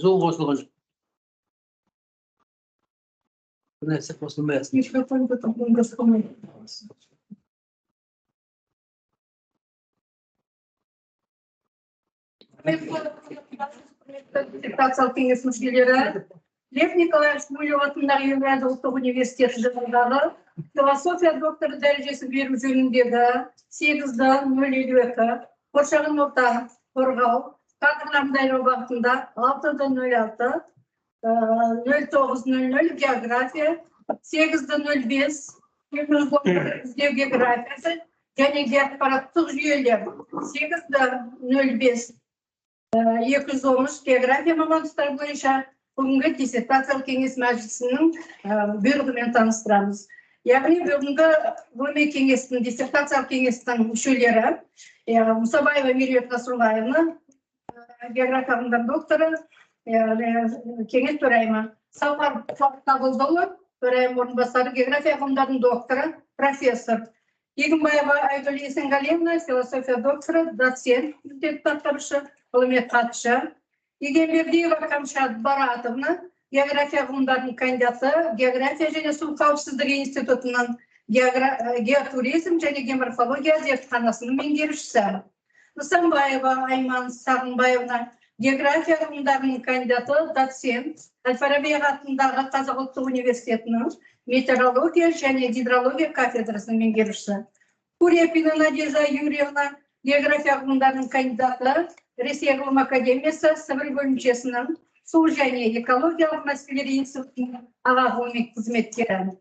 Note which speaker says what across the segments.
Speaker 1: Зол қосылған жоқ. Нәрсе қосылмайсың.
Speaker 2: Диссертациялық кеңес мүшелері Лев Николаевич Гумилев атындағы Евразия ұлттық университеті жанындағы философия докторы дәрежесін беру жөніндегі 8-052 қоршаған ортаны қорғау кадрларын даярлау бағытында 6-06-09-00 география 8-05 іздеу географиясы және ақпараттық жүйелер 8-05 213 география мамандықтары бойынша бүгінгі диссертациялық кеңес мәжілісінің бұйрығымен таныстырамыз. Яғни бүгінгі ғылыми кеңестің диссертациялық кеңестің мүшелері Мұсабаева Меруерт Насруллаевна, география ғылымдарының докторы, кеңес төрайымы, Сауар Тағылдылы, төрайым орынбасары, география ғылымдарының докторы, профессор. Егінбаева Айгүл Есенғалиевна, философия докторы, доцент, атқарушы, ғылыми хатшы. Егенбердиева Камшат Баратовна, география ғылымдарының кандидаты, география және су қауіпсіздігі институтының геотуризм және геоморфология зертханасының меңгерушісі. Нысанбаева Айман Сағынбаевна, география ғылымдарының кандидаты, доцент, Әл-Фараби атындағы Қазақ ұлттық университетінің метеорология және гидрология кафедрасының меңгерушісі. Курепина Надежда Юрьевна, география ғылымдарының кандидаты, Ресей ғылым академиясы Сібір бөлімшесінің су және экологиялық мәселелер институтының аға ғылыми қызметкері.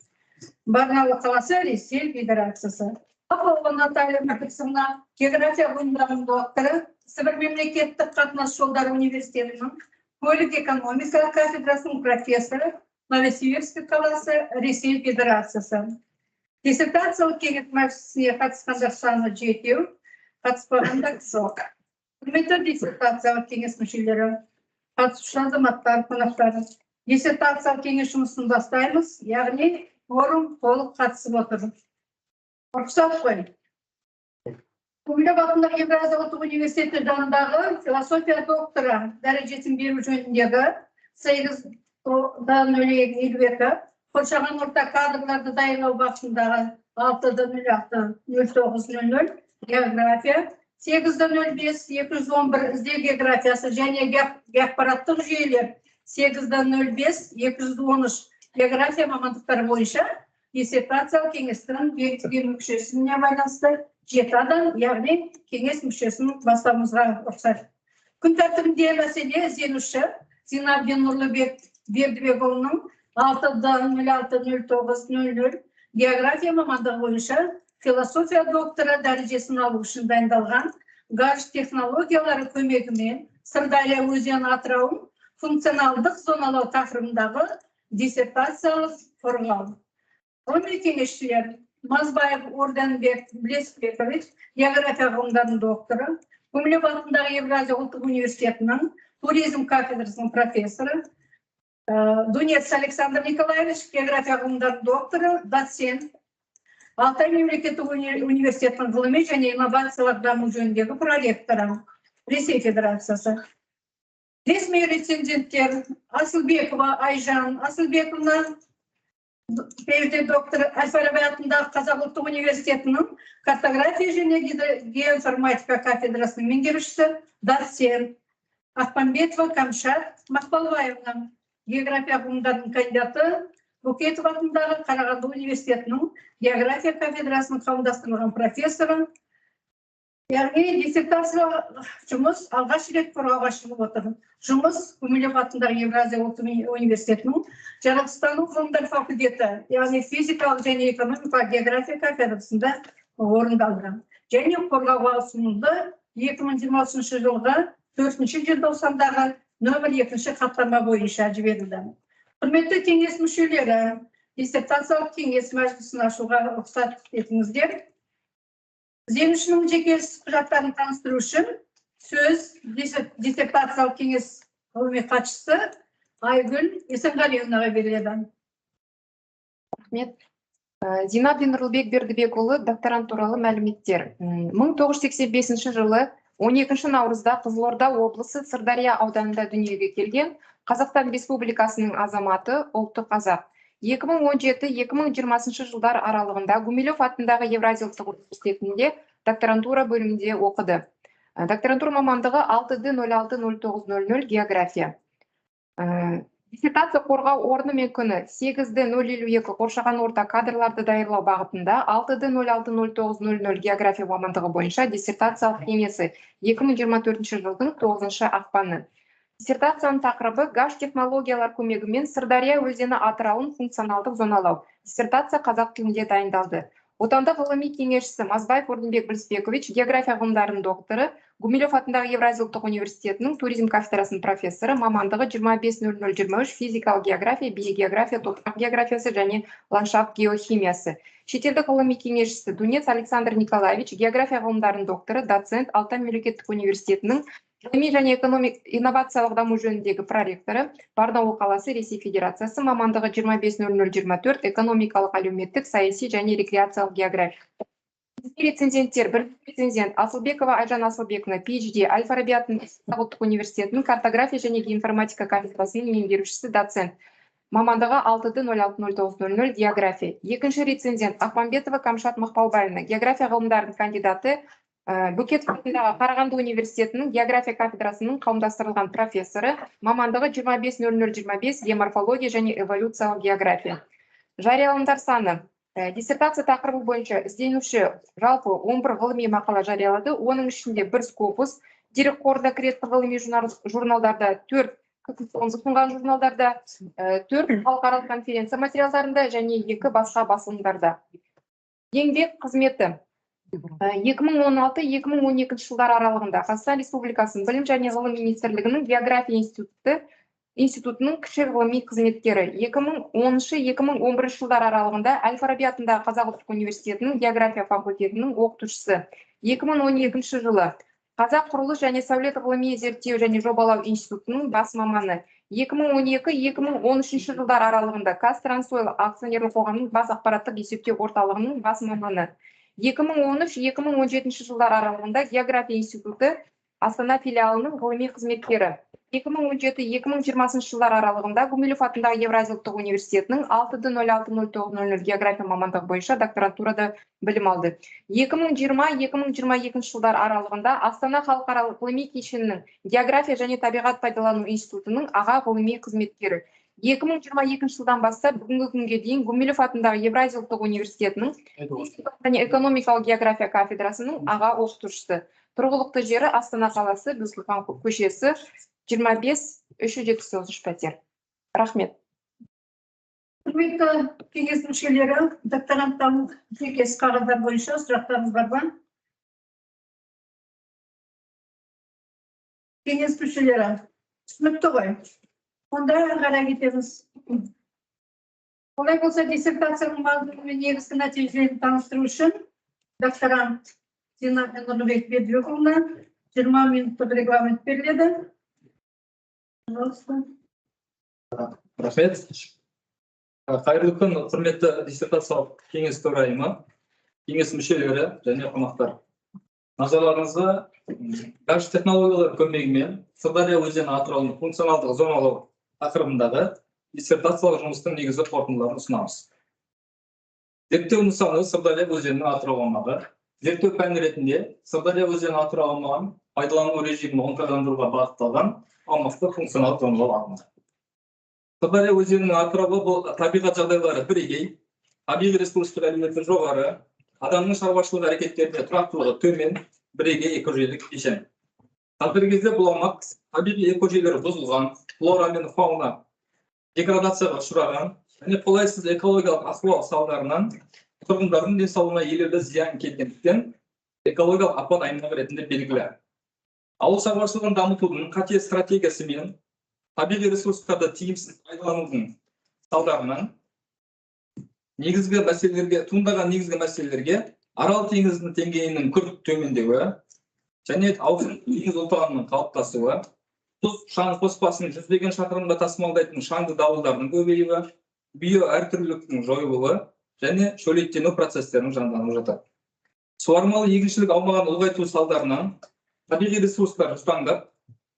Speaker 2: Барнауыл қаласы Ресей Федерациясы. Апова Наталья Максимовна, география ғылымдарының докторы, Сібір мемлекеттік қатынас жолдары университетінің көлік экономика кафедрасының профессоры, Новосибирск қаласы Ресей Федерациясы. Диссертациялық кеңес мәжілісіне қатысқандар саны 7, қатыспағандар жоқ. Құрметті диссертациялық кеңес мүшелері, қатысушы азаматтар, қонақтар, диссертациялық кеңес жұмысын бастаймыз, яғни форум толық қатысып отыр. Рұқсат қой. Гумилев атындағы Евразия ұлттық университеті жанындағы философия докторы дәрежесін беру жөніндегі 8-052 қоршаған орта кадрларды даярлау бағытындағы 6-06-09-00 география 8-05-211 іздеу географиясы және ақпараттық жүйелер 8-05-213 география мамандықтары бойынша диссертациялық кеңестің бекітілген мүшесіне байланысты 7 адам, яғни кеңес мүшесін бастауымызға рұқсат. Күн тәртібінде мәселе ізденуші Зинабдин Нұрлыбек Бердібекұлының 6-06-09-00 география мамандығы бойынша философия докторы дәрежесін алу үшін дайындалған ғарыш технологиялары көмегімен Сырдария өзені атырауын функционалдық зоналау тақырыбындағы диссертациялық қорғау. Ғылыми кеңесшілер Мазбаев Орданбек Блесбекович, география ғылымдарының докторы, Гумилев атындағы Евразия ұлттық университетінің туризм кафедрасының профессоры, Дунец Александр Николаевич, география ғылымдарының докторы, доцент, Алтай мемлекеттік университетінің ғылыми және инновациялық даму жөніндегі проректоры, Ресей Федерациясы. Ресми рецензенттер Асылбекова Айжан Асылбековна, PhD докторы, Әл-Фараби атындағы Қазақ ұлттық университетінің картография және геоинформатика кафедрасының меңгерушісі, доцент. Ақпанбетова Камшат Мақпалбаевна, география ғылымдарының кандидаты, Букетов атындағы Қарағанды университетінің география кафедрасының қауымдастырылған профессоры. Яғни диссертациялық жұмыс алғаш рет қорғауға шығып отыр. Жұмыс Гумилев атындағы Евразия ұлттық университетінің жаратылыстану ғылымдар факультеті, яғни физикалық және экономика география кафедрасында орындалған. Және қорғауға ұсынылды 2023 жылғы 4 желтоқсандағы нөмір 2 хаттама бойынша жіберілді. Құрметті кеңес мүшелері, диссертациялық кеңес мәжілісін ашуға рұқсат етіңіздер. Ізденушінің жеке құжаттарын таныстыру үшін сөз диссертациялық кеңес ғылыми хатшысы Айгүл Есенғалиевнаға беріледі.
Speaker 3: Рахмет. Зинабдин Нұрлыбек Бердібекұлы, докторант туралы мәліметтер. 1985 жылы 12 наурызда Қызылорда облысы Сырдария ауданында дүниеге келген Қазақстан Республикасының азаматы, ұлты қазақ. 2017-2020 жылдар аралығында Гумилев атындағы Евразия ұлттық университетінде докторантура бөлімінде оқыды. Докторантура мамандығы 6D06-0900 география. Диссертация қорғау орны мен күні 8D052 қоршаған орта кадрларды даярлау бағытында 6D06-0900 география мамандығы бойынша диссертациялық кеңесі 2024 жылдың 9 ақпаны. Диссертацияның тақырыбы гаш технологиялар көмегімен Сырдария өзені атырауын функционалдық зоналау. Диссертация қазақ тілінде дайындалды. Отандық ғылыми кеңесшісі Мазбаев Ордынбек Білісбекович, география ғылымдарының докторы, Гумилев атындағы Евразия ұлттық университетінің туризм кафедрасының профессоры, мамандығы 250023 физикалық география, биогеография, топырақ географиясы және ландшафт геохимиясы. Шетелдік ғылыми кеңесшісі Дунец Александр Николаевич, география ғылымдарының докторы, доцент, Алтай мемлекеттік университетінің ғылыми және инновациялық даму жөніндегі проректоры, Барнаул қаласы, Ресей Федерациясы, мамандығы 250024 экономикалық, әлеуметтік, саяси және рекреациялық география. Рецензенттер: бірінші рецензент Асылбекова Айжан Асылбековна, PhD, Әл-Фараби атындағы ұлттық университетінің картография және геоинформатика кафедрасының меңгерушісі, доцент, мамандығы 6D06-0900 география. Екінші рецензент Ахмамбетова Камшат Мақпалбаевна, география ғылымдарының кандидаты, Букетов атындағы Қарағанды университетінің география кафедрасының қауымдастырылған профессоры, мамандығы 25025 геоморфология және эволюциялық география. Жарияланымдар саны: диссертация тақырыбы бойынша ізденуші жалпы 11 ғылыми мақала жариялады, оның ішінде 1 Scopus дерекқорда кіретті ғылыми журналдарда, 4 ұсынған журналдарда, 4 халықаралық конференция материалдарында және 2 басқа басылымдарда. Еңбек қызметі: 2016-2012 жылдар аралығында Қазақстан Республикасының Білім және ғылым министрлігінің география институтының кіші ғылыми қызметкері. 2013-2011 жылдар аралығында Әл-Фараби атындағы Қазақ ұлттық университетінің география факультетінің оқытушысы. 2012 жылы Қазақ құрылыс және сәулет ғылыми зерттеу және жобалау институтының бас маманы. 2012-2013 жылдар аралығында Қазтрансойл акционерлік қоғамының бас ақпараттық есептеу орталығының бас маманы. 2013-2017 жылдар аралығында география институты Астана филиалының ғылыми қызметкері. 2017-2020 жылдар аралығында Гумилев атындағы Евразия ұлттық университетінің 6D06-0900 география мамандығы бойынша докторантурада білім алды. 2020-2022 жылдар аралығында Астана халықаралық ғылыми кешенінің география және табиғат пайдалану институтының аға ғылыми қызметкері. 2022 жылдан бастап бүгінгі күнге дейін Гумилев атындағы Евразия ұлттық университетінің және экономикалық география кафедрасының аға оқытушысы. Тұрғылықты жері Астана қаласы, Бөкейхан көшесі, 25-379 пәтер. Рахмет.
Speaker 2: Құрметті кеңес мүшелері, докторанттардың жекес қағаздар бойынша сұрақтарыңыз бар ма? Кеңес мүшелері, түсінікті ғой. Онда қарай кетеміз. Олай болса, диссертацияның мазмұны мен негізгі нәтижелерін таныстыру үшін докторант Дина Нұрбек Бедбековна 20 минуттық регламент беріледі.
Speaker 4: Рахмет. Қайырлы күн, құрметті диссертациялық кеңес төрайымы, кеңес мүшелері және қонақтар. Назарларыңызға гаш технологиялар көмегімен Сырдария өзені атырауының функционалдық зоналау тақырыбындағы диссертациялық жұмыстың негізгі қорытындыларын ұсынамыз. Зерттеу нысаны Сырдария өзенінің атырау аумағы. Зерттеу пәні ретінде Сырдария өзені атырау аумағын пайдалану режимін оңтайландыруға бағытталған аумақтық функционалдық зоналау ағымы. Сырдария өзенінің атырауы бұл табиғат жағдайлары бірегей, табиғи ресурстық әлеуеті жоғары, адамның шаруашылық әрекеттерінде тұрақтылығы төмен, бірегей экожүйелік кешен. Қазіргі кезде бұл аумақ табиғи экожүйелері бұзылған, флора мен фауна деградацияға ұшыраған және қолайсыз экологиялық ахуал салдарынан тұрғындардың денсаулығына елеулі зиян келгендіктен экологиялық апат аймағы ретінде белгілі. Ауыл шаруашылығын дамытудың қате стратегиясы мен табиғи ресурстарды тиімсіз пайдаланудың салдарынан туындаған негізгі мәселелерге Арал теңізінің деңгейінің күрт төмендеуі және ауқымды теңіз ұлтанының қалыптасуы, тұз шаң қоспасының жүздеген шақырымда тасымалдайтын шаңды дауылдардың көбеюі, био әртүрліліктің жойылуы және шөлейттену процестерінің жанданып жатыр. Суармалы егіншілік аумағын ұлғайту салдарынан табиғи ресурстар жоспаңдап,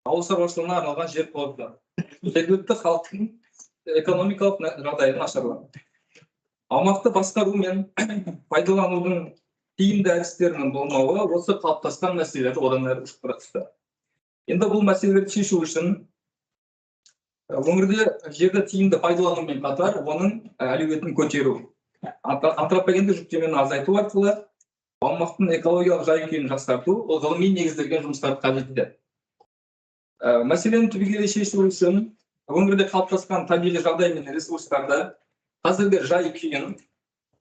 Speaker 4: ауыл шаруашылығына арналған жер қойылды. Жергілікті халықтың экономикалық жағдайы нашарлады. Аумақты басқару мен пайдаланудың тиімді әдістерінің болмауы осы қалыптасқан мәселелерді одан әрі ушықтыра түсті. Енді бұл мәселелерді шешу үшін өңірде жерді тиімді пайдаланумен қатар, оның әлеуетін көтеру, антропогендік жүктемені азайту арқылы аумақтың экологиялық жай-күйін жақсарту, ол ғылыми негізделген жұмыстарды қажет етеді. Мәселені түбегейлі шешу үшін өңірде қалыптасқан табиғи жағдай мен ресурстарды, қазіргі жай-күйін,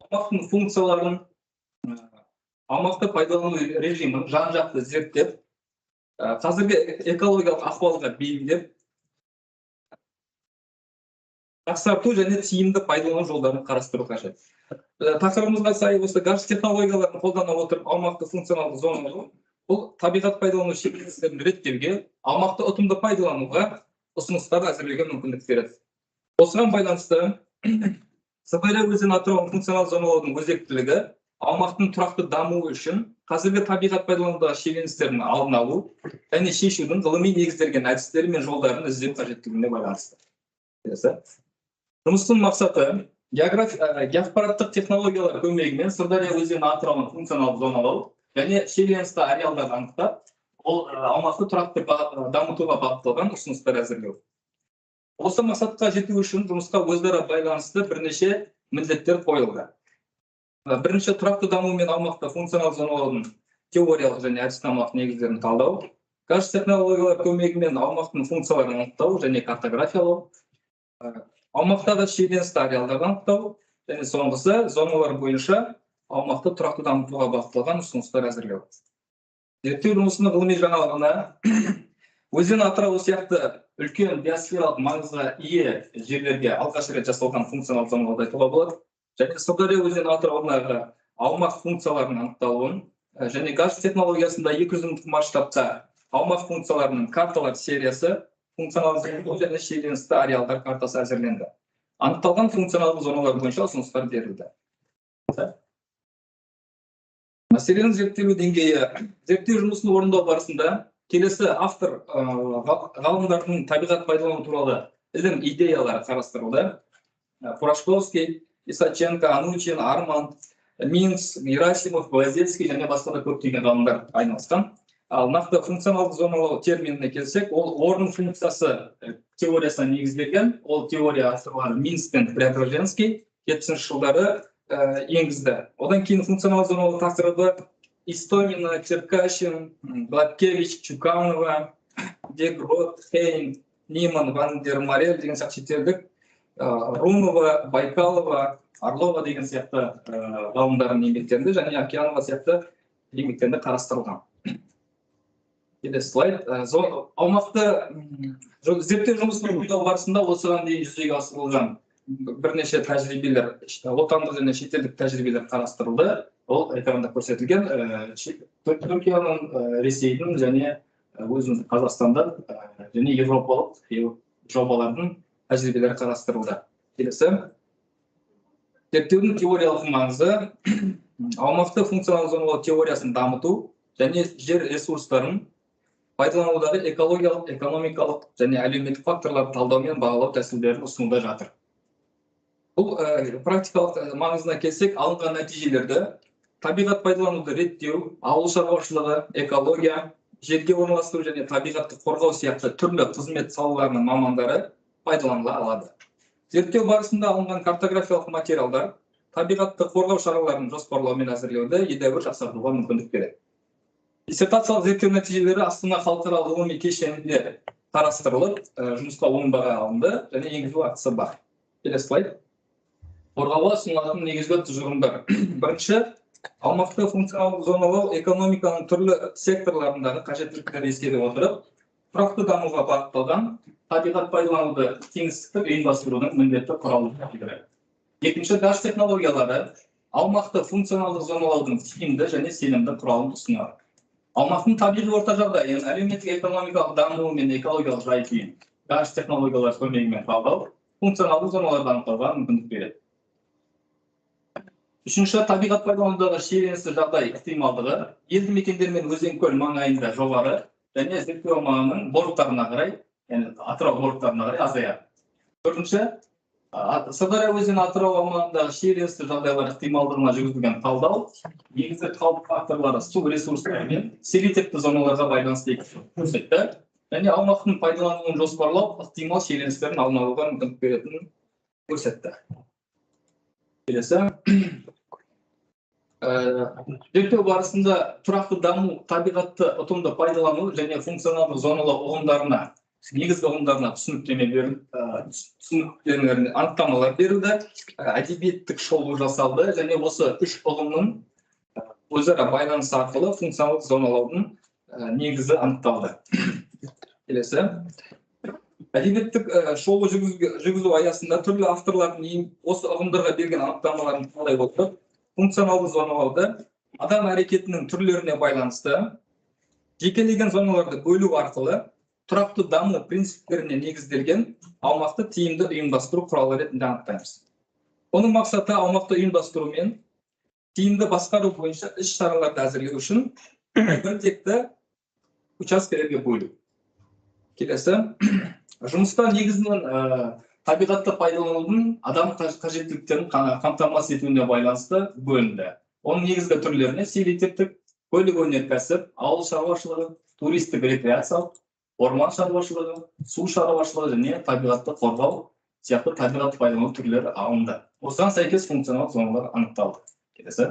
Speaker 4: аумақтың функцияларын, аумақты пайдалану режимін жан-жақты зерттеп, қазіргі экологиялық ахуалға бейімдеп, жақсарту және тиімді пайдалану жолдарын қарастыру қажет. Тақырыбымызға сай осы гарш технологияларын қолдана отырып аумақты функционалды зоналау, бұл табиғат пайдалану шектеулерін реттеуге, аумақты ұтымды пайдалануға ұсыныстар әзірлеуге мүмкіндік береді. Осыған байланысты Сырдария өзені атырауын функционалды зоналаудың өзектілігі аумақтың тұрақты дамуы үшін қазіргі табиғат пайдаланудағы шиеленістердің алдын алу және шешудің ғылыми негізделген әдістері мен жолдарын іздеу қажеттілігіне байланысты. Жұмыстың мақсаты геоақпараттық технологиялар көмегімен Сырдария өзені атырауын функционалды зоналау және шиеленісті ареалдарды анықтап, ол аумақты тұрақты дамытуға бағытталған ұсыныстар әзірлеу. Осы мақсатқа жету үшін жұмысқа өзара байланысты бірнеше міндеттер қойылды. Бірінші, тұрақты даму мен аумақты функционалды зоналаудың теориялық және әдіснамалық негіздерін талдау, гарш технологиялар көмегімен аумақтың функцияларын анықтау және картографиялау, аумақтағы шиеленісті ареалдарды анықтау, және соңғысы, зоналар бойынша аумақты тұрақты дамытуға бағытталған ұсыныстар әзірлеу. Зерттеу жұмысының ғылыми жаңалығына өзен атырауы сияқты үлкен биосфералық маңызға ие жерлерге алғаш рет жасалған функционалды зоналарды айтуға болады. Және Сырдария өзені атырауындағы аумақ функцияларының анықталуын және гарш технологиясында 200 масштабта аумақ функцияларының карталар сериясы, функционалды зоналау және шиеленісті ареалдар картасы әзірленді. Анықталған функционалды зоналар бойынша ұсыныстар берілді. Мәселенің зерттелу деңгейі. Зерттеу жұмысын орындау барысында келесі автор ғалымдардың табиғат пайдалану туралы ілім идеялары қарастырылды. Пурашковский, Исаченко, Анучин, Арман, Минц, Герасимов, Глазецкий және басқа да көптеген ғалымдар айналысқан. Ал нақты функционалды зоналау терминіне келсек, ол орын функциясы теориясына негізделген. Ол теория авторлары Минц пен Преображенский 70 жылдары енгізді. Одан кейін функционалды зоналау тақырыбы Истомина, Черкашин, Гладкевич, Чуканова, Дегрот, Хейн, Ниман, Ван дер Марель деген сияқты шетелдік, Румова, Байкалова, Орлова деген сияқты ғалымдардың еңбектерінде және Океанова сияқты еңбектерінде қарастырылған. Келесі слайд. Аумақты зерттеу жұмысын орындау барысында осыған дейін жүзеге асырылған бірнеше тәжірибелер, отандық және шетелдік тәжірибелер қарастырылды. Ол экранда көрсетілген Түркияның, Ресейдің және өзіміз Қазақстанда және Европалық жобалардың тәжірибелері қарастырылды. Келесі. Зерттеудің теориялық маңызы аумақты функционалды зоналау теориясын дамыту және жер ресурстарын пайдаланудағы экологиялық, экономикалық және әлеуметтік факторларды талдау мен бағалау тәсілдерін ұсынуда жатыр. Бұл практикалық маңызына келсек, алынған нәтижелерді табиғат пайдалануды реттеу, ауыл шаруашылығы, экология, жерге орналастыру және табиғатты қорғау сияқты түрлі қызмет салаларының мамандары пайдаланыла алады. Зерттеу барысында алынған картографиялық материалдар табиғатты қорғау шараларын жоспарлау мен әзірлеуді едәуір жақсартуға мүмкіндік береді. Диссертациялық зерттеу нәтижелері Астана халықаралық ғылыми кешенінде қарастырылып, жұмысқа оң баға алынды және енгізу актісі бар. Келесі слайд. Қорғауға ұсынылатын негізгі тұжырымдар. Бірінші, аумақты функционалды зоналау экономиканың түрлі секторларындағы қажеттіліктерді ескере отырып, тұрақты дамуға бағытталған табиғат пайдалануды кеңістіктік ұйымдастырудың міндетті құралы келтіреді. Екінші, гарш технологиялары аумақты функционалды зоналаудың тиімді және сенімді құралын ұсынады. Аумақтың табиғи орта жағдайын, әлеуметтік экономикалық дамуы мен экологиялық жай-күйін гарш технологиялар көмегімен талдау функционалды зоналарды анықтауға мүмкіндік береді. Үшінші, табиғат пайдаланудағы шиеленісті жағдай ықтималдығы, елді мекендер мен өзен көл маңайында жоғары және зерттеу аумағының борықтарына қарай, яғни Атырау борықтарына қарай азаяды. Төртінші, Сырдария өзені Атырау аумағындағы шиеленісті жағдайлар ықтималдығына жүргізілген талдау, негізгі қауіп факторлары су ресурстары мен селитивті зоналарға байланысты екенін көрсетті, және аумақтың пайдалануын жоспарлау ықтимал шиеленістердің алдын алуға мүмкіндік беретінін көрсетті. Келесі, зерттеу барысында тұрақты даму, табиғатты ұтымды пайдалану және функционалдық зоналау ұғымдарына, негізгі ұғымдарына түсініктемелеріне анықтамалар берілді, әдебиеттік шолу жасалды және осы үш ұғымның өзара байланысы арқылы функционалдық зоналаудың негізі анықталды. Келесі, әдебиеттік шолу жүргізу аясында түрлі авторлардың осы ұғымдарға берген анықтамаларын талдай отырып, функционалды зоналауды адам әрекетінің түрлеріне байланысты жекелеген зоналарды бөлу арқылы тұрақты даму принциптеріне негізделген аумақты тиімді ұйымдастыру құралы ретінде анықтаймыз. Оның мақсаты аумақты ұйымдастыру мен тиімді басқару бойынша іс-шараларды әзірлеу үшін бір текті учаскелерге бөлу. Келесі, жұмыста негізінен табиғатты пайдаланудың адам қажеттіліктерін қамтамасыз етуіне байланысты бөлінді. Оның негізгі түрлеріне селитивтік, көлік өнеркәсіп, ауыл шаруашылығы, туристік рекреациялық, орман шаруашылығы, су шаруашылығы және табиғатты қорғау сияқты табиғатты пайдалану түрлері алынды. Осыған сәйкес функционалдық зоналар анықталды. Келесі,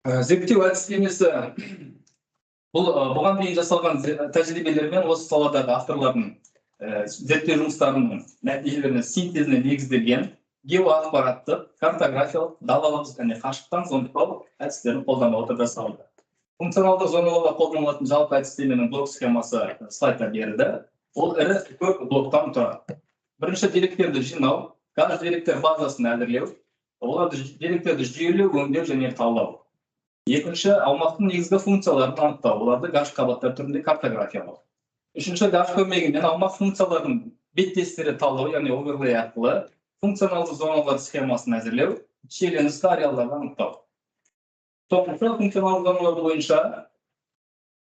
Speaker 4: зерттеу әдістемесі бұған дейін жасалған тәжірибелермен осы саладағы авторлардың зерттеу жұмыстарының нәтижелеріне синтезіне негізделген геоақпараттық, картографиялық, далалық және қашықтан зондау әдістерін қолдана отырып жасалды. Функционалдық зоналауға қолданылатын жалпы әдістеменің блок схемасы слайдта берілді. Ол ірі көп блоктан тұрады. Бірінші, деректерді жинау, гаш деректер базасын әзірлеу, оларды деректерді жүйелеу, өңдеу және талдау. Екінші, аумақтың негізгі функцияларын анықтау, оларды гаш қабаттар түрінде картографиялау. Үшінші, гаш көмегімен аумақ функциялардың беттестері талдау, яғни оверлей арқылы функционалды зоналар схемасын әзірлеу, шиеленісті ареалдарды анықтау. Тоғызыншы, функционалды зоналар бойынша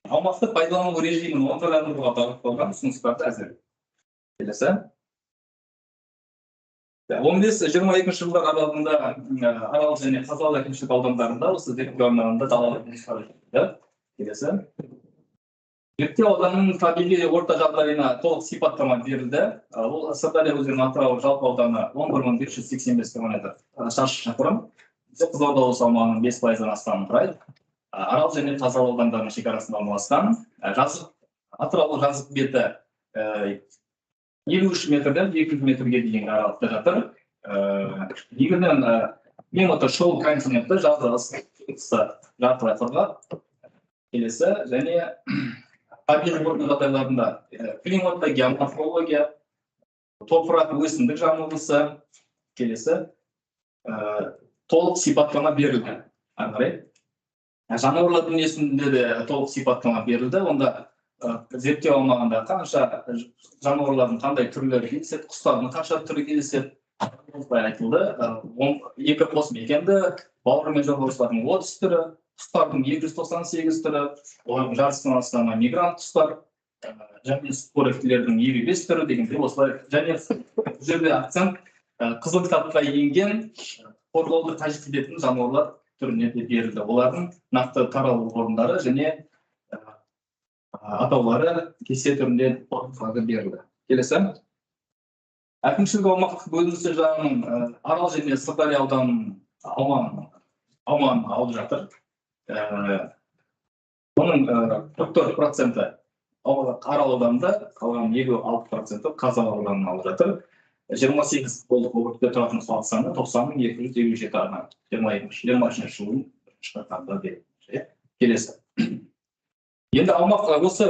Speaker 4: аумақты пайдалану режимін оңтайландыруға бағытталған ұсыныстарды әзірлеу. Келесі, 15-22 жылдар аралығында аралық және қазалы әкімшілік аудандарында осы зерттеу аймағында далалық жұмыстар жүргізілді. Келесі, зерттеу ауданының табиғи орта жағдайына толық сипаттама берілді. Ол Сырдария өзенінің Атырау жалпы ауданы 11.585 км шаршы шақырым. Қызылорда облысы аумағының 5%-нан астамын құрайды. Арал және Қазалы аудандарының шекарасында орналасқан. Атыраулық жазық беті 53 метрден 200 метрге дейін аралықта жатыр. Негізінен климаты шол континентті, жазы ыстықсы жартылай құрғақ. Келесі, және табиғи орта жағдайларында климатта геоморфология, топырақ өсімдік жамылғысы. Келесі, толық сипаттама берілді. Жануарлар дүниесінде де толық сипаттама берілді. Онда зерттеу аумағында қанша жануарлардың қандай түрлері кездеседі, құстардың қанша түрі кездеседі, айтылды. 2 қос мекенді, бауырымен жолаушылардың 30 түрі, құстардың 298 түрі, олардың жартысынан астамы мигрант құстар, және сүтқоректілердің 25 түрі дегенде осылай. Және бұл жерде акцент қызыл кітапқа енген қорғауды қажет ететін жануарлар түріне де берілді. Олардың нақты таралу орындары және атаулары кесте түрінде берілді. Келесі, әкімшілік аумақтық бөлінісі жағының Арал және Сырдария ауданының аумағын алып жатыр. Оның 44% Арал ауданында, қалған 6% Қазалы ауданын алып жатыр. 28 болдық округте тұратын халық саны 90.257 адам. 2023 жылдың штаттарында берілді. Келесі. Енді аумақ осы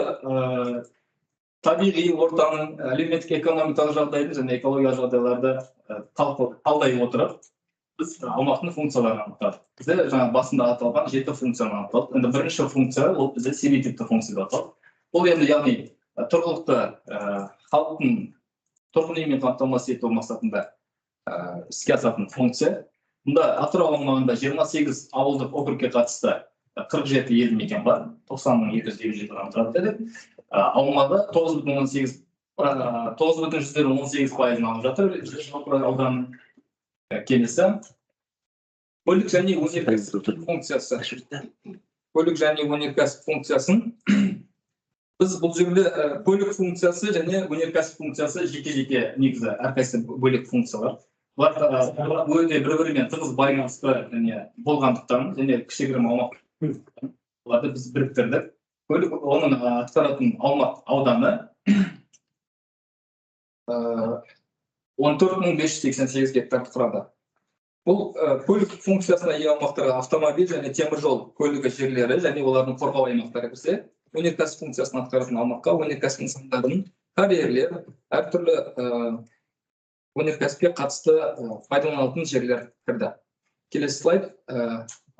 Speaker 4: табиғи ортаның әлеуметтік экономикалық жағдайын және экологиялық жағдайларды талдай отырып, біз аумақтың функцияларын анықтадық. Бізде жаңа басында аталған 7 функцияны анықтадық. Енді бірінші функция ол бізде селитивті функция деп аталады. Ол енді яғни тұрғылықты халықтың тұрғын үймен қамтамасыз ету мақсатында іске асатын функция. Мұнда Атырау аумағында 28 ауылдық округке қатысты 47 елді мекен бар. 90.297 адам тұрады дедік. Аумағы 9,18% алып жатыр. Ауданның келесі. Көлік және өнеркәсіп функциясы. Көлік және өнеркәсіп функциясын біз бұл жерде көлік функциясы және өнеркәсіп функциясы жеке-жеке негізі әрқайсысы бөлек функциялар. Бұлар өте бір-бірімен тығыз байланысты болғандықтан және кішігірім аумақ оларды біз біріктірдік. Көлік оның атқаратын аумақ ауданы 14.588 гектар құрады. Бұл көлік функциясына ие аумақтарға автомобиль және темір жол көлігі жерлері және олардың қорғау аймақтары кірсе, өнеркәсіп функциясын атқаратын аумаққа өнеркәсіп нысандарын, карьерлер, әртүрлі өнеркәсіпке қатысты пайдаланылатын жерлер кірді. Келесі слайд.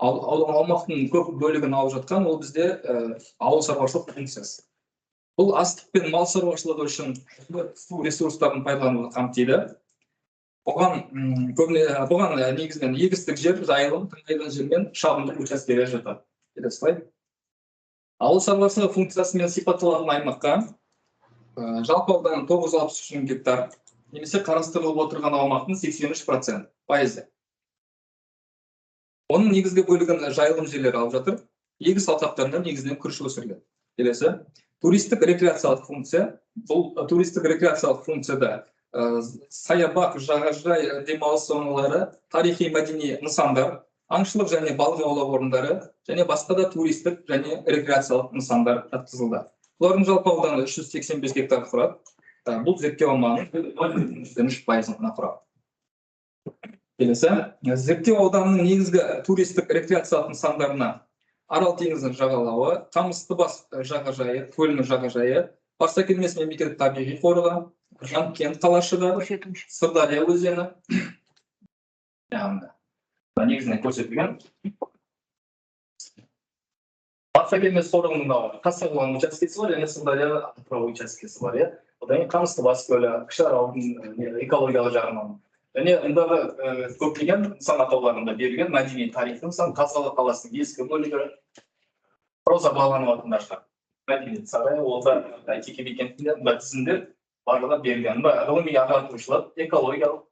Speaker 4: Аумақтың көп бөлігін алып жатқан ол бізде ауыл шаруашылық функциясы. Бұл астық пен мал шаруашылығы үшін су ресурстарын пайдалануды қамтиды. Бұған негізінен егістік жер, жайылым, тыңайтқан жер мен шабындық учаскелер жатады. Келесі слайд. Ауыл шаруашылығы функциясымен сипатталатын аймаққа жалпы ауданы 963 гектар немесе қарастырылып отырған аумақтың 83% пайызы. Оның негізгі бөлігін жайылым жерлері алып жатыр. Егіс алқаптарында негізінен күріш өсіріледі. Келесі. Туристік рекреациялық функция. Бұл туристік рекреациялық функцияда саябақ, жағажай, демалыс зоналары, тарихи мәдени нысандар, аңшылық және балық аулау орындары және басқа да туристік және рекреациялық нысандар жатқызылды. Бұлардың жалпы ауданы 385 гектар құрады. Бұл зерттеу аумағының 3% құрады. Келесі. Зерттеу ауданының негізгі туристік рекреациялық нысандарына Арал теңізінің жағалауы, Қамыстыбас жағажайы, Көлмір жағажайы, Барсакелмес мемлекеттік табиғи қорығы, Жанкент қалашығы, Сырдария өзені. Негізінен көрсетілген. Барсакелмес қорығының Қасағұлан учаскесі бар, және Сырдария Атырау учаскесі бар. Одан кейін Қамыстыбас көлі, Кіші Аралдың экологиялық жағынан. Және ондағы көптеген нысан атауларында берілген мәдени тарихи нысан, Қазалы қаласының ескі бөлігі, проза бағлануатындағы мәдениет сарайы, олда Әйтеке би кентінде тізімде барлығы берілген. Ғылыми ағартушылық, экологиялық,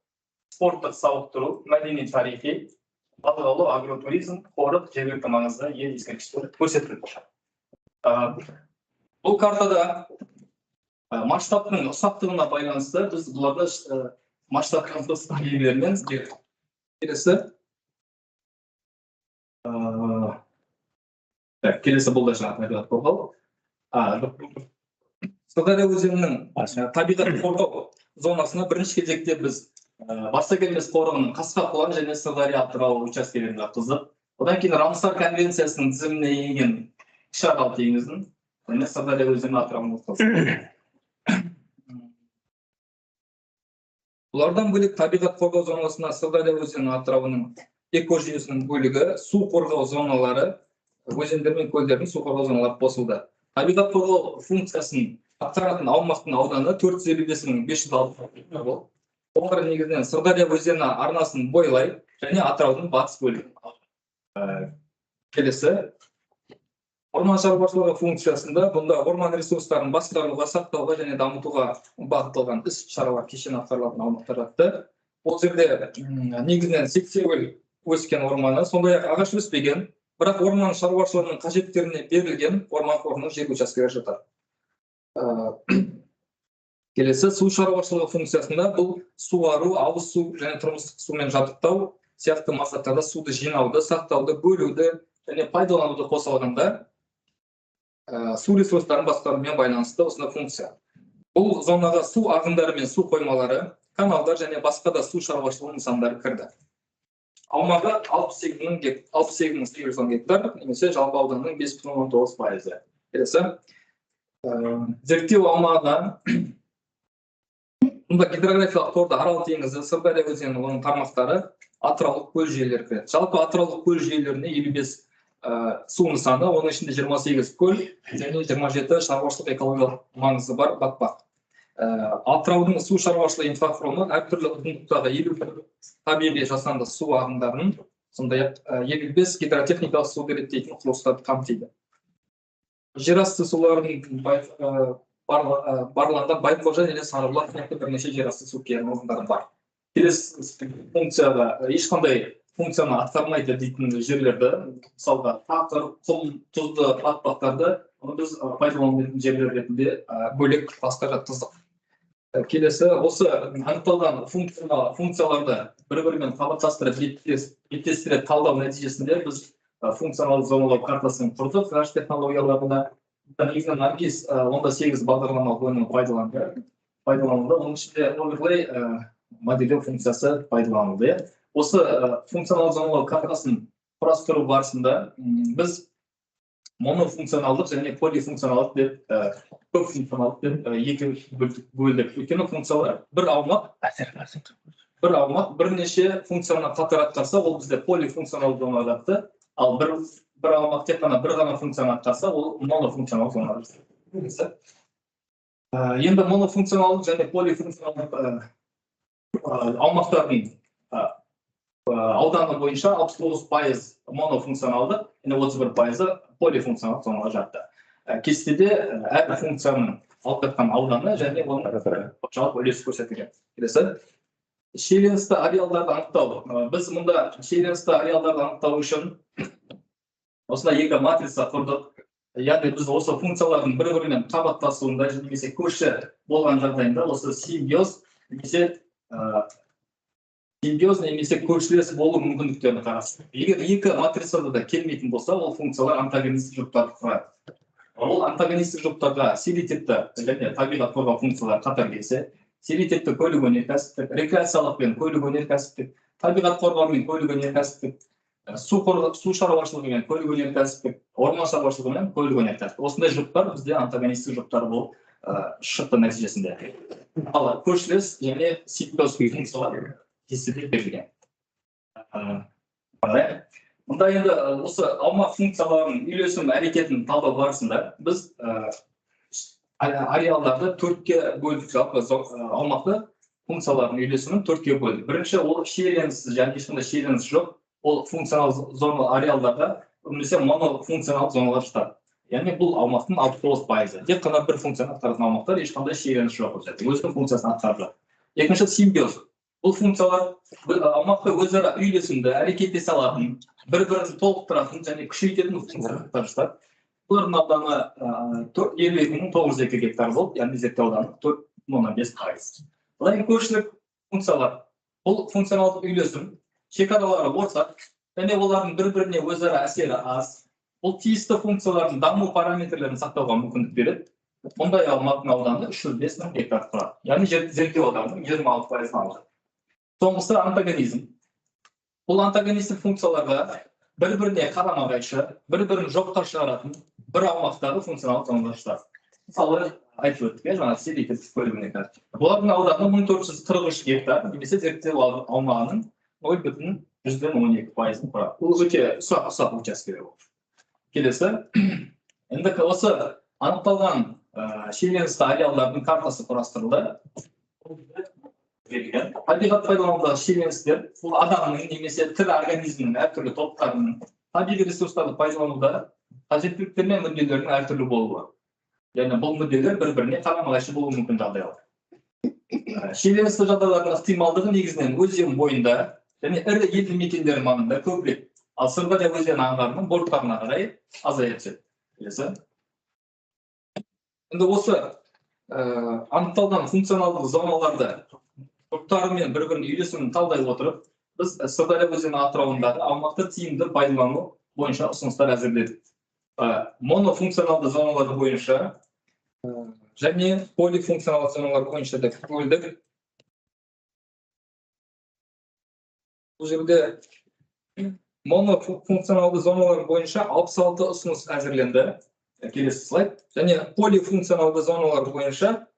Speaker 4: спорттық сауықтыру, мәдени тарихи, балық аулау, агротуризм, қорық, жергілікті маңызды ел ескерткіштер көрсетілді. Бұл картада масштабтың ұсақтығына байланысты біз бұларды масштабтың белгілермен келесі. Келесі бұл да жаңа табиғат қорғау. Сырдария өзенінің табиғат қорғау зонасына бірінші кезекте біз Барсакелмес қорығының Қасқа-Құлан және Сырдария Атырау учаскелерін жатқыздық. Одан кейін Рамсар конвенциясының тізіміне енген Кіші Арал теңізін және Сырдария өзені атырауын қосты. Бұлардан бөлек табиғат қорғау зонасына Сырдария өзені атырауының экожүйесінің бөлігі су қорғау зоналары, өзендер мен көлдердің су қорғау зоналары қосылды. Табиғат қорғау функциясын атқаратын аумақтың ауданы 455,5 болды. Олар негізінен Сырдария өзені арнасын бойлай және Атыраудың батыс бөлігі. Келесі. Орман шаруашылығы функциясында бұнда орман ресурстарын басқаруға, сақтауға және дамытуға бағытталған іс-шаралар кешені атқарылатын аумақтар жатты. Ол жерде негізінен сексеуіл өскен орманы, сондай-ақ ағаш өспеген, бірақ орман шаруашылығының қажеттеріне берілген орман қорының жер учаскелері жатады. Келесі, су шаруашылығы функциясында бұл суару, ауыз су және тұрмыстық сумен жабдықтау сияқты мақсаттарда суды жинауды, сақтауды, бөлуді және пайдалануды қоса алғанда су ресурстарын басқарумен байланысты осындай функция. Бұл зонаға су ағындары мен су қоймалары, каналдар және басқа да су шаруашылығы нысандары кірді. Аумағы 68,810 гектар, немесе жалпы ауданның 5,19%. Келесі. Зерттеу аумағына мұнда гидрографиялық торда Арал теңізі, Сырдария өзені, оның тармақтары, Атыраулық көл жүйелері кіреді. Жалпы Атыраулық көл жүйелеріне 55 су нысаны, оның ішінде 28 көл және 27 шаруашылық экологиялық маңызы бар батпақ. Атыраудың су шаруашылығы инфрақұрылымы әртүрлі ұзындықтағы 50 табиғи жасанды су ағындарын, сондай-ақ 55 гидротехникалық су реттейтін құрылыстарды қамтиды. Жерасты суларының барланған Байқожа және Сарыбұлақ сияқты бірнеше жерасты су кен орындары бар. Келесі функцияға ешқандай функцияны атқармайды дейтін жерлерді, мысалға тақыр, құм, тұзды батпақтарды біз пайдаланатын жерлер ретінде бөлек класқа жатқыздық. Келесі осы анықталған функцияларды бір-бірімен қабаттастырып беттестіре талдау нәтижесінде біз функционалдық зоналау картасын құрдық. Ғарыш технологияларында негізінен Наргиз 18 бағдарламалық өнімі пайдаланылды. Оның ішінде оверлей модельдеу функциясы пайдаланылды. Осы функционалдық зоналау картасын құрастыру барысында біз монофункционалдық және полифункционалдық деп көп функционалдық деп екі бөлдік. Өйткені функциялар бір аумақ бірнеше функцияны қатар атқарса, ол бізде полифункционалдық зона жатты. Ал бір аумақ тек қана бір ғана функцияны атқарса, ол монофункционалдық зона жатты. Енді монофункционалдық және полифункционалдық аумақтардың ауданы бойынша 69% монофункционалдық, 31% полифункционалдық зонаға жатты. Кестеде әр функцияның алып жатқан ауданы және оның жалпы үлесі көрсетілген. Келесі шиеленісті ареалдарды анықтау. Біз мұнда шиеленісті ареалдарды анықтау үшін осындай екі матрица құрдық. Яғни біз осы функциялардың бір-бірімен қабаттасуында немесе көрші болған жағдайында осы симбиоз немесе көршілес болу мүмкіндіктерін қарастырдық. Егер екі матрицада да келмейтін болса, ол функциялар антагонистік жұптарды құрайды. Ол антагонистік жұптарға силитипті және табиғат қорғау функциялар қатар келсе, силитипті көлік өнеркәсіптік, рекреациялық пен көлік өнеркәсіптік, табиғат қорғау мен көлік өнеркәсіптік, су шаруашылығы мен көлік өнеркәсіптік, орман шаруашылығы мен көлік өнеркәсіптік. Осындай жұптар бізде антагонистік жұптар болып шықты нәтижесінде. Ал көршілес және симбиоз функциялар кестеде берілген. Мұнда енді осы аумақ функцияларының үйлесім әрекетін талдау барысында біз ареалдарды төртке бөлдік. Жалпы аумақты функциялардың үйлесімін төртке бөлдік. Бірінші ол шиеленіссіз, яғни ешқандай шиеленіс жоқ. Ол функционал зона ареалдарда немесе монофункционал зоналар жатады. Яғни бұл аумақтың 69%. Тек қана бір функцияны атқаратын аумақтар ешқандай шиеленіс жоқ. Өзінің функциясын атқарып жатыр. Екінші симбиоз. Бұл функциялар аумақты өзара үйлесімді әрекеттесе алатын, бір-бірін толықтыратын және күшейтетін функциялар жатады. Бұлардың ауданы 52.902 гектар болып, яғни зерттеу ауданы 4,5%. Бұдан көршілік функциялар. Бұл функционалдық үйлесім шекаралары ортақ және олардың бір-біріне өзара әсері аз. Бұл тиісті функциялардың даму параметрлерін сақтауға мүмкіндік береді. Мұндай аумақтың ауданы 305 гектар құрады. Яғни зерттеу ауданының 26%-ын алды. Соңғысы антагонизм. Бұл антагонистік функцияларға бір-біріне қарама-қайшы, бір-бірін жоққа шығаратын бір аумақтағы функционалдық зоналар жатады. Мысалы, айтып өттік, жаңа силитипті көлік өнеркәсіптік. Бұлардың ауданы 1443 гектар, немесе зерттеу аумағының 0,12%-ын құрады. Бұл өте ұсақ учаскелер болды. Келесі, енді осы анықталған шиеленісті ареалдардың картасы құрастырылды. Табиғат пайдаланудағы шиеленістер бұл адамның немесе тірі организмнің әртүрлі топтарының табиғи ресурстарды пайдалануда қажеттіліктер мен мүдделердің әртүрлі болуы. Яғни бұл мүдделер бір-біріне қарама-қайшы болуы мүмкін жағдайлар. Шиеленісті жағдайлардың ықтималдығы негізінен өзен бойында және ірі елді мекендер маңында көбірек, ал Сырдария өзені аңғарының борттарына қарай азая түседі. Енді осы анықталған функционалдық зоналарды топтарымен бір-бірінің үйлесімін талдай отырып, біз Сырдария өзені атырауындағы аумақты тиімді пайдалану бойынша ұсыныстар әзірледік. Монофункционалды зоналар бойынша және полифункционалды зоналар бойынша да бөлдік. Бұл жерде монофункционалды зоналар бойынша 66 ұсыныс әзірленді. Келесі слайд. Және полифункционалды зоналар бойынша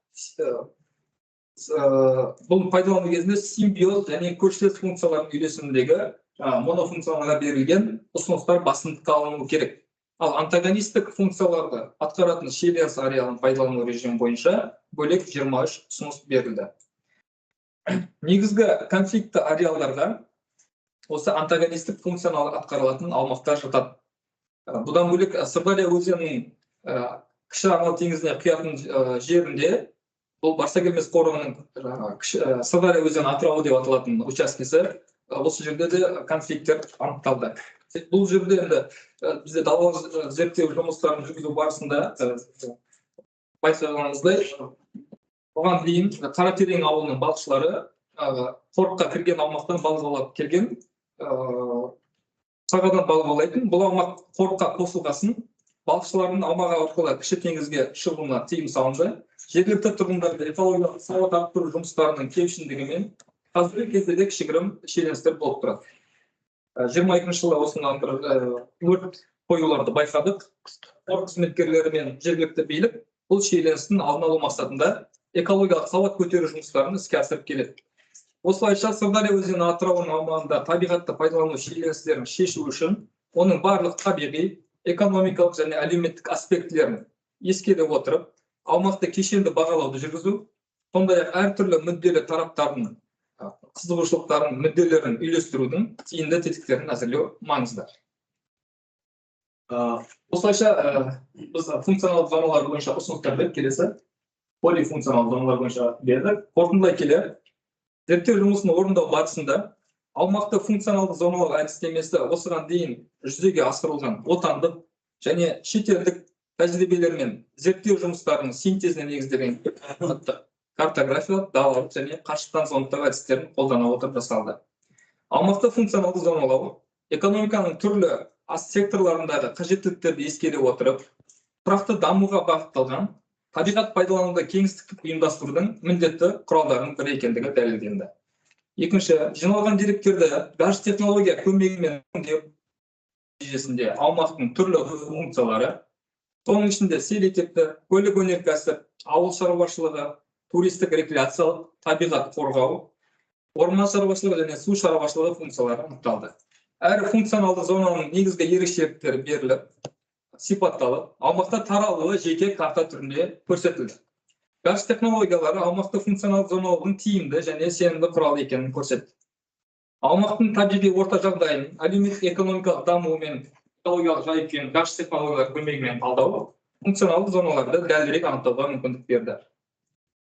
Speaker 4: бұл пайдалану кезінде симбиоз және көршілес функциялардың үйлесіміндегі монофункционалға берілген ұсыныстар басымдыққа алынуы керек. Ал антагонистік функцияларды атқаратын шиеленіс ареалын пайдалану режимі бойынша бөлек 23 ұсыныс берілді. Негізгі конфликті ареалдарға осы антагонистік функционал атқарылатын аумақтар жатады. Бұдан бөлек Сырдария өзенінің Кіші Арал теңізіне құятын жерінде бұл Барсакелмес қорығының Сырдария өзені атырауы деп аталатын учаскесі, осы жерде де конфликттер анықталды. Бұл жерде енді бізде далалық зерттеу жұмыстарын жүргізу барысында байқағанымыздай, оған дейін Қаратерең ауылының балықшылары қорыққа кірген аумақтан балық аулап келген, сағадан балық аулайтын. Бұл аумақ қорыққа қосылғасын балықшылардың аумағы арқылы кіші теңізге шығуына тыйым салынды. Жергілікті тұрғындарды экологиялық сауат арттыру жұмыстарының кемшілдігімен қазіргі кезде де кішігірім шиеленістер болып тұрады. 22 жылы осындан өрт қоюларды байқадық. Қорық қызметкерлері мен жергілікті билік бұл шиеленістің алдын алу мақсатында экологиялық сауат көтеру жұмыстарын іске асырып келеді. Осылайша Сырдария өзені атырауының аумағында табиғатты пайдалану шиеленістерін шешу үшін оның барлық табиғи, экономикалық және әлеуметтік аспектілерін ескере отырып, аумақты кешенді бағалауды жүргізу, сондай-ақ әртүрлі мүдделі тараптардың қызығушылықтарын, мүдделерін үйлестірудің тиімді тетіктерін әзірлеу маңызды. Осылайша біз функционалдық зоналар бойынша ұсыныстар беріп, келесі полифункционалдық зоналар бойынша бердік. Қорытындылай келе, зерттеу жұмысын орындау барысында аумақты функционалдық зоналар әдістемесі осыған дейін жүзеге асырылған отандық және шетелдік тәжірибелер мен зерттеу жұмыстарының синтезіне негізделген картографиялық, далалық және қашықтан зондтау әдістерін қолдана отырып жасалды. Аумақты функционалдық зоналау экономиканың түрлі секторларындағы қажеттіліктерді ескере отырып, тұрақты дамуға бағытталған табиғат пайдалануды кеңістіктік ұйымдастырудың міндетті құралдарының бірі екендігі дәлелденді. Екінші, жиналған деректерді газ технология көмегімен нәтижесінде аумақтың түрлі функциялары, соның ішінде селитипті, көлік өнеркәсіп, ауыл шаруашылығы, туристік рекреациялық, табиғат қорғау, орман шаруашылығы және су шаруашылығы функциялары анықталды. Әр функционалды зонаның негізгі ерекшеліктері беріліп, сипатталып, аумақта таралуы жеке карта түрінде көрсетілді. Газ технологиялары аумақты функционалдық зоналаудың тиімді және сенімді құрал екенін көрсетті. Аумақтың табиғи орта жағдайын, әлеуметтік экономикалық дамуы мен экологиялық жай-күйін газ технологиялар көмегімен талдау функционалдық зоналарды дәлірек анықтауға мүмкіндік берді.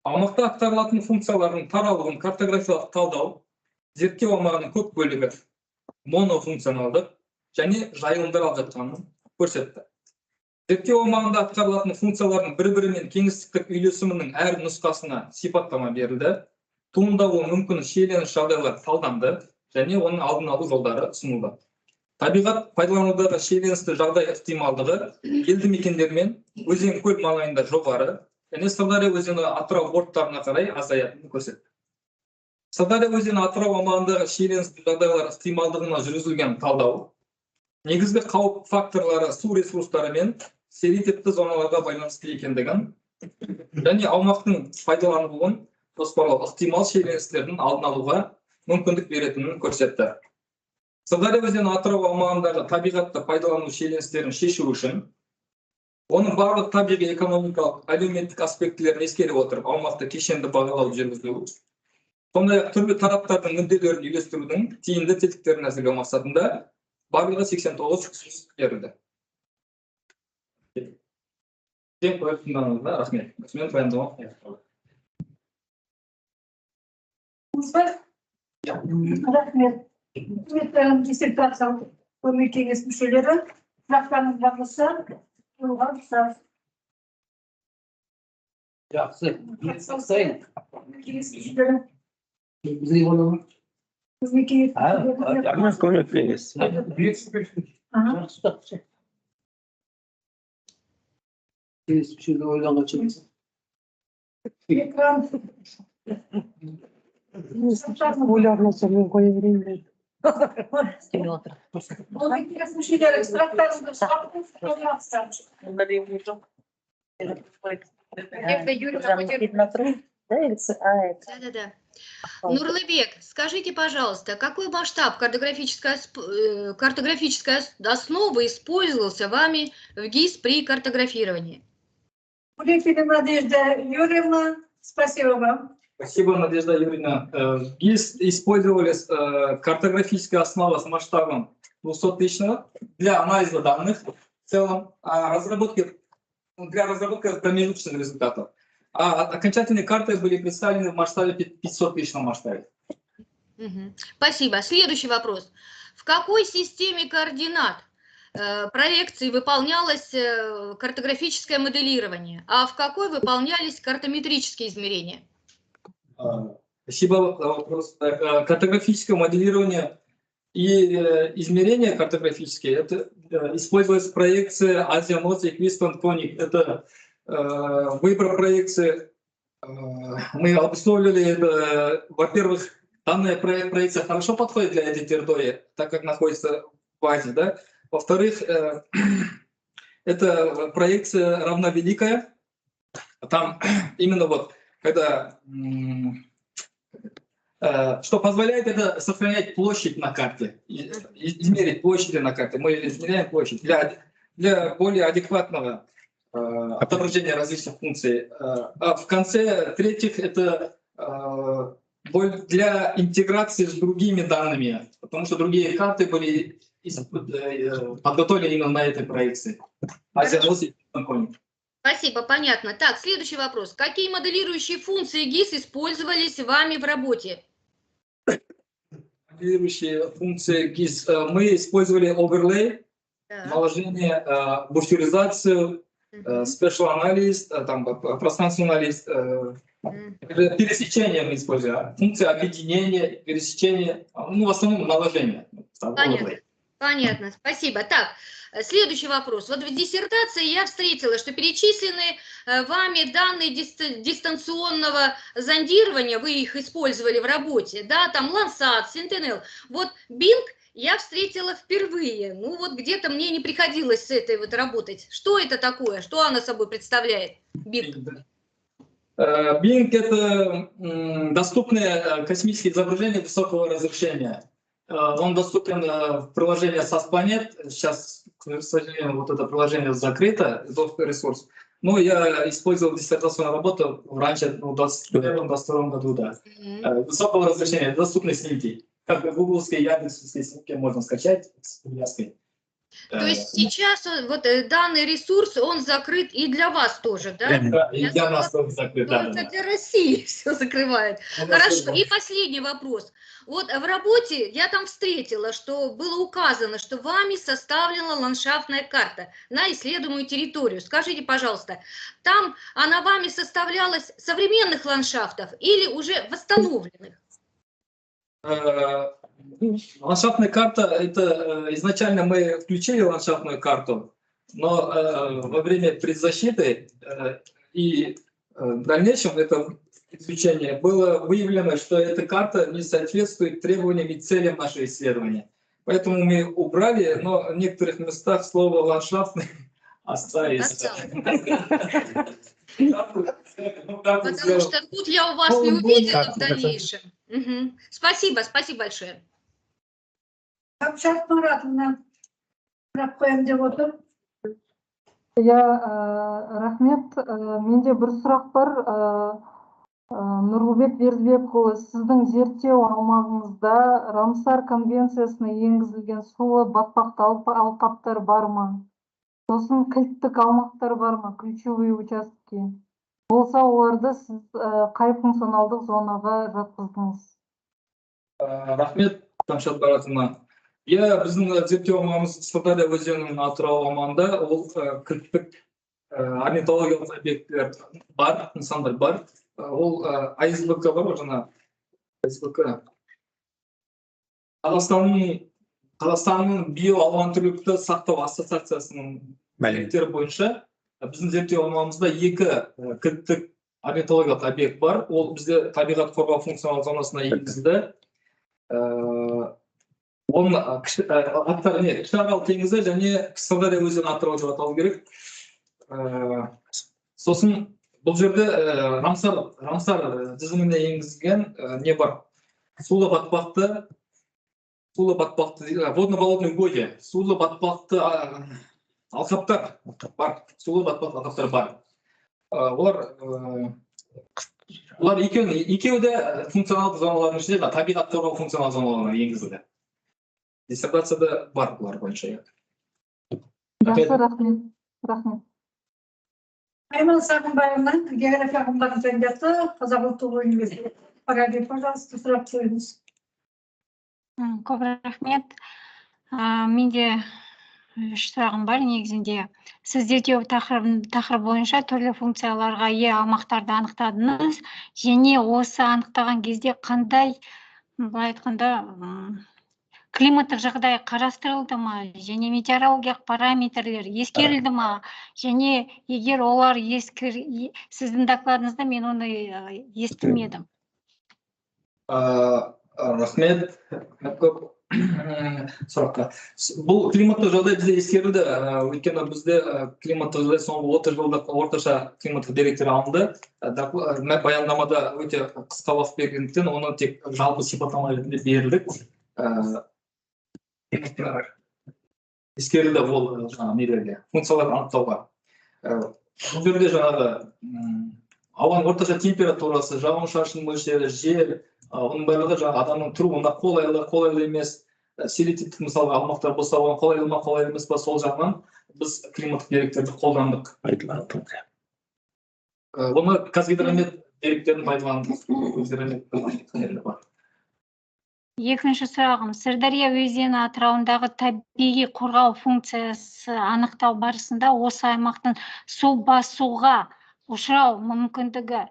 Speaker 4: Аумақта атқарылатын функциялардың таралуын картографиялық талдау, зерттеу аумағының көп бөлігі монофункционалдық және жайылымдар алып жатқанын көрсетті. Зерттеу аумағында атқарылатын функциялардың бір-бірімен кеңістіктік үйлесімінің әр нұсқасына сипаттама берілді, туындауы мүмкін шиеленіс жағдайлар талданды және оның алдын алу жолдары ұсынылды. Табиғат пайдаланудағы шиеленісті жағдай ықтималдығы елді мекендермен өзен көл маңайында жоғары және Сырдария өзені атырау порттарына қарай азаятынын көрсетті. Сырдария өзені атырау аумағындағы шиеленісті жағдайлар ықтималдығына жүргізілген талдау негізгі қауіп факторлары су ресурстары мен селитипті зоналарға байланысты екендігін және аумақтың пайдаланылуын жоспарлау ықтимал шиеленістердің алдын алуға мүмкіндік беретінін көрсетті. Сырдария өзені атырау аумағындағы табиғатты пайдалану шиеленістерін шешу үшін оның барлық табиғи экономикалық әлеуметтік аспектілерін ескере отырып аумақты кешенді бағалауды жүргізу, сондай-ақ түрлі тараптардың мүдделерін үйлестірудің тиімді тетіктерін әзірлеу мақсатында барлығы 89 ұсыныс берілді. Рахмет. Осымен баяндама аяқталды.
Speaker 2: Рахмет. Диссертациялық көмек кеңес мүшелері, сұрақтарыңыз бар болса, қолға ұстаңыз.
Speaker 1: Жақсы. Сайын.
Speaker 2: Кеңес мүшелері,
Speaker 1: Бізге болуы.
Speaker 2: көмек кеңес мүшелері.
Speaker 5: Көмек беріңіз.
Speaker 1: Жақсы. Кеңес мүшелері ойланған шығармыз.
Speaker 2: Экран.
Speaker 3: Ойларыңызды мен қоя берейін.
Speaker 2: Көмек кеңес мүшелері, сұрақтарыңызды қолға ұстаңыз.
Speaker 3: Юрий
Speaker 5: Да-да-да. Нурлыбек, скажите, пожалуйста, какой масштаб картографической основы использовался вами в ГИС при картографировании?
Speaker 2: Уликина Надежда Юрьевна, спасибо вам.
Speaker 4: Спасибо, Надежда Юрьевна. В ГИС использовались картографическая основа с масштабом 200-тысячного для анализа данных в целом, для разработки промежуточных результатов. А окончательные карты были представлены в масштабе 500-тысячном масштабе.
Speaker 5: Спасибо. Следующий вопрос. В какой системе координат проекции выполнялось картографическое моделирование, а в какой выполнялись картометрические измерения?
Speaker 4: Спасибо за вопрос. Картографическое моделирование и измерения картографические, это используется проекция Azimuth Equidistant Conic. Это выбор проекции. Мы обусловили это, во-первых, данная проекция хорошо подходит для этой территории, так как находится в базе, да. Во-вторых, эта проекция равновеликая. Там именно вот, когда что позволяет это сохранять площадь на карте, измерить площади на карте. Мы измеряем площадь для более адекватного отображения различных функций. А в конце, в-третьих, это для интеграции с другими данными, потому что другие карты были подготовлены именно на этой проекции.
Speaker 5: Спасибо, понятно. Так, следующий вопрос. Какие моделирующие функции ГИС использовались вами в работе?
Speaker 4: Моделирующие функции ГИС. Мы использовали оверлей, наложение, буферизацию, special анализ, там, пространственный анализ, пересечение мы используем, функции объединения, пересечения, ну, в основном наложение.
Speaker 5: Понятно. Понятно, спасибо. Так, следующий вопрос. Вот в диссертации я встретила, что перечислены вами данные дистанционного зондирования, вы их использовали в работе, да, там Landsat, Sentinel. Вот Bing я встретила впервые, ну вот где-то мне не приходилось с этой вот работать. Что это такое, что она собой представляет, Bing?
Speaker 4: Bing — это доступные космические изображения высокого разрешения. Он доступен в приложении SAS-Planet. Сейчас, к сожалению, вот это приложение закрыто, ресурс. Но я использовал диссертационную работу раньше, в 2021-2022 году, да. Высокого разрешения, доступные снимки. Как гугловские, яндексовские снимки можно скачать с привязкой.
Speaker 5: То есть сейчас вот данный ресурс, он закрыт и для вас тоже, да?
Speaker 4: Да, и для нас тоже закрыт.
Speaker 5: Только для России все закрывает. Хорошо, и последний вопрос. Вот в работе я там встретила, что было указано, что вами составлена ландшафтная карта на исследуемую территорию. Скажите, пожалуйста, там она вами составлялась современных ландшафтов или уже восстановленных?
Speaker 4: Ландшафтная карта, это изначально мы включили ландшафтную карту, но во время предзащиты и в дальнейшем это исключение было выявлено, что эта карта не соответствует требованиям и целям нашего исследования. Поэтому мы убрали, но в некоторых местах слово «ландшафтный» остались.
Speaker 5: Потому что тут я у вас не увидела в дальнейшем. Спасибо, спасибо большое.
Speaker 2: Капшат Маратовна, рахмет деп отыр.
Speaker 6: Рахмет. Менде бір сұрақ бар. Нұрлыбек Бердібекұлы, сіздің зерттеу аумағыңызда Рамсар конвенциясына енгізілген сулы батпақты алқаптар бар ма? Сосын кілттік аумақтар бар ма? Ключевые участки. Болса, оларды сіз қай функционалдық зонаға жатқыздыңыз?
Speaker 4: Рахмет, Капшат Маратовна. Біздің зерттеу аумағымыз Сырдария өзенінің Атырау аумағында, ол кілттік орнитологиялық объекттер бар, нысандар бар. Ол АСБК бар, жаңа АСБК. Қазақстанның биоалуантүрлілікті сақтау ассоциациясының деректері бойынша біздің зерттеу аумағымызда 2 кілттік орнитологиялық объект бар. Ол бізде табиғат қорғау функционал зонасына енгізілді. Оның аттары не? Кіші Арал теңізі және Сырдария өзені Атырау деп аталу керек. Сосын бұл жерде Рамсар тізіміне енгізген не бар? Сулы батпақты, водно-болотный угодья, сулы батпақты алқаптар бар, сулы батпақты алқаптар бар. Олар екеуі де функционалды зоналардың ішінде табиғат қорғау функционалды зоналарына енгізілді. Диссертацияда бар бұлар бойынша.
Speaker 6: Жақсы, рахмет.
Speaker 2: Айман Сағынбаевна, география ғылымдарының кандидаты, Қазақ ұлттық университеті. Параллель, пожалуйста, сұрақ қойыңыз.
Speaker 7: Көп рахмет. Менде үш сұрағым бар негізінде. Сіз зерттеу тақырыбы бойынша түрлі функцияларға ие аумақтарды анықтадыңыз. Және осы анықтаған кезде қандай, былай айтқанда, климаттық жағдай қарастырылды ма, және метеорологиялық параметрлер ескерілді ма, және егер олар сіздің докладыңызда мен оны естімедім.
Speaker 4: Рахмет, көп сұраққа. Бұл климаттық жағдай бізде ескерілді, өйткені бізде климаттық жағдай соңғы 30 жылда орташа климаттық деректер алынды. Баяндамада өте қысқа уақыт бергендіктен оны тек жалпы сипаттама ретінде берілдік. Ескерілді ол нелерге, функцияларды анықтауға. Бұл жерде жаңағы ауаның орташа температурасы, жауын-шашын мөлшері, жел, оның барлығы жаңағы адамның тұруына қолайлы емес, селективтік мысалға аумақтар болса, оған қолайлы ма, қолайлы емес па, сол жағынан біз климаттық деректерді қолдандық. Оны Қазгидромет деректерін пайдаландық.
Speaker 7: Екінші сұрағым, Сырдария өзені атырауындағы табиғи қорғау функциясы анықтау барысында осы аймақтың су басуға ұшырау мүмкіндігі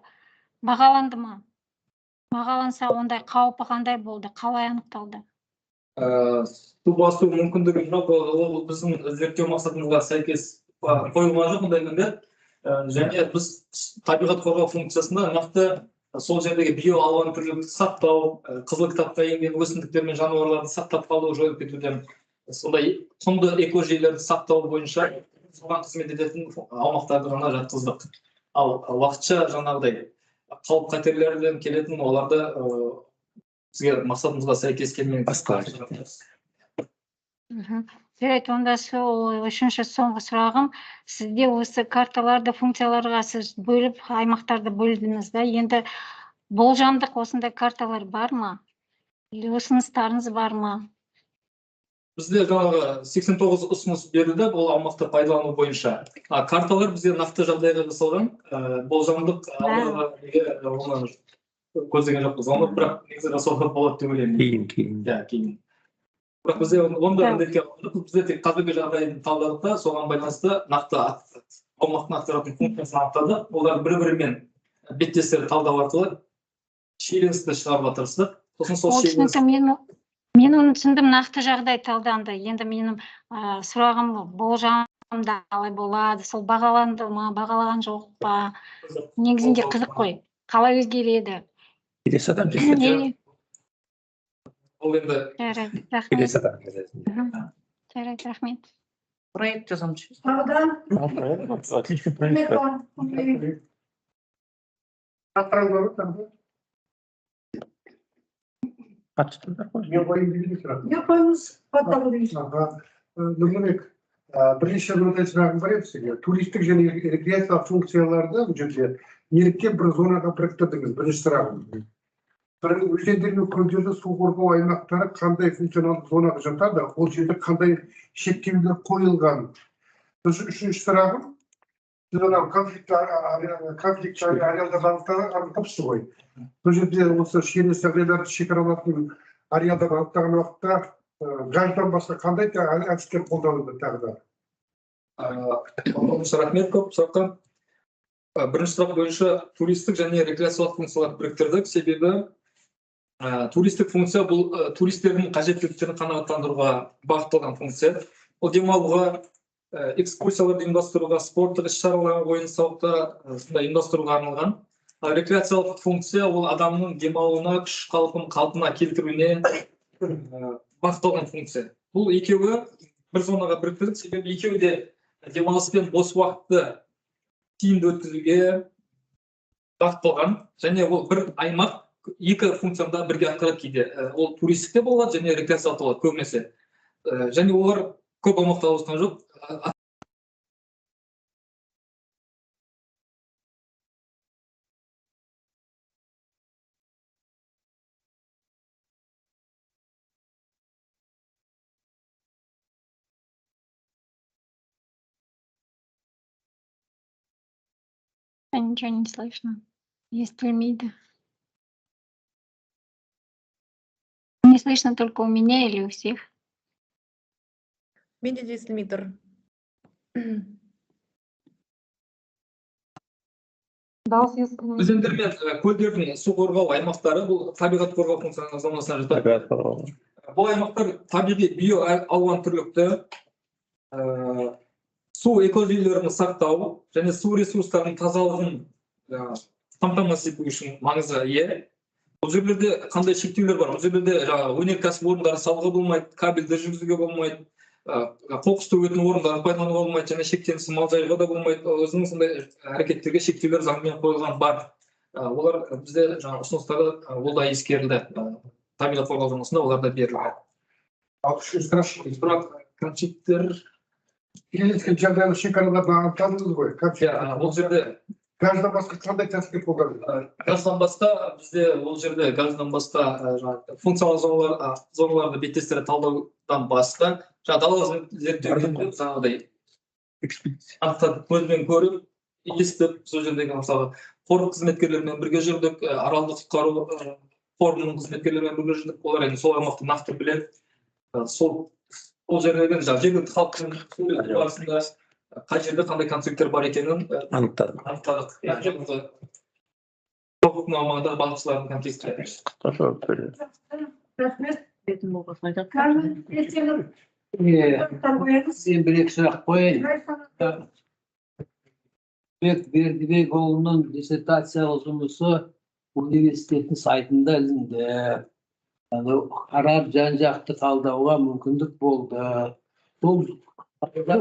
Speaker 7: бағаланды ма? Бағаланса, ондай қаупі қандай болды? Қалай анықталды?
Speaker 4: Су басу мүмкіндігі жоқ, ол біздің зерттеу мақсатымызға сәйкес қойылған жоқ мұндай міндет. Және біз табиғат қорғау функциясында нақты сол жердегі биоалуантүрлілікті сақтау, қызыл кітапқа енген өсімдіктер мен жануарларды сақтап қалу, жойып кетуден сондай құнды экожүйелерді сақтау бойынша соған қызмет ететін аумақтарды ғана жатқыздық. Ал уақытша жаңағыдай қауіп қатерлерден келетін оларды бізге мақсатымызға сәйкес келмеген басқа.
Speaker 7: Жарайды, онда сол үшінші соңғы сұрағым, сізде осы карталарды функцияларға сіз бөліп, аймақтарды бөлдіңіз да, енді болжамдық осындай карталар бар ма? Или ұсыныстарыңыз бар ма?
Speaker 4: Бізде жаңағы 89 ұсыныс берілді, бұл аумақты пайдалану бойынша. Карталар бізде нақты жағдайға жасалған, болжамдық оны көздеген жоқпыз. Оны бірақ негізі жасауға болады деп ойлаймын. Кейін. Бірақ бізде онда бізде тек қазіргі жағдайын талдадық та, соған байланысты нақты аумақтың атқаратын функциясын анықтадық. Олар бір-бірімен беттестер талдау арқылы шиеленісті шығаруға тырыстық. Сосын сол шиеленісті
Speaker 7: мен оны түсіндім, нақты жағдай талданды. Енді менің сұрағым болжамда қалай болады, сол бағаланды ма, бағалаған жоқ па? Негізінде қызық қой. Қалай өзгереді?
Speaker 4: Ол енді
Speaker 7: жарайды, рахмет.
Speaker 1: Проект жазамыз.
Speaker 8: Бірінші мынандай сұрағым бар еді сізге. Туристік және рекреациялық функцияларды бұл жерде неліктен бір зонаға біріктірдіңіз? Бірінші сұрағым. Өзендер мен көлдерді су қорғау аймақтары қандай функционалдық зонаға жатады? Ол жерде қандай шектеулер қойылған? Үшінші сұрағым, сіз анау конфликт ареалдарды анықтапсыз ғой. Бұл жерде осы шиеленіс жағдайларды шекаралатын ареалдарды анықтаған уақытта газдан басқа қандай әдістер қолданылды тағы да?
Speaker 4: Рахмет көп сұраққа. Бірінші сұрақ бойынша туристік және рекреациялық функцияларды біріктірдік. Себебі туристік функция бұл туристердің қажеттіліктерін қанағаттандыруға бағытталған функция. Ол демалуға, экскурсияларды ұйымдастыруға, спорттық іс-шараларға, ойын-сауықтар ұйымдастыруға арналған. Рекреациялық функция ол адамның демалуына, күш қалпына келтіруіне бағытталған функция. Бұл екеуі бір зонаға біріктірдік, себебі екеуі де демалыс пен бос уақытты тиімді өткізуге, бағытталған, және ол бір аймақ екі функцияны бірге атқарады кейде. Ол туристік те болады және рекреациялық болады көбінесе. Және олар көп аумақта ауысқан жоқ.
Speaker 7: Ничего не слышно. Естілмейді. Не слышно только у меня или у всех?
Speaker 1: Менде де естілмей тұр.
Speaker 6: Дауыс естілмейді.
Speaker 4: Өзендер мен көлдердің су қорғау аймақтары бұл табиғат қорғау функциясына зонасына жатады. Бұл аймақтар табиғи биоалуан түрлілікті, су экожүйелерін сақтау және су ресурстарының тазалығын қамтамасыз ету үшін маңызға ие. Бұл жерлерде қандай шектеулер бар? Бұл жерлерде өнеркәсіп орындары салуға болмайды, кабельді жүргізуге болмайды, қоқыс төгетін орындарды пайдалануға болмайды, және шектенісі мал жаюға да болмайды. Өзінің сондай әрекеттерге шектеулер заңмен қойылған бар. Олар бізде ұсыныстары ол да ескерілді. Табиғат қорғау жұмысында олар да берілді.
Speaker 8: Ал үшінші
Speaker 4: Бірақ конфликттер
Speaker 8: келіскен жағдайлы шекараларды анықтадыңыз ғой.
Speaker 4: ол жерде
Speaker 8: Газдан басқа қандай тәсіл қолданды?
Speaker 4: газдан басқа бізде ол жерде газдан басқа функциялық зоналарды беттестіре талдаудан басқа дала зерттеуден жаңағыдай анықтадық, көзбен көріп, естіп, сол жердегі мысалы қорық қызметкерлерімен бірге жүрдік, аралды құтқару қорының қызметкерлерімен бірге жүрдік. Олар енді сол аймақты нақты біледі. Сол жердегі жергілікті халықтың барысында қай жерде қандай конфликттер бар екенін анықтадық. Құқықтың аумағында балықшылардың конфликттері.
Speaker 2: Рахмет.
Speaker 1: Бетін болғасын айтады.
Speaker 2: Кармен, ертеңім.
Speaker 9: Мен бір-екі сұрақ қояйын. Бердібекұлының диссертациялық жұмысы университеттің сайтында ілінді. Қарап жан-жақты талдауға мүмкіндік болды. Бұл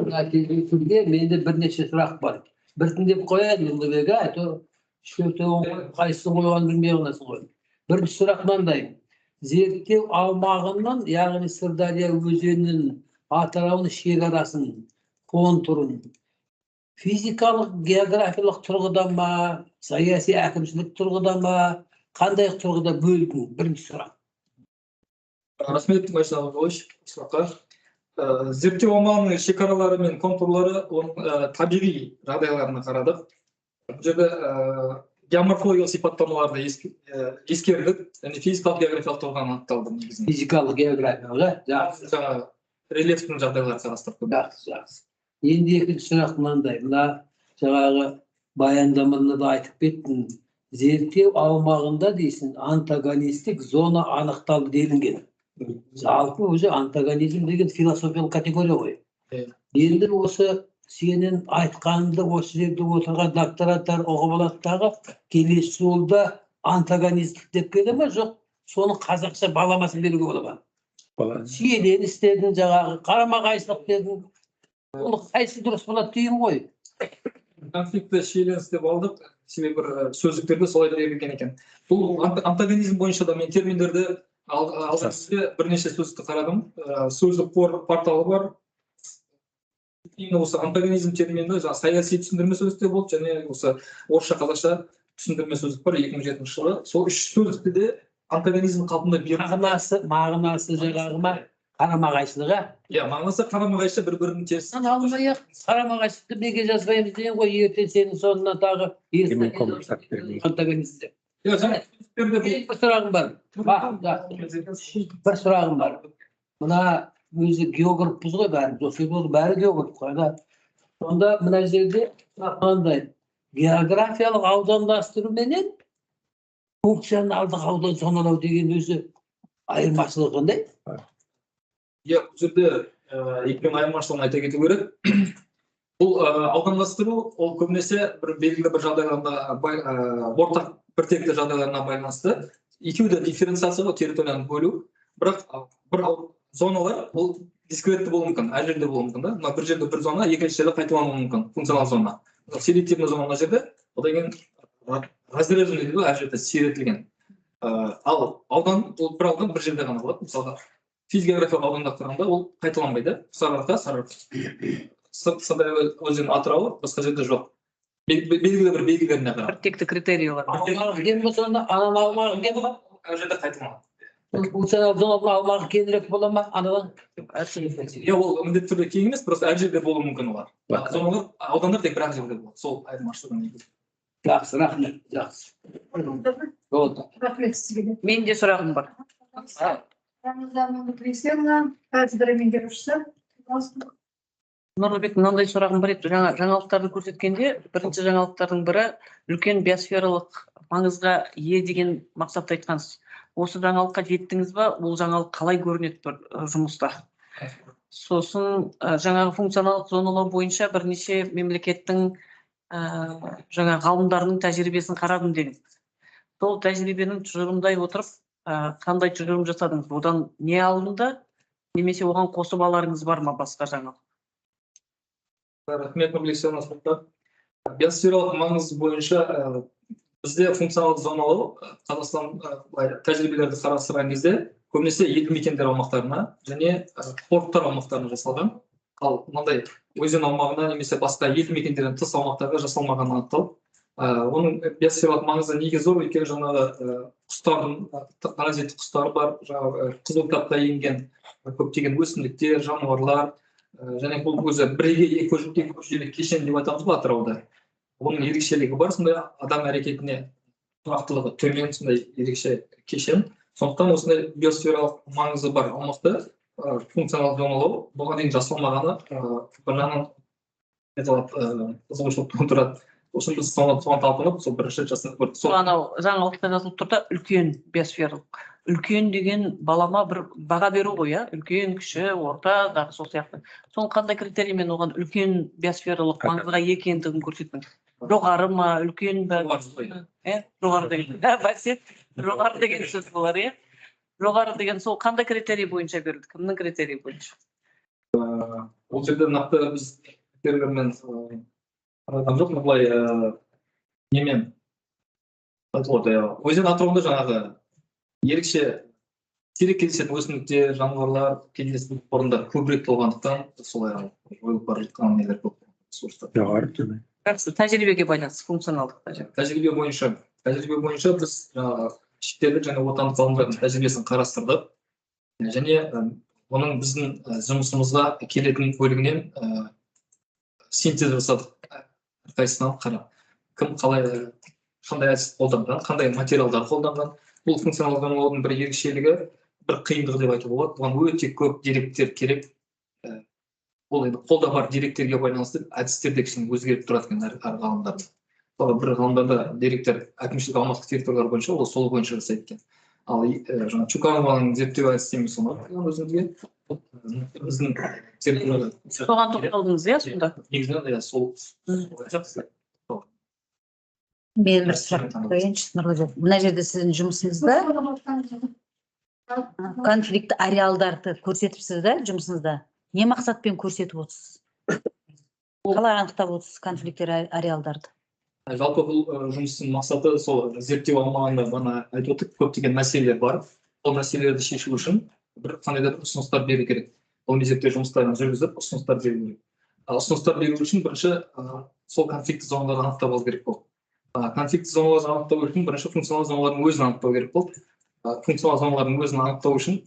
Speaker 9: нәтижесінде менде бірнеше сұрақ бар. Біртіндеп қояйын, Бердібек, қайсысын қойған білмей қаласың ғой. Бірінші сұрақ мынандай. Зерттеу аумағының, яғни Сырдария өзенінің атырауының шекарасын, контурын физикалық, географиялық тұрғыдан ма, саяси әкімшілік тұрғыдан ма, қандай тұрғыда бөлдің? Бірінші сұрақ.
Speaker 4: Рахмет, Майсал Ағалыш, сұраққа. Зерттеу аумағының шекаралары мен контурлары табиғи жағдайларына қарадық. Бұл жерде геоморфологиялық сипаттамаларды ескердік, және физикалық географиялық тұрғыдан анықталды негізінде.
Speaker 9: Физикалық географиялық,
Speaker 4: Жаңа рельефтің жағдайлары қарастырып.
Speaker 9: жақсы. Енді екінші сұрақ мынандай. Мына жаңағы баяндаманы да айтып кеттің. Зерттеу аумағында дейсің, антагонистік зона анықталды делінген. Жалпы өзі антагонизм деген философиялық категория ғой. Енді осы сенің айтқаныңды осы жерде отырған доктораттар ұғып алаттағы келесі жолда антагонистік деп келе ме, жоқ соның қазақша баламасын беруге бола ма? Шиелен істедің, жаңағы қарама-қайшылық дедің. Ол қайсы дұрыс болады дейін ғой.
Speaker 4: Конфликті шиеленіс деп алдық, себебі бір сөздіктерде солай берілген екен. Бұл антагонизм бойынша да мен терминдерді алғашқы бірнеше сөздікті қарадым. Сөздік қор порталы бар. Именно осы антагонизм термині саяси түсіндірме сөздікте болды, және осы орысша қазақша түсіндірме сөздік бар 2007 жылы. Сол үш сөздікте де антагонизм қалпында берілген.
Speaker 9: Мағынасы жаңағы ма? Қарама-қайшылығы?
Speaker 4: Мағынасы қарама-қайшы бір-бірінің теріс.
Speaker 9: Қарама-қайшылықты неге жазбаймыз деген ғой, ертең сенің соңынан тағы антагонист деп. Bir sırağım var. Bir sırağım var. Buna өзі географпыз ғой бәрі, дофилолог бәрі географ қой. Сонда мына жерде мынандай географиялық аудандастыру менен функционалдық аудан зоналау деген өзі айырмашылығы қандай?
Speaker 4: Бұл жерде екеуінің айырмашылығын айта кету керек. Бұл аудандастыру ол көбінесе бір белгілі бір жағдайларда ортақ бір текті жағдайларына байланысты. Екеуі де дифференциация ғой, территорияны бөлу. Бірақ бір зоналар ол дискретті болуы мүмкін, әр жерде болуы мүмкін. Бір жерде бір зона, екінші жерде қайталануы мүмкін, функционал зона. Селективный зона мына жерде, одан кейін разрежен дейді ғой, әр жерде сиретілген. Ал аудан, ол бір аудан бір жерде ғана болады. Мысалға, физгеографиялық ауданда тұрғанда ол қайталанбайды. Сарыарқа, Сырдария өзен Атырауы басқа жерде жоқ. Белгілі бір белгілеріне қарап.
Speaker 1: Текті критериялар.
Speaker 4: Әр жерде қайталанады.
Speaker 9: Аумағы кеңірек бола ма? Анадан
Speaker 4: Ол міндетті түрде кең емес, просто әр жерде болуы мүмкін олар. Зоналар, аудандар тек бір жерде болады. Сол айырмашылығы негізі.
Speaker 9: жақсы, рахмет, жақсы. Болды.
Speaker 2: Рахмет сізге.
Speaker 1: Мен де сұрағым бар.
Speaker 2: Рамазан Крисевна, кафедра меңгерушісі.
Speaker 1: Нұрлыбек, мынандай сұрағым бар еді. Жаңалықтарды көрсеткенде, бірінші жаңалықтардың бірі үлкен биосфералық маңызға ие деген мақсатты айтқансыз. Осы жаңалыққа жеттіңіз ба? Ол жаңалық қалай көрінеді бір жұмыста? Сосын жаңағы функционалдық зоналау бойынша бірнеше мемлекеттің жаңа ғалымдарының тәжірибесін қарадым деген. Сол тәжірибенің тұжырымдай отырып, қандай тұжырым жасадыңыз? Одан не алынды? Немесе оған қосып аларыңыз бар ма басқа жаңалық?
Speaker 4: Рахмет, Нұрлыбек. Биосфералық маңыз бойынша бізде функционалдық зоналау Қазақстан тәжірибелерді қарастырған кезде көбінесе елді мекендер аумақтарына және порттар аумақтарына жасалған. Ал мынандай өзен аумағына немесе басқа елді мекендерден тыс аумақтарға жасалмаған анықталып. Оның биосфералық маңызы неге зор? Өйткені жаңағы құстардың, паразиттік құстар бар, жаңағы қызыл кітапқа енген көптеген өсімдіктер, жануарлар, және бұл өзі бірегей экожүйелік кешен деп айтамыз ғой Атырауда. Оның ерекшелігі бар, сондай адам әрекетіне тұрақтылығы төмен сондай ерекше кешен. Сондықтан осындай биосфералық маңызы бар аумақты функционалдық зоналау бұған дейін жасалмағаны бір жағынан қызығушылық тудырады. Сосын біз соған талпынып, сол бірінші жасап көрдік.
Speaker 1: Анау жаңалықта жазылып тұр да үлкен биосфералық. Үлкен деген балама бір баға беру ғой, үлкен, кіші, орта, дағы сол сияқты. Соның қандай критериймен оған үлкен биосфералық маңызға екендігін көрсеттіңіз? Жоғары ма, үлкен бе? Жоғары деген. Бәсет, жоғары деген сөз болар, жоғары деген сол қандай критерий бойынша берілді? Кімнің критерийі бойынша?
Speaker 4: Ол жерде нақты біз критерийлермен қараған жоқ, бұлай немен айтылады. Өзен Атырауында жаңағы ерекше сирек кездесетін өсімдіктер, жануарлар кездесетін орындар көбірек болғандықтан солай ойылып бара жатқан нелер көп.
Speaker 8: Жоғары.
Speaker 1: Тәжірибеге байланысты функционалдық
Speaker 4: тәжірибе бойынша біз шетелдік және отандық ғалымдардың тәжірибесін қарастырдық және оның біздің жұмысымызға келетін бөлігінен синтез жасадық. Қайсынан қарап, кім қалай, қандай әдіс қолданған, қандай материалдар қолданған. Бұл функционалдық зоналаудың бір ерекшелігі, бір қиындығы деп айтуға болады. Бұған өте көп деректер керек. Ол енді қолда бар деректерге байланысты әдістер де кішкене өзгеріп тұрады екен әр ғалымдарда. Бір ғалымдарда деректер әкімшілік аумақтық территориялар бойынша, ол сол бойынша жасайды екен. Ал жаңа Чукалованың зерттеу әдістемесі соны өзіңізге біздің территорияда.
Speaker 1: Соған тоқталдыңыз, сонда?
Speaker 4: Негізінен сол жақсы.
Speaker 10: Мен бір сұрақ қояйыншы, Нұрлыбек. Мына жерде сіздің жұмысыңызда конфликт ареалдарды көрсетіпсіз да жұмысыңызда. Не мақсатпен көрсетіп отырсыз? Қалай анықтап отырсыз конфликттер ареалдарды?
Speaker 4: Жалпы бұл жұмыстың мақсаты сол зерттеу аумағында ғана айтып отырып, көптеген мәселелер бар. Ол мәселелерді шешу үшін бір қандай да ұсыныстар беру керек. Ғылыми зерттеу жұмыстарын жүргізіп, ұсыныстар беру керек. Ұсыныстар беру үшін бірінші сол конфликті зоналарды анықтап алу керек болды. Конфликті зоналарды анықтау үшін бірінші функционал зоналардың өзін анықтау керек болды. Функционал зоналардың өзін анықтау үшін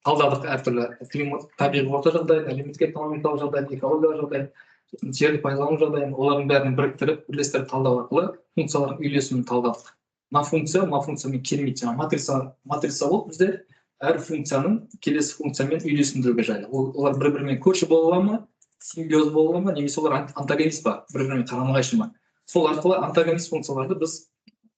Speaker 4: талдадық әртүрлі климат, табиғи орта жағдайын, әлеуметтік экономикалық жағдайын, экологиялық жағдайын, жерді пайдалану жағдайын, олардың бәрін біріктіріп, бірлестіріп талдау арқылы функциялардың үйлесімін талдадық. Функциямен келмейді. Матрица болып бізде әр функцияның келесі функциямен үйлесімділігі жайлы. Олар бір-бірімен көрші бола ма, симбиоз бола ма, немесе олар антагонист па, бір-бірімен қарама-қайшы ма. Сол арқылы антагонист функцияларды біз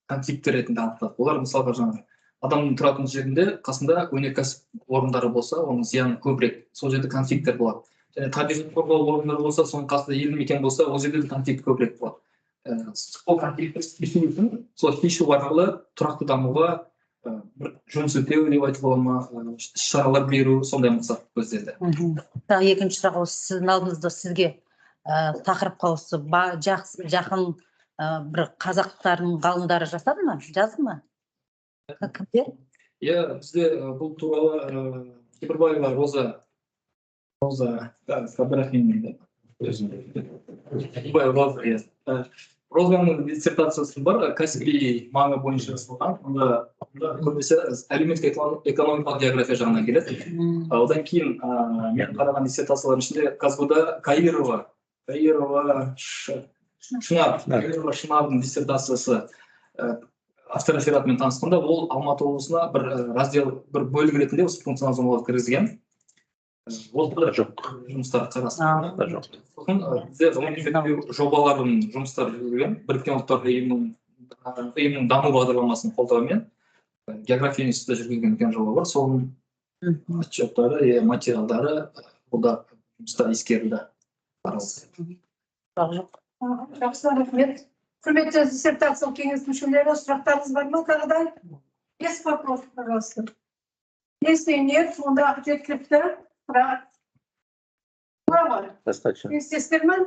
Speaker 4: конфликттер ретінде анықтадық. Олар мысалға жаңағы адамның тұратын жерінде қасында өнеркәсіп орындары болса, оның зияны көбірек. Сол жерде конфликттер болады. Және табиғат қорғау орындары болса, соның қасында елді мекен болса, ол жерде конфликт көбірек болады. Сол конфликтті шешу үшін, сол шешу арқылы тұрақты дамуға бір жөн сілтеу деп айтуға ма, шаралар беру, сондай мақсат көзделді.
Speaker 10: Тағы екінші сұрақ осы сіздің алдыңызда сізге тақырыпқа осы жақын бір қазақтардың ғалымдары жасады ма, жазды ма? Кімдер?
Speaker 4: Иә, бізде бұл туралы Кемірбаева Роза Абдрахимовна Розаның диссертациясы бар, кәсіби маңы бойынша жасалған. Онда көбінесе әлеуметтік экономикалық география жағынан келеді. Одан кейін мен қараған диссертациялардың ішінде Казгуда Шынардың диссертациясы автор рефератымен танысқанда, ол Алматы облысына бір раздел, бір бөлік ретінде осы функционал зоналар кіргізген. Ол жоқ жұмыстар қарастырылған. Жоқ. Сосын бізде ғылыми зерттеу жобаларын жұмыстар жүргізген. Біріккен ұлттар ұйымының даму бағдарламасының қолдауымен география институты жүргізген үлкен жоба бар. Соның отчеттары, материалдары бұлда жұмыста ескерілді.
Speaker 2: Жақсы, рахмет. Құрметті диссертациялық кеңес мүшелері, сұрақтарыңыз бар ма тағы да? Есть вопрос, пожалуйста. Если нет, онда жеткілікті.
Speaker 11: Достаточно.
Speaker 2: Естестермен?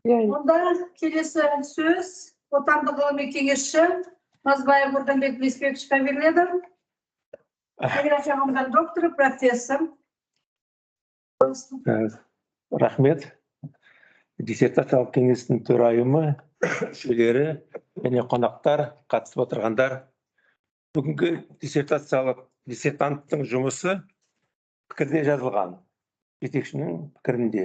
Speaker 2: Онда келесі сөз отандық ғылыми кеңесші Назбаев Орданбек Леспековичке беріледі. География ғылымдар докторы, профессор.
Speaker 11: Рахмет. Диссертациялық кеңестің төрайымы, мүшелері және қонақтар, қатысып отырғандар. Бүгінгі диссертанттың жұмысы пікірде жазылған, жетекшінің пікірінде.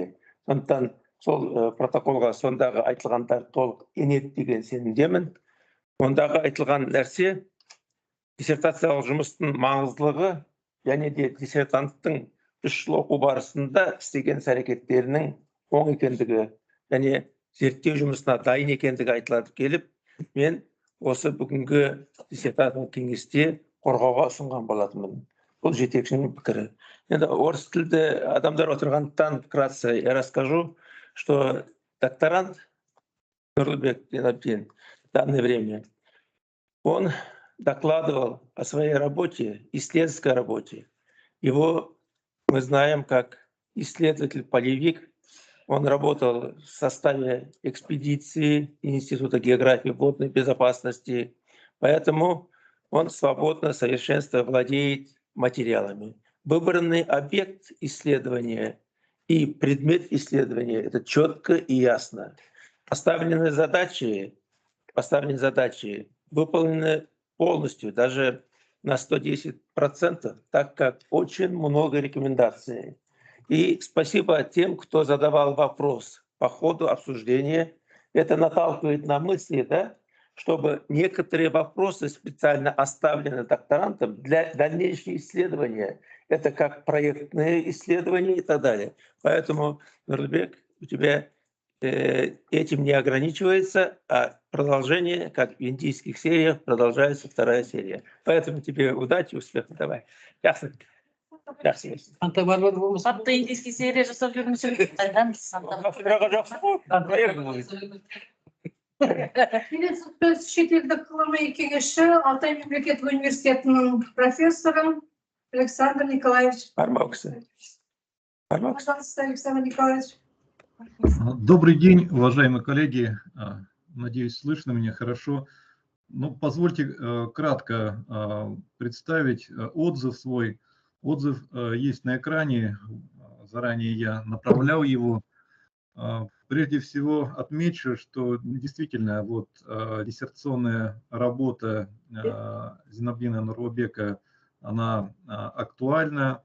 Speaker 11: Сондықтан сол протоколға сондағы айтылғандар толық енеді деген сенімдемін. Ондағы айтылған нәрсе диссертациялық жұмыстың маңыздылығы және де диссертанттың 3 жыл оқу барысында істеген іс-әрекеттерінің оң екендігі және зерттеу жұмысына дайын екендігі айтылады келіп, мен осы бүгінгі диссертациялық кеңесте қорғауға ұсынған болатынмын. Бұл жетекшінің пікірі. Енді орыс тілді адамдар отырғандықтан вкратце я расскажу, что докторант Нурлыбек Зейнабдин в данное время, он докладывал о своей работе, исследовательской работе. Его мы знаем как исследователь-полевик. Он работал в составе экспедиции Института географии и водной безопасности, поэтому он свободно, совершенственно владеет материалами. Выбранный объект исследования и предмет исследования – это четко и ясно. Поставленные задачи выполнены полностью, даже на 110%, так как очень много рекомендаций. И спасибо тем, кто задавал вопрос по ходу обсуждения. Это наталкивает на мысли, да, чтобы некоторые вопросы специально оставлены докторантом для дальнейшего исследования. Это как проектные исследования и так далее. Поэтому, Нурлыбек, у тебя этим не ограничивается, а продолжение, как в индийских сериях, продолжается 2-я серия. Поэтому тебе удачи, успехов. Давай. Ясно.
Speaker 1: Атты индийский серия жасап жүрмісің?
Speaker 2: Келесі сөз шетелдік ғылыми кеңесші Алтай мемлекеттік университетінің профессоры Александр Николаевич. Пожалуйста, Александр Николаевич.
Speaker 12: Добрый день, уважаемые коллеги. Надеюсь, слышно меня хорошо. Ну, позвольте кратко представить отзыв свой. Отзыв есть на экране, заранее я направлял его. Прежде всего отмечу, что действительно вот диссертационная работа Зейнабдина Нурлыбека, она актуальна,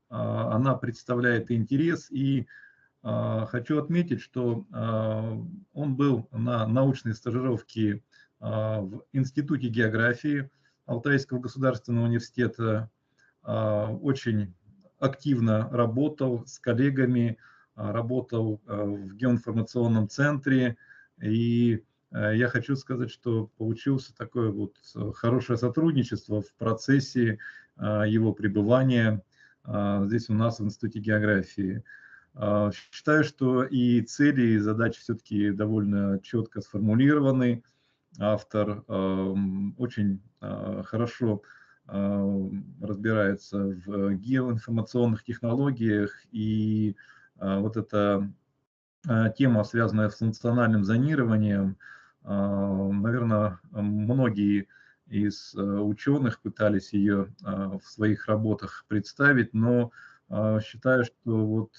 Speaker 12: она представляет интерес. И хочу отметить, что он был на научной стажировке в Институте географии Алтайского государственного университета, очень активно работал с коллегами, работал в геоинформационном центре, и я хочу сказать, что получилось такое вот хорошее сотрудничество в процессе его пребывания здесь у нас в Институте географии. Считаю, что и цели, и задачи все-таки довольно четко сформулированы. Автор очень хорошо разбирается в геоинформационных технологиях, и вот эта тема, связанная с функциональным зонированием, Наверное, многие из ученых пытались ее в своих работах представить, но считаю, что вот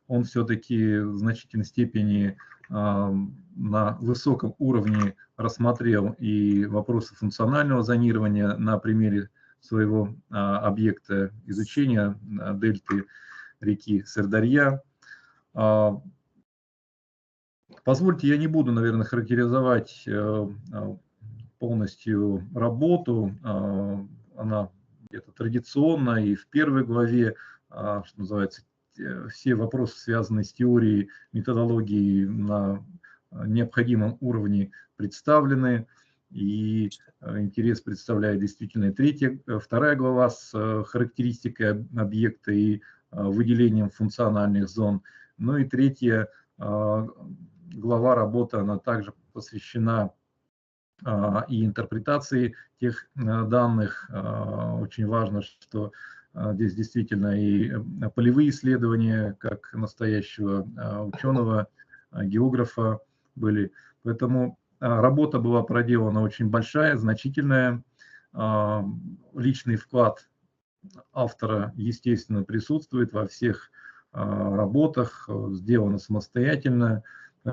Speaker 12: он все-таки в значительной степени на высоком уровне рассмотрел и вопросы функционального зонирования на примере своего объекта изучения дельты реки Сырдарья. Позвольте, я не буду, наверное, характеризовать полностью работу. Она где-то традиционная, и в первой главе, что называется, все вопросы, связанные с теорией, методологией на необходимом уровне представлены. И интерес представляет действительно вторая глава с характеристикой объекта и выделением функциональных зон. Ну и третья глава работы, она также посвящена и интерпретации тех данных. Очень важно, что здесь действительно и полевые исследования, как настоящего ученого, географа были. Поэтому работа была проделана очень большая, значительная. Личный вклад автора, естественно, присутствует во всех работах, сделано самостоятельно.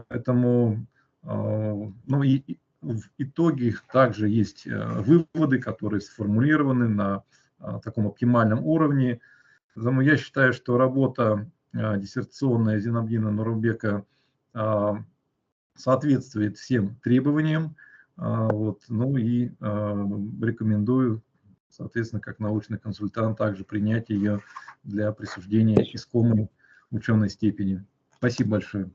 Speaker 12: Поэтому ну, и в итоге также есть выводы, которые сформулированы на таком оптимальном уровне. Поэтому я считаю, что работа диссертационная Зинабдина Нурбека соответствует всем требованиям. Вот, ну и рекомендую, соответственно, как научный консультант, также принять ее для присуждения искомой ученой степени. Спасибо большое.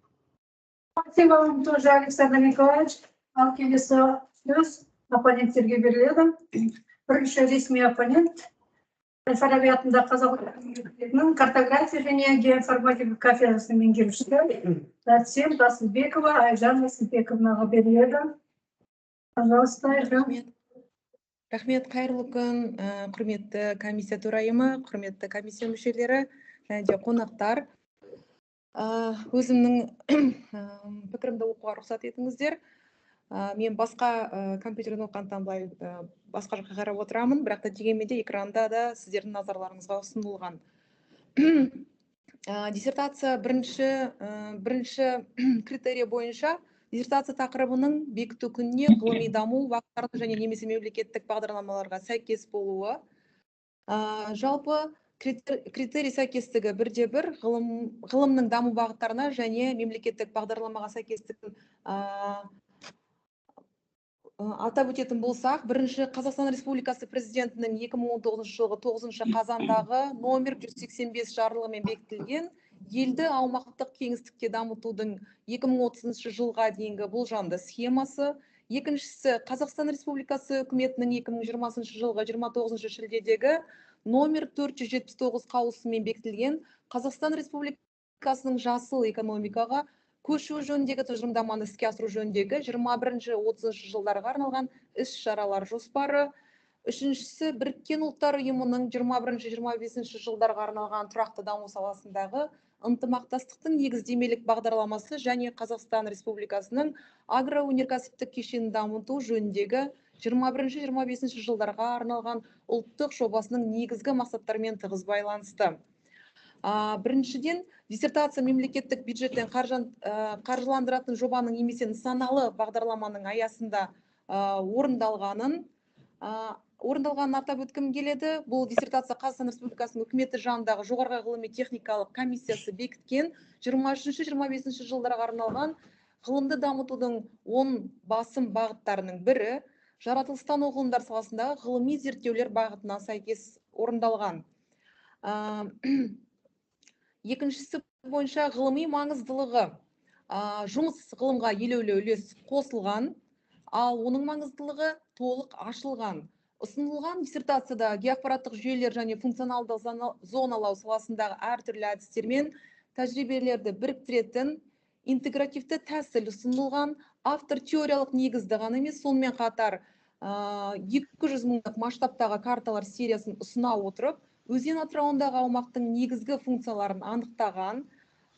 Speaker 2: Спасибо вам тоже, Александр Николаевич. Ал келесі сөз оппоненттерге беріледі. Бірінші ресми оппонент Әл-Фараби атындағы қазақ университетінің картография және геоинформатика кафедрасының меңгерушісі Датсен Басылбекова Айжан Есімбековнаға беріледі. Пожалуйста, Айжан.
Speaker 13: Рахмет, қайырлы күн, құрметті комиссия төрайымы, құрметті комиссия мүшелері және де қонақтар. Өзімнің пікірімді оқуға рұқсат етіңіздер. Мен басқа компьютерден оқығандықтан былай басқа жаққа қарап отырамын, бірақ та дегенмен де экранда да сіздердің назарларыңызға ұсынылған. Диссертация бірінші критерий бойынша диссертация тақырыбының бекіту күніне ғылыми даму уақыттарына және немесе мемлекеттік бағдарламаларға сәйкес болуы. Жалпы критерий сәйкестігі бірде-бір ғылымның даму бағыттарына және мемлекеттік бағдарламаға сәйкестігін атап өтетін болсақ, бірінші Қазақстан Республикасы президентінің 2019 жылғы 9 қазандағы номер 185 жарлығымен бекітілген елді аумақтық кеңістікте дамытудың 2030 жылға дейінгі болжамды схемасы. Екіншісі Қазақстан Республикасы үкіметінің 2020 жылғы 29 шілдедегі номер 479 қаулысымен бекітілген Қазақстан Республикасының жасыл экономикаға көшу жөніндегі тұжырымдаманы іске асыру жөніндегі 21-30 жылдарға арналған іс-шаралар жоспары. Үшіншісі Біріккен ұлттар ұйымының 21-25 жылдарға арналған тұрақты даму саласындағы ынтымақтастықтың негіздемелік бағдарламасы және Қазақстан Республикасының агроөнеркәсіптік кешенін дамыту жөніндегі 21-25 жылдарға арналған ұлттық жобасының негізгі мақсаттарымен тығыз байланысты. Біріншіден, диссертация мемлекеттік бюджеттен қаржыландыратын жобаның немесе нысаналы бағдарламаның аясында орындалғанын атап өткім келеді. Бұл диссертация Қазақстан Республикасының үкіметі жанындағы жоғарғы ғылыми техникалық комиссиясы бекіткен 23-25 жылдарға арналған ғылымды дамытудың 10 басым бағыттарының бірі жаратылыстану ғылымдар саласындағы ғылыми зерттеулер бағытына сәйкес орындалған. Екіншісі бойынша ғылыми маңыздылығы жұмыс ғылымға елеулі үлес қосылған, ал оның маңыздылығы толық ашылған. Ұсынылған диссертацияда геоақпараттық жүйелер және функционалдық зоналау саласындағы әртүрлі әдістермен тәжірибелерді біріктіретін интегративті тәсіл ұсынылған. Автор теориялық негізді ғана емес, сонымен қатар 200 мыңдық масштабтағы карталар сериясын ұсына отырып, өзен атырауындағы аумақтың негізгі функцияларын анықтаған.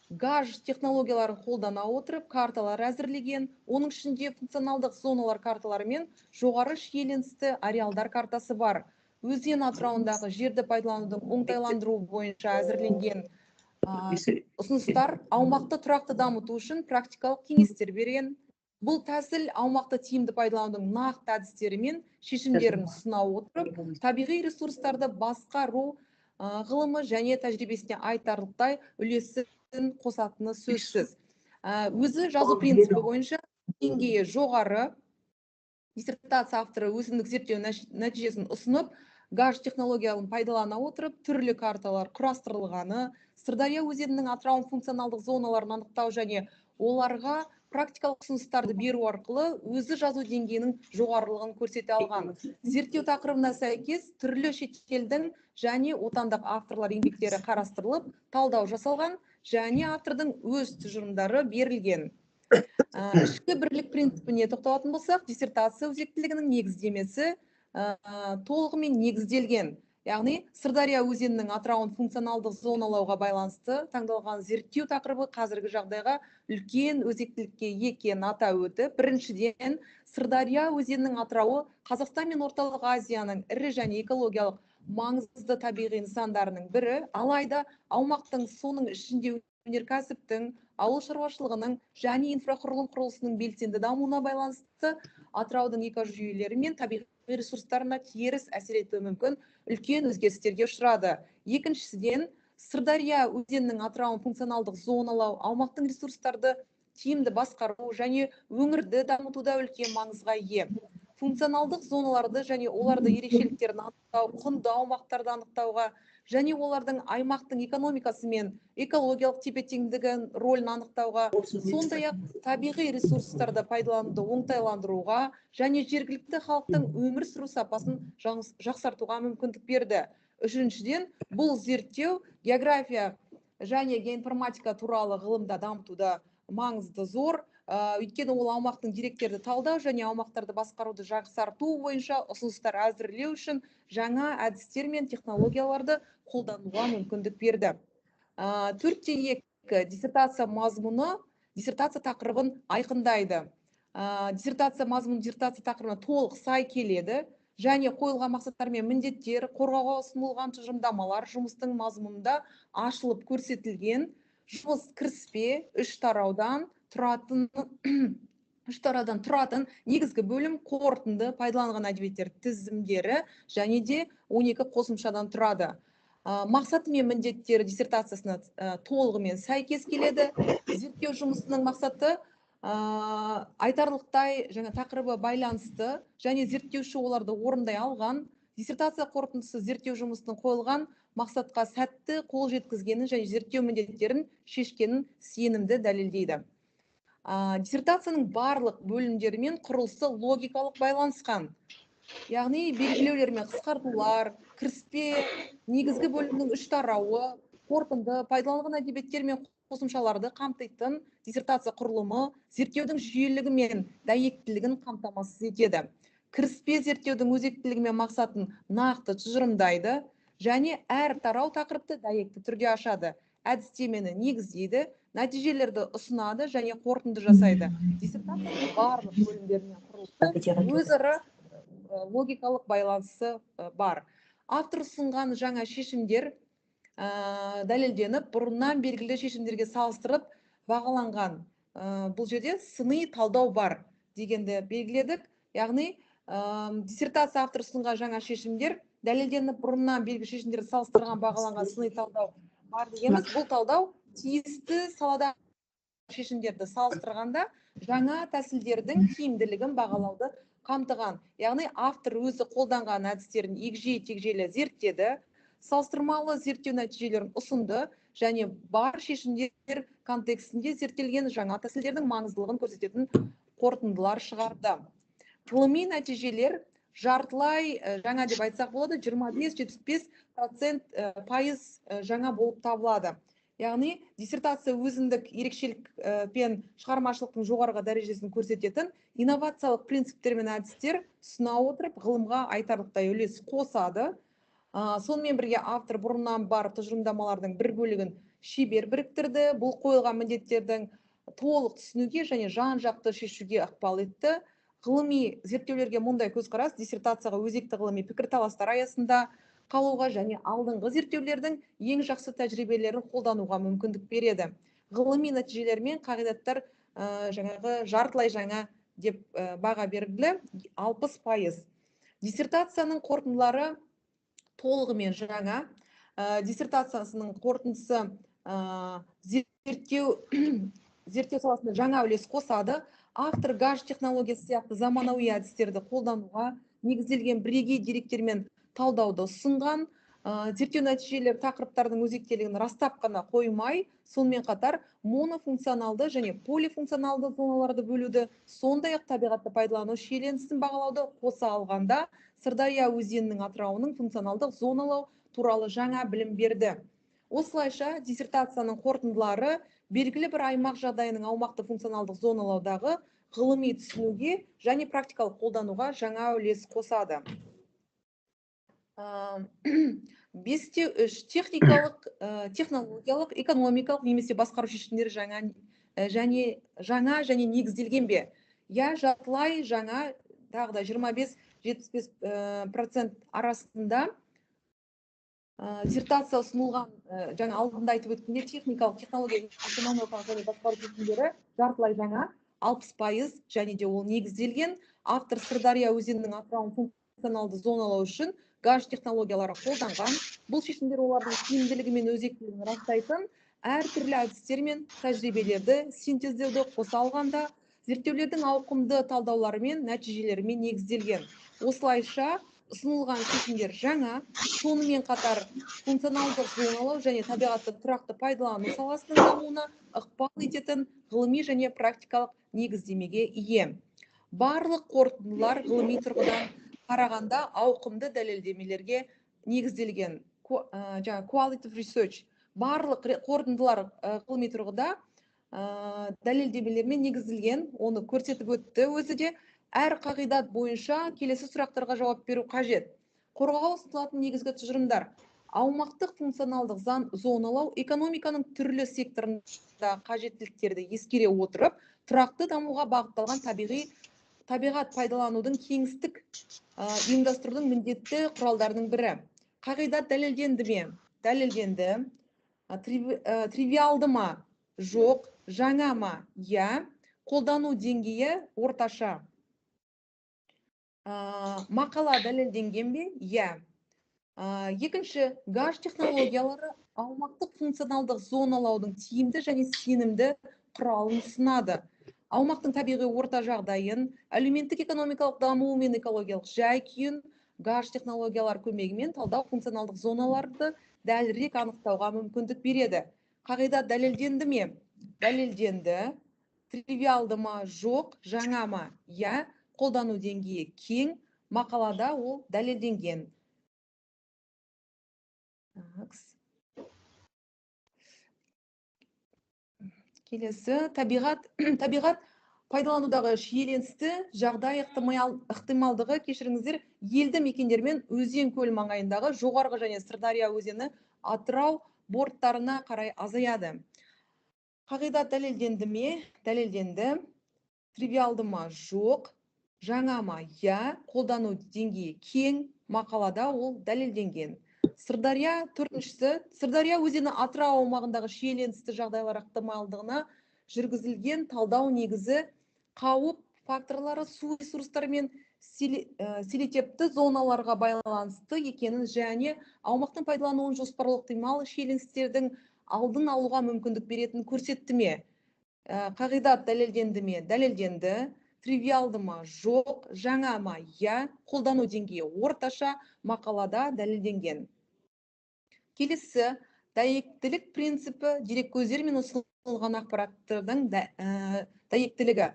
Speaker 13: гаж технологияларын қолдана отырып карталар әзірлеген, оның ішінде функционалдық зоналар карталары мен жоғары шиеленісті ареалдар картасы бар. Өзен атырауындағы жерді пайдаланудың оңтайландыру бойынша әзірленген ұсыныстар аумақты тұрақты дамыту үшін практикалық кеңестер берген. Бұл тәсіл аумақты тиімді пайдаланудың нақты әдістері мен шешімдерін ұсына отырып, табиғи ресурстарды басқару ғылымы және тәжірибесіне айтарлықтай үлесін қосатыны сөзсіз. Өзі жазу принципі бойынша деңгейі жоғары диссертация авторы өзіндік зерттеу нәтижесін ұсынып, гаж технологияларын пайдалана отырып, түрлі карталар құрастырылғаны, Сырдария өзенінің атырауын функционалдық зоналарын анықтау және оларға практикалық ұсыныстарды беру арқылы өзі жазу деңгейінің жоғарылығын көрсете алған. Зерттеу тақырыбына сәйкес түрлі шетелдің және отандық авторлар еңбектері қарастырылып, талдау жасалған және автордың өз тұжырымдары берілген. Ішкі бірлік принципіне тоқталатын болсақ, диссертация өзектілігінің негіздемесі толығымен негізделген. Яғни, Сырдария өзенінің атырауын функционалдық зоналауға байланысты таңдалған зерттеу тақырыбы қазіргі жағдайға үлкен өзектілікке екенін атап өтіп, біріншіден, Сырдария өзенінің атырауы Қазақстан мен Орталық Азияның ірі және экологиялық маңызды табиғи нысандарының бірі, алайда аумақтың соның ішінде өнеркәсіптің, ауыл шаруашылығының және инфрақұрылым құрылысының белсенді дамуына байланысты атыраудың экожүйелері мен табиғи ресурстарына теріс әсер етуі мүмкін үлкен өзгерістерге ұшырады. Екіншіден, Сырдария өзенінің атырауын функционалдық зоналау, аумақтың ресурстарды тиімді басқару және өңірді дамытуда үлкен маңызға ие. Функционалдық зоналарды және оларды ерекшеліктерін анықтау, құнды аумақтарды анықтауға және олардың аймақтың экономикасы мен экологиялық тепе-теңдігін рөлін анықтауға, сондай-ақ табиғи ресурстарды пайдалануды оңтайландыруға және жергілікті халықтың өмір сүру сапасын жақсартуға мүмкіндік берді. Үшіншіден, бұл зерттеу география және геоинформатика туралы ғылымда дамытуда маңызды зор, өйткені ол аумақтың деректерді талдау және аумақтарды басқаруды жақсарту бойынша ұсыныстар әзірлеу үшін жаңа әдістер мен технологияларды қолдануға мүмкіндік берді. 4-2 диссертация мазмұны диссертация тақырыбын айқындайды. Диссертация мазмұны диссертация тақырыбына толық сай келеді және қойылған мақсаттар мен міндеттер, қорғауға ұсынылған тұжырымдамалар жұмыстың мазмұнында ашылып көрсетілген. Жұмыс кіріспе үш тараудан тұратын негізгі бөлім қорытынды пайдаланған әдебиеттер тізімдері және де 12 қосымшадан тұрады. Мақсаты мен міндеттері диссертациясына толығымен сәйкес келеді. Зерттеу жұмысының мақсаты айтарлықтай жаңа тақырыбы байланысты және зерттеуші оларды орындай алған. Диссертация қорытындысы зерттеу жұмысының қойылған мақсатқа сәтті қол жеткізгенін және зерттеу міндеттерін шешкенін сенімді дәлелдейді. Диссертацияның барлық бөлімдері мен құрылысы логикалық байланысқан. Яғни белгілеулер мен қысқартулар, кіріспе, негізгі бөлімнің үш тарауы, қорытынды, пайдаланылған әдебиеттер мен қосымшаларды қамтитын диссертация құрылымы зерттеудің жүйелігі мен дәйектілігін қамтамасыз етеді. Кіріспе зерттеудің өзектілігі мен мақсатын нақты тұжырымдайды және әр тарау тақырыпты дәйекті түрде ашады. Әдістемені негіздейді, нәтижелерді ұсынады және қорытынды жасайды. Диссертацияның барлық бөлімдерінен құрылысы өзара логикалық байланысы бар. Автор ұсынған жаңа шешімдер дәлелденіп, бұрыннан белгілі шешімдерге салыстырып бағаланған. Бұл жерде сыни талдау бар дегенді белгіледік. Яғни диссертация автор ұсынған жаңа шешімдер дәлелденіп, бұрыннан белгілі шешімдерді салыстырған бағаланған сыни талдау бар дегеніміз. Бұл талдау тиісті салада шешімдерді салыстырғанда жаңа тәсілдердің тиімділігін бағалауды қамтыған. Яғни автор өзі қолданған әдістерін егжей-тегжейлі зерттеді, салыстырмалы зерттеу нәтижелерін ұсынды және бар шешімдер контекстінде зерттелген жаңа тәсілдердің маңыздылығын көрсететін қорытындылар шығарды. Ғылыми нәтижелер жартылай жаңа деп айтсақ болады, 25-75% жаңа болып табылады. Яғни диссертация өзіндік ерекшелік пен шығармашылықтың жоғарғы дәрежесін көрсететін инновациялық принциптер мен әдістер ұсына отырып ғылымға айтарлықтай үлес қосады. Сонымен бірге автор бұрыннан бар тұжырымдамалардың бір бөлігін шебер біріктірді. Бұл қойылған міндеттердің толық түсінуге және жан-жақты шешуге ықпал етті. Ғылыми зерттеулерге мұндай көзқарас диссертацияға өзекті ғылыми пікірталастар аясында қалуға және алдыңғы зерттеулердің ең жақсы тәжірибелерін қолдануға мүмкіндік береді. Ғылыми нәтижелер мен қағидаттар жаңағы жартылай жаңа деп баға берілді 60%. Диссертацияның қорытындылары толығымен жаңа. Диссертациясының қорытындысы зерттеу саласында жаңа үлес қосады. Автор гаж технологиясы сияқты заманауи әдістерді қолдануға негізделген бірегей деректер мен талдауды ұсынған. Зерттеу нәтижелері тақырыптардың өзектілігін растап қана қоймай, сонымен қатар монофункционалды және полифункционалды зоналарды бөлуді, сондай-ақ табиғатты пайдалану шиеленісін бағалауды қоса алғанда Сырдария өзенінің атырауының функционалдық зоналау туралы жаңа білім берді. Осылайша диссертацияның қорытындылары белгілі бір аймақ жағдайының аумақты функционалдық зоналаудағы ғылыми түсінуге және практикалық қолдануға жаңа үлес қосады. 5.3 технологиялық, экономикалық немесе басқару шешімдері жаңа және негізделген бе? Я жартылай жаңа, тағы да 25-75% арасында диссертация ұсынылған, жаңа алдында айтып өткенде техникалық, технологиялық, экономикалық және басқару шешімдері жартылай жаңа 60% және де ол негізделген. Автор Сырдария өзенінің атырауын функционалды зоналау үшін гаж технологиялары қолданған. Бұл шешімдер олардың тиімділігі мен өзектілігін растайтын әртүрлі әдістер мен тәжірибелерді синтездеуді қоса алғанда зерттеулердің ауқымды талдаулары мен нәтижелерімен негізделген. Осылайша ұсынылған шешімдер жаңа, сонымен қатар функционалдық зоналау және табиғаттың тұрақты пайдалану саласының дамуына ықпал ететін ғылыми және практикалық негіздемеге ие. Барлық қорытындылар ғылыми тұрғыдан қарағанда ауқымды дәлелдемелерге негізделген. Qualitative research. Барлық қорытындылар ғылыми тұрғыда дәлелдемелермен негізделген, оны көрсетіп өтті өзі де. Әр қағидат бойынша келесі сұрақтарға жауап беру қажет. Қорғауға ұсынылатын негізгі тұжырымдар. Аумақтық функционалдық зоналау экономиканың түрлі секторында қажеттіліктерді ескере отырып, тұрақты дамуға бағытталған табиғат пайдаланудың кеңістік ұйымдастырудың міндетті құралдарының бірі. Қағидат дәлелденді ме? Дәлелденді. Тривиалды ма? Жоқ. Жаңа ма? Я. Қолдану деңгейі орташа. Мақала дәлелденген бе? Я. Екінші, гаж технологиялары аумақтық функционалдық зоналаудың тиімді және сенімді құралын ұсынады. Аумақтың табиғи орта жағдайын, әлеуметтік экономикалық дамуы мен экологиялық жай-күйін гаж технологиялар көмегімен талдау функционалдық зоналарды дәлірек анықтауға мүмкіндік береді. Қағидат дәлелденді ме? Дәлелденді. Тривиалды ма? Жоқ. Жаңа ма? Я. Қолдану деңгейі кең. Мақалада ол дәлелденген. Келесі, табиғат пайдаланудағы шиеленісті жағдай ықтималдығы, кешіріңіздер, елді мекендермен өзен көл маңайындағы жоғарғы және Сырдария өзені атырау борттарына қарай азаяды. Қағидат дәлелденді ме? Дәлелденді. Тривиалды ма? Жоқ. Жаңа ма? Я. Қолдану деңгейі кең. Мақалада ол дәлелденген. Төртіншісі, Сырдария өзені атырау аумағындағы шиеленісті жағдайлар ықтималдығына жүргізілген талдау негізі қауіп факторлары су ресурстары мен селитепті зоналарға байланысты екенін және аумақтың пайдалануын жоспарлы ықтимал шиеленістердің алдын алуға мүмкіндік беретін көрсетті ме? Қағидат дәлелденді ме? Дәлелденді. Тривиалды ма? Жоқ. Жаңа ма? Я. Қолдану деңгейі орташа. Мақалада дәлелденген. Келесі, дәйектілік принципі дереккөздер мен ұсынылған ақпараттардың дәйектілігі.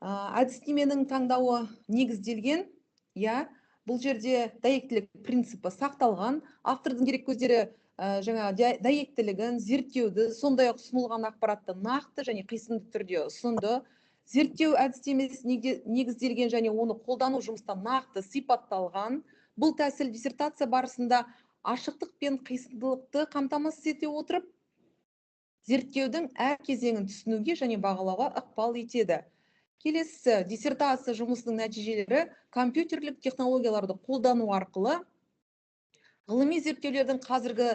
Speaker 13: Әдістеменің таңдауы негізделген. Бұл жерде дәйектілік принципі сақталған. Автордың дереккөздері дәйектілігін, зерттеуді, сондай-ақ ұсынылған ақпаратты нақты және қисынды түрде ұсынды. Зерттеу әдістемесі негізделген және оны қолдану жұмыста нақты сипатталған. Бұл тәсіл диссертация барысында ашықтық пен қисындылықты қамтамасыз ете отырып, зерттеудің әр кезеңін түсінуге және бағалауға ықпал етеді. Келесі диссертация жұмысының нәтижелері компьютерлік технологияларды қолдану арқылы ғылыми зерттеулердің қазіргі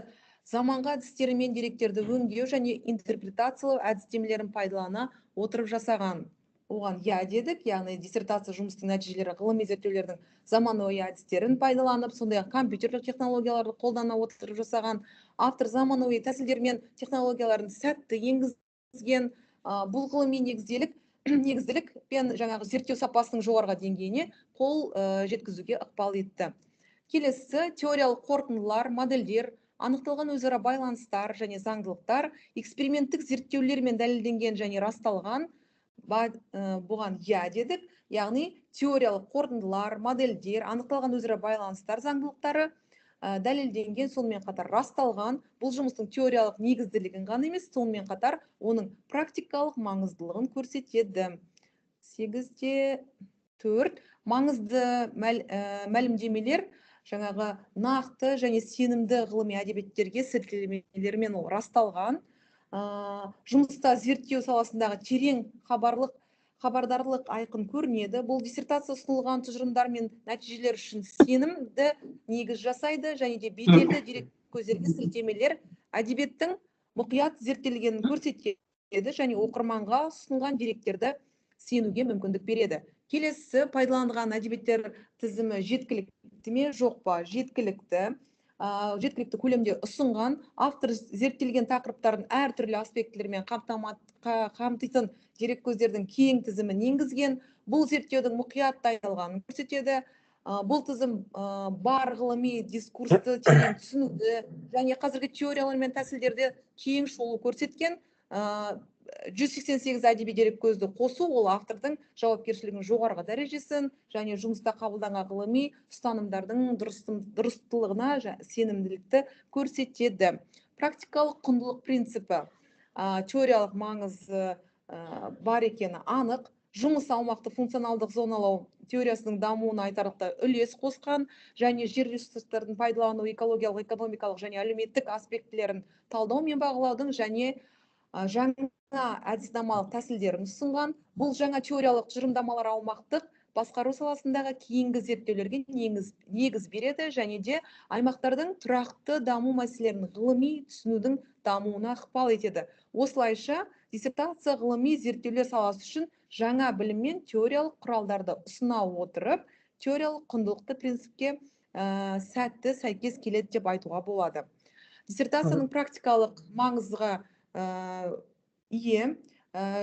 Speaker 13: заманға әдістері мен деректерді өңдеу және интерпретациялау әдістемелерін пайдалана отырып жасаған. Оған я дедік, яғни диссертация жұмыстың нәтижелері ғылыми зерттеулердің заманауи әдістерін пайдаланып, сондай-ақ компьютерлік технологияларды қолдана отырып жасаған. Автор заманауи тәсілдер мен технологияларын сәтті енгізген. Бұл ғылыми негізділік пен жаңағы зерттеу сапасының жоғарғы деңгейіне қол жеткізуге ықпал етті. Келесі теориялық қорытындылар, модельдер, анықталған өзара байланыстар және заңдылықтар, эксперименттік зерттеулермен дәлелденген және расталған. Бұған я дедік, яғни теориялық қорытындылар, модельдер, анықталған өзара байланыстар, заңдылықтары дәлелденген, сонымен қатар расталған. Бұл жұмыстың теориялық негізділігін ғана емес, сонымен қатар оның практикалық маңыздылығын көрсетеді. 8-4 маңызды мәлімдемелер жаңағы нақты және сенімді ғылыми әдебиеттерге сілтемелермен расталған. Жұмыста зерттеу саласындағы терең хабардарлық айқын көрінеді. Бұл диссертация ұсынылған тұжырымдар мен нәтижелер үшін сенімді негіз жасайды және де беделді дереккөздерге сілтемелер әдебиеттің мұқият зерттелгенін көрсетеді және оқырманға ұсынылған деректерді сенуге мүмкіндік береді. Келесі пайдаланған әдебиеттер тізімі жеткілікті ме, жоқ па? Жеткілікті көлемде ұсынған. Автор зерттелген тақырыптардың әртүрлі аспектілермен қамтитын дереккөздердің кең тізімін енгізген. Бұл зерттеудің мұқият дайындалғанын көрсетеді. Бұл тізім бар ғылыми дискурсты терең түсінуді және қазіргі теориялар мен тәсілдерде кең шолу көрсеткен. 188 әдеби дереккөзді қосу ол автордың жауапкершілігінің жоғарғы дәрежесін және жұмыста қабылданған ғылыми ұстанымдардың дұрыстылығына сенімділікті көрсетеді. Практикалық құндылық принципі теориялық маңызы бар екені анық. Жұмыс аумақты функционалдық зоналау теориясының дамуына айтарлықтай үлес қосқан және жер ресурстарын пайдалану экологиялық, экономикалық және әлеуметтік аспектілерін талдау мен бағалаудың және жаңа әдіснамалық тәсілдерін ұсынған. Бұл жаңа теориялық тұжырымдамалар аумақтық басқару саласындағы кейінгі зерттеулерге негіз береді және де аймақтардың тұрақты даму мәселелерін ғылыми түсінудің дамуына ықпал етеді. Осылайша диссертация ғылыми зерттеулер саласы үшін жаңа білім мен теориялық құралдарды ұсына отырып, теориялық құндылықты принципке сәтті сәйкес келеді деп айтуға болады. Диссертацияның практикалық маңызға ие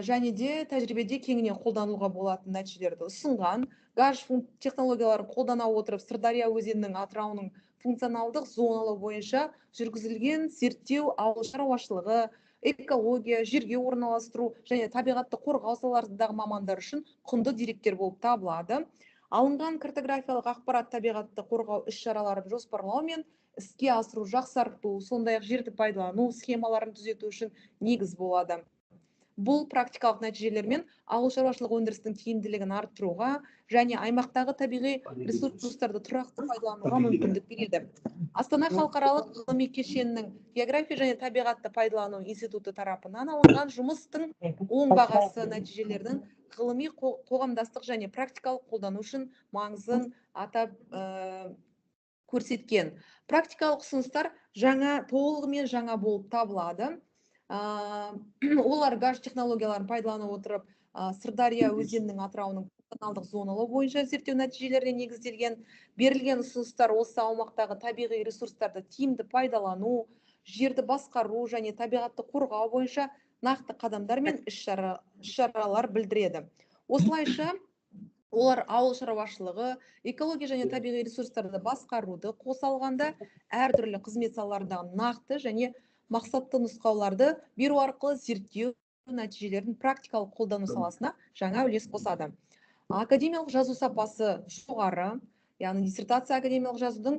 Speaker 13: және де тәжірибеде кеңінен қолдануға болатын нәтижелерді ұсынған. Газ технологияларын қолдана отырып, Сырдария өзенінің атырауының функционалдық зоналау бойынша жүргізілген зерттеу ауыл шаруашылығы, экология, жерге орналастыру және табиғатты қорғау салаларындағы мамандар үшін құнды деректер болып табылады. Алынған картографиялық ақпарат табиғатты қорғау іс-шараларын жоспарлау мен іске асыру, жақсарту, сондай-ақ жерді пайдалану схемаларын түзету үшін негіз болады. Бұл практикалық нәтижелермен ауыл шаруашылық өндірістің тиімділігін арттыруға және аймақтағы табиғи ресурстарды тұрақты пайдалануға мүмкіндік береді. Астана халықаралық ғылыми кешенінің география және табиғатты пайдалану институты тарапынан алынған жұмыстың оң бағасы нәтижелердің ғылыми қоғамдастық және практикалық қолдану үшін маңызын атап көрсеткен. Практикалық ұсыныстар толығымен жаңа болып табылады. Олар газ технологияларын пайдалана отырып, Сырдария өзенінің атырауының функционалдық зоналау бойынша зерттеу нәтижелеріне негізделген. Берілген ұсыныстар осы аумақтағы табиғи ресурстарды тиімді пайдалану, жерді басқару және табиғатты қорғау бойынша нақты қадамдар мен іс-шаралар білдіреді. Осылайша олар ауыл шаруашылығы, экология және табиғи ресурстарды басқаруды қоса алғанда әртүрлі қызмет салаларындағы нақты және мақсатты нұсқауларды беру арқылы зерттеу нәтижелерін практикалық қолдану саласына жаңа үлес қосады. Академиялық жазу сапасы жоғары, яғни диссертация академиялық жазудың,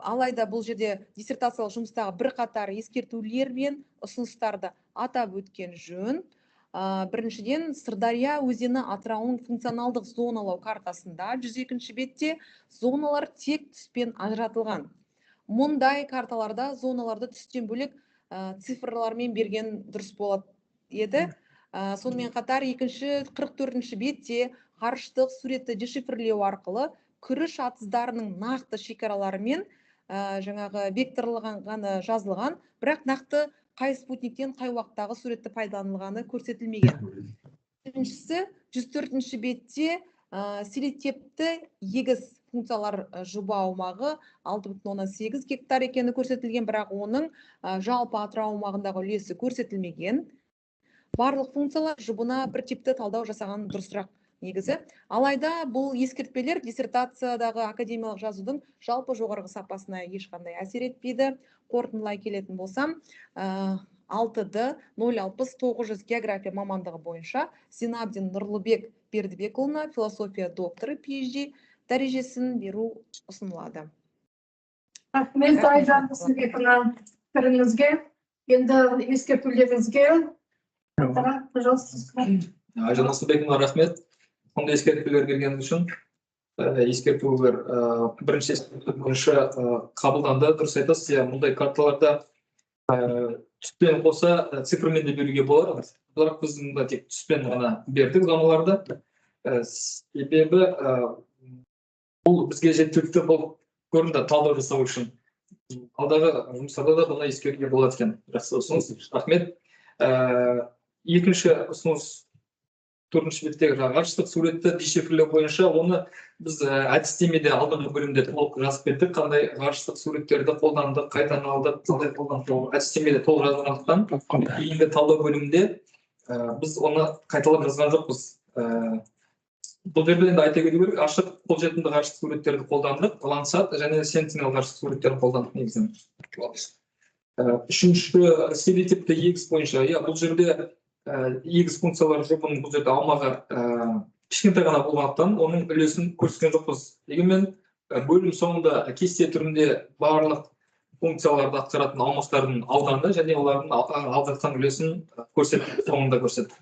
Speaker 13: алайда бұл жерде диссертациялық жұмыстағы бірқатар ескертулер мен ұсыныстарды атап өткен жөн. Біріншіден, Сырдария өзені атырауының функционалдық зоналау картасында 102-ші бетте зоналар тек түспен ажыратылған. Мұндай карталарда зоналарды түстен бөлек цифрлармен берген дұрыс болады еді. Сонымен қатар екінші 44-ші бетте ғарыштық суретті дешифрлеу арқылы күріш атыздарының нақты шекаралары мен жаңағы векторлығаны жазылған, бірақ нақты қай спутниктен қай уақыттағы суретті пайдаланылғаны көрсетілмеген. Үшіншісі 104-ші бетте селектепті егіс функциялар жоба аумағы 6,8 гектар екені көрсетілген, бірақ оның жалпы Атырау аумағындағы үлесі көрсетілмеген. Барлық функциялар жұбына бір типті талдау жасаған дұрысырақ негізі. Алайда бұл ескертпелер диссертациядағы академиялық жазудың жалпы жоғарғы сапасына ешқандай әсер етпейді. Қорытындылай келетін болсам, 6D 060-900 география мамандығы бойынша Зинабдин Нұрлыбек Бердібекұлына философия докторы PhD дәрежесін беру ұсынылады.
Speaker 2: Рахмет Айжан Мұсынбековна пікіріңізге. Енді ескертулеріңізге. Пожалуйста.
Speaker 4: Айжан Мұсынбековна, рахмет. Ондай ескертулер келген үшін. Ескертулер бірінші ескерту бойынша қабылданды. Дұрыс айтасыз, мұндай карталарда түспен қоса цифрмен де беруге болады. Бірақ біз мұнда тек түспен ғана бердік зоналарды. Себебі бұл бізге жеткілікті болып көрінді талдау жасау үшін. Алдағы жұмыстарда да бұны ескеруге болады екен. Жақсы ұсыныс. Рахмет. Екінші ұсыныс 4-ші беттегі ғарыштық суретті дешифрлеу бойынша оны біз әдістемеде алдыңғы бөлімде толық жазып кеттік. Қандай ғарыштық суреттерді қолдандық, қайдан алдық, қандай қолдандық, әдістемеде толық жазылғандықтан кейінгі талдау бөлімінде біз оны қайталап жазған жоқпыз. Бұл жерде енді айта кету керек, ашық қолжетімді ғарыштық суреттерді қолдандық, Landsat және Sentinel ғарыштық суреттерді қолдандық негізінен. Үшінші селектепті егіс бойынша, бұл жерде егіс функциялары жобының бұл жерде аумағы кішкентай ғана болғандықтан оның үлесін көрсеткен жоқпыз. Дегенмен бөлім соңында кесте түрінде барлық функцияларды атқаратын аумақтардың ауданы және олардың алып жатқан үлесін көрсетіп, соңында көрсетіп.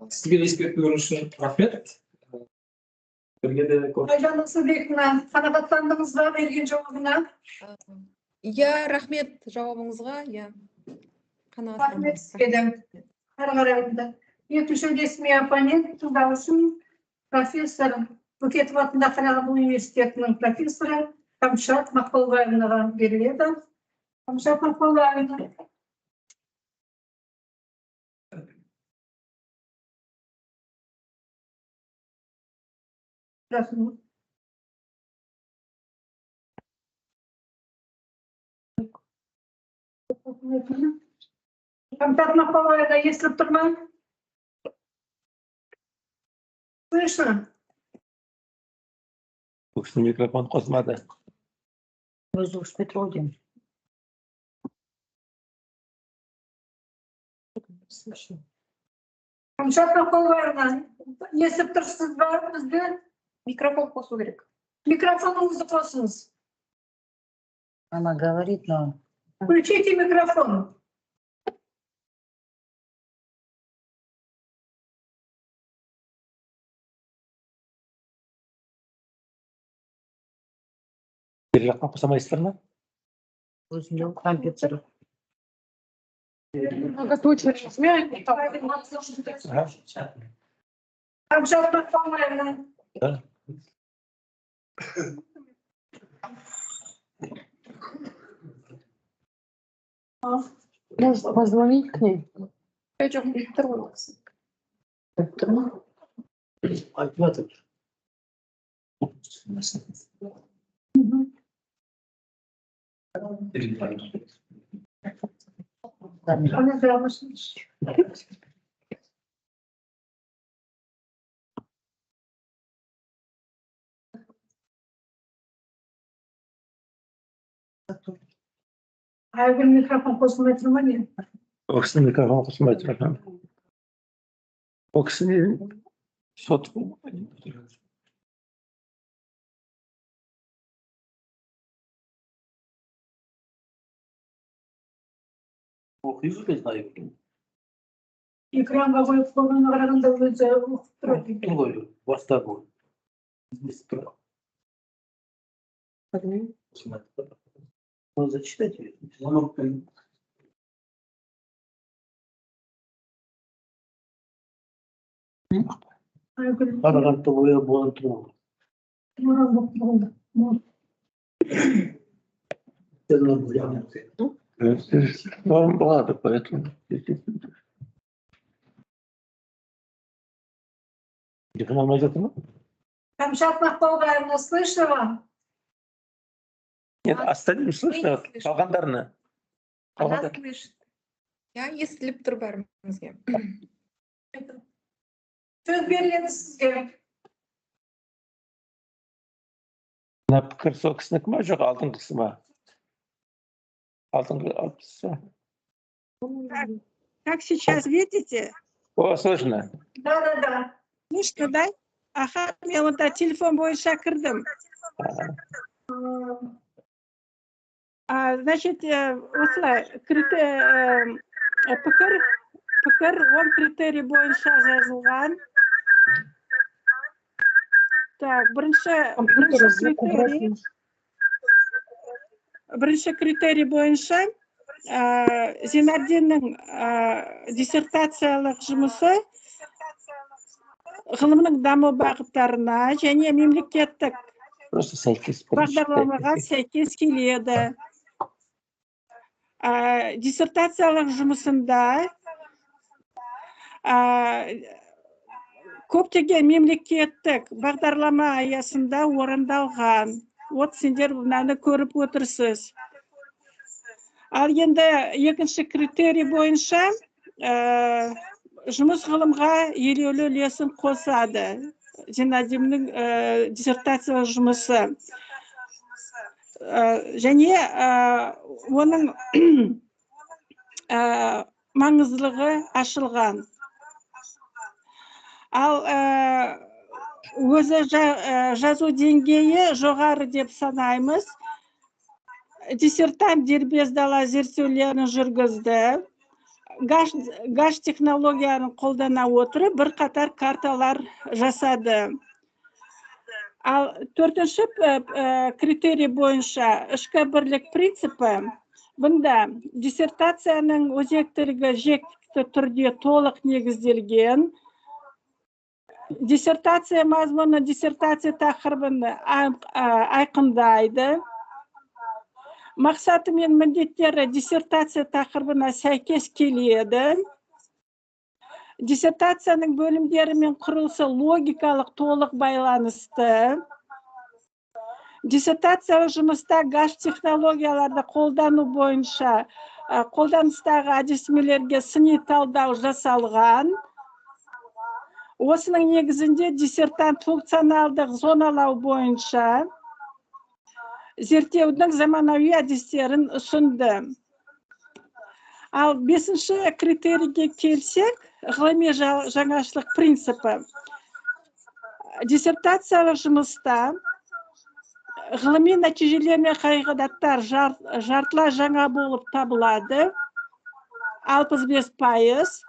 Speaker 4: Сізге ескертулеріңіз үшін рахмет.
Speaker 2: Айжан Мұсынбековна, қанағаттандыңыз ба берген жауабына?
Speaker 13: Иә, рахмет жауабыңызға.
Speaker 2: Рахмет сізге. Әрі қарай. Екінші ресми оппонент тыңдауышым профессор Бөкетов атындағы Қарағанды университетінің профессоры Камшат Мақпалбаевнаға беріледі. Камшат Мақпалбаевна. Рахмет. Камшат Мақпалбаевна естіліп тұр ма? Слышно?
Speaker 11: Микрофон қосмады.
Speaker 10: Өзі ұшпет родин.
Speaker 2: Камшат Мақпалбаевна, естіп тұрсыз ба бізді?
Speaker 3: Микрофон қосу керек.
Speaker 2: Микрофоныңызды қосыңыз.
Speaker 10: Она говорит, но...
Speaker 2: Включите микрофон.
Speaker 11: Бері жаққа қосамайсыздар ма?
Speaker 10: Өзінде компьютер.
Speaker 2: Камшат Мақпалбаевна.
Speaker 13: Можно позвонить к ней? Я что, электронный?
Speaker 2: Айгүл микрофон қосылмай тұр ма не?
Speaker 11: Ол кісінің микрофон қосылмай тұр. Ол кісіне сот.
Speaker 9: Оқиды біз айып.
Speaker 2: Экранға қойып қойғанға қарағанда өзі оқып тұрады.
Speaker 9: Ғой, баста бұл. Зачитайте. Қарағатты боя болан тұрмау.
Speaker 11: Норм была, поэтому.
Speaker 2: Камшат Мақпалбаевна, слышно вам?
Speaker 11: Нет, остальным слышно, қалғандарына.
Speaker 2: Она слышит.
Speaker 13: Я естіліп тұр бәрімізге.
Speaker 2: Сөз беріледі сізге.
Speaker 11: Мына пікір сол кісінікі ма, жоқ алдыңғысы ма? Алдыңғы алпысы.
Speaker 14: Как сейчас видите?
Speaker 11: О, слышно.
Speaker 2: Да.
Speaker 14: Слышно, да? Ага, мен онда телефон бойынша кірдім. Значит, осылай, пікір 10 критерий бойынша жазылған. Так, бірінші критерий бойынша Зинардиннің диссертациялық жұмысы ғылымның даму бағыттарына және мемлекеттік бағдарламаға сәйкес келеді. Диссертациялық жұмысында көптеген мемлекеттік бағдарлама аясында орындалған. Вот сендер мынаны көріп отырсыз. Ал енді екінші критерий бойынша жұмыс ғылымға елеулі үлесін қосады. Зинардиннің диссертациялық жұмысы. Және оның маңыздылығы ашылған. Ал өзі жазу деңгейі жоғары деп санаймыз. Диссертант дербес дала зерттеулерін жүргізді. Гаш технологияны қолдана отырып, бірқатар карталар жасады. Ал төртінші критерий бойынша ішкі бірлік принципі. Бұнда диссертацияның өзектілігі жекті түрде толық негізделген. Диссертация мазмұны диссертация тақырыбын айқындайды. Мақсаты мен міндеттері диссертация тақырыбына сәйкес келеді. Диссертацияның бөлімдері мен құрылысы логикалық толық байланысты. Диссертациялық жұмыста гаш технологияларды қолдану бойынша қолданыстағы әдістемелерге сыни талдау жасалған. Осының негізінде диссертант функционалдық зоналау бойынша зерттеудің заманауи әдістерін ұсынды. Ал бесінші критерийге келсек, ғылыми жаңашылық принципі. Диссертациялық жұмыста ғылыми нәтижелер мен қағидаттар жартылай жаңа болып табылады. 65%.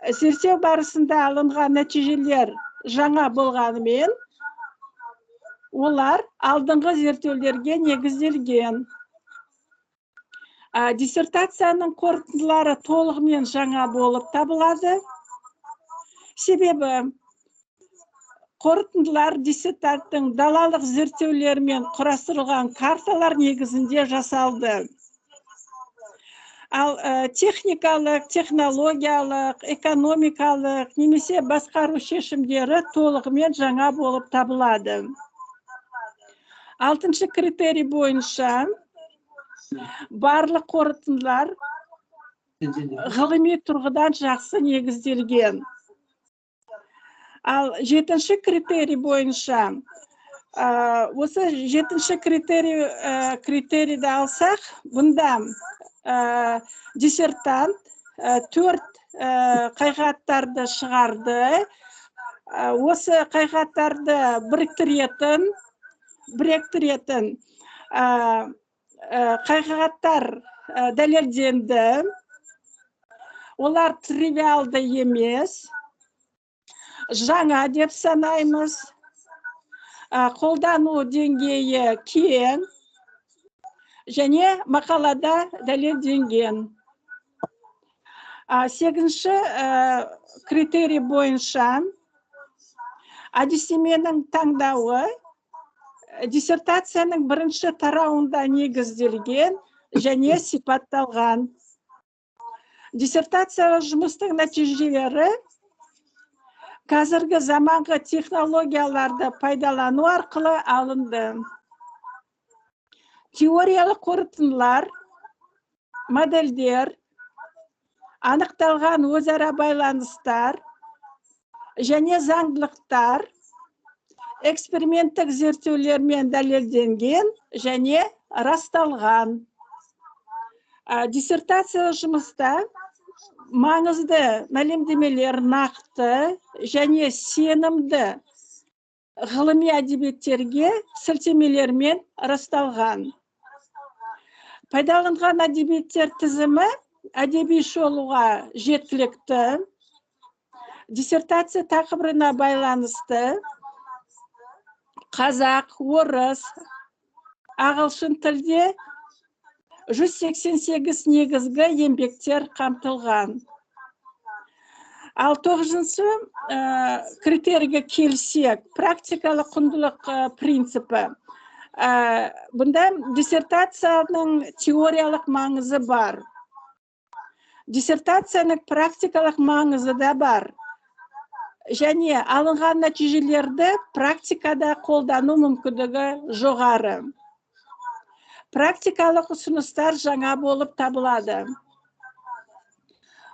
Speaker 14: Зерттеу барысында алынған нәтижелер жаңа болғанымен, олар алдыңғы зерттеулерге негізделген. Диссертацияның қорытындылары толығымен жаңа болып табылады. Себебі қорытындылар диссертанттың далалық зерттеулермен құрастырылған карталар негізінде жасалды. Ал техникалық, технологиялық, экономикалық, немесе басқару шешімдері толығымен жаңа болып табылады. 6-шы критерий бойынша барлық қорытындылар ғылыми тұрғыдан жақсы негізделген. Ал 7-ші критерий бойынша, осы 7-ші критерийді алсақ, бұнда диссертант 4 қағидаттарды шығарды. Осы қағидаттарды біріктіретін қағидаттар дәлелденді. Олар тривиалды емес, жаңа деп санаймыз. Қолдану деңгейі кең және мақалада дәлелденген. Сегізінші критерий бойынша әдістеменің таңдауы диссертацияның бірінші тарауында негізделген және сипатталған. Диссертациялық жұмыстың нәтижелері қазіргі заманғы технологияларды пайдалану арқылы алынды. Теориялық қорытындылар, модельдер, анықталған өзара байланыстар және заңдылықтар эксперименттік зерттеулермен дәлелденген және расталған. Диссертациялық жұмыста маңызды мәлімдемелер нақты және сенімді ғылыми әдебиеттерге сілтемелермен расталған. Пайдаланған әдебиеттер тізімі әдеби шолуға жеткілікті, диссертация тақырыбына байланысты, қазақ, орыс, ағылшын тілде 188 негізгі еңбектер қамтылған. Ал 9-шы критерийге келсек, практикалық құндылық принципі. Бұнда диссертацияның теориялық маңызы бар. Диссертацияның практикалық маңызы да бар. Және алынған нәтижелерді практикада қолдану мүмкіндігі жоғары. Практикалық ұсыныстар жаңа болып табылады.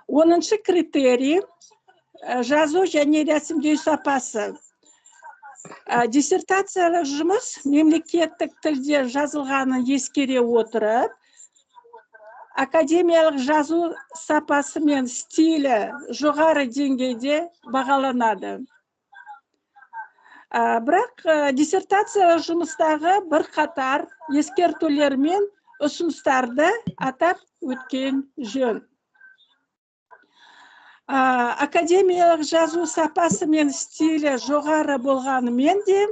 Speaker 14: 10-шы критерий жазу және рәсімдеу сапасы. Диссертациялық жұмыс мемлекеттік тілде жазылғанын ескере отырып, академиялық жазу сапасы мен стилі жоғары деңгейде бағаланады. Бірақ диссертациялық жұмыстағы бір қатар ескертулер мен ұсыныстарды атап өткен жөн. Академиялық жазу сапасы мен стилі жоғары болғанымен де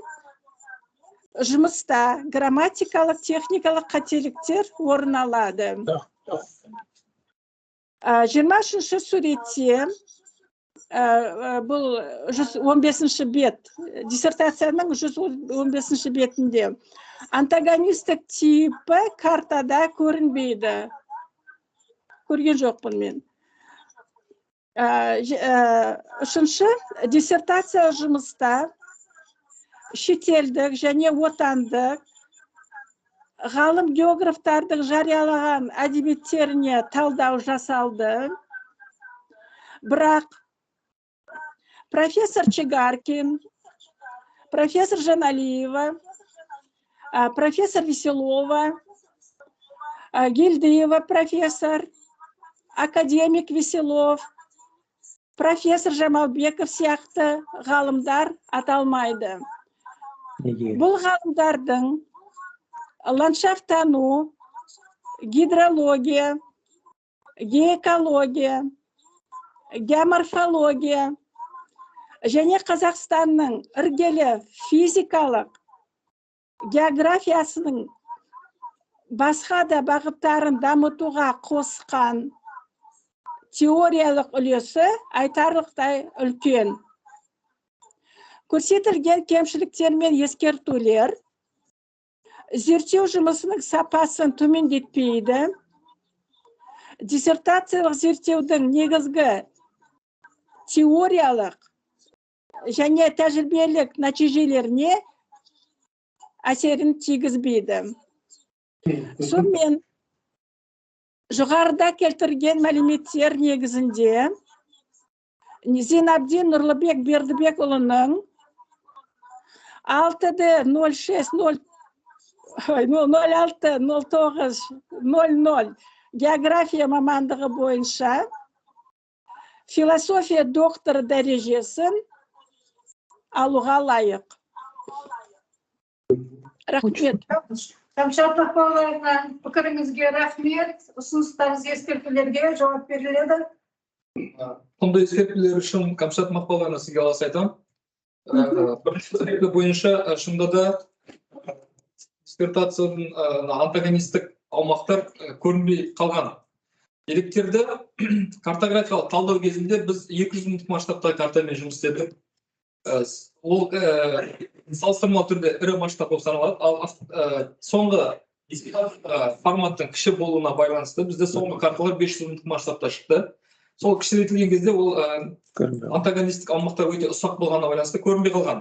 Speaker 14: жұмыста грамматикалық, техникалық қателіктер орын алады. 23-ші суретте, бұл 115-ші бет, диссертацияның 115-ші бетінде антагонистік типі картада көрінбейді. Көрген жоқпын мен. 3-ші диссертация жұмыста шетелдік және отандық ғалым географтардың жариялаған әдебиеттеріне талдау жасалды. Бірақ профессор Чегаркин, профессор Жаналиева, профессор Веселова, Гильдеева профессор, академик Веселов, профессор Жамалбеков сияқты ғалымдар аталмайды. Бұл ғалымдардың ландшафттану, гидрология, геокология, геоморфология және Қазақстанның іргелі физикалық географиясының басқа да бағыттарын дамытуға қосқан теориялық үлесі айтарлықтай үлкен. Көрсетілген кемшіліктер мен ескертулер зерттеу жұмысының сапасын төмендетпейді. Диссертациялық зерттеудің негізгі теориялық және тәжірибелік нәтижелеріне әсерін тигізбейді. Сонымен жоғарыда келтірген мәліметтер негізінде Зейнабдин Нұрлыбек Бердібекұлының 06-09-00 география мамандығы бойынша философия докторы дәрежесін алуға лайық. Рахмет.
Speaker 2: Кәмшат апаларына пікіріңізге рахмет. Ұсыныстарыңыз ескертулерге жауап беріледі.
Speaker 4: Құнды ескертулер үшін Кәмшат мақпаларына сізге алғыс айтамын. Бірінші себебі бойынша шынында да диссертацияның антагонистік аумақтар көрінбей қалған. Деректерді картографиялық талдау кезінде біз 200 минут масштабтағы картамен жұмыс істедік. Ол салыстырмалы түрде ірі масштаб болып саналады, ал соңғы форматтың кіші болуына байланысты бізде соңғы карталар 500 минут масштабта шықты. Сол кішірейтілген кезде ол антагонистік аумақтар өте ұсақ болғанына байланысты көрінбей қалған.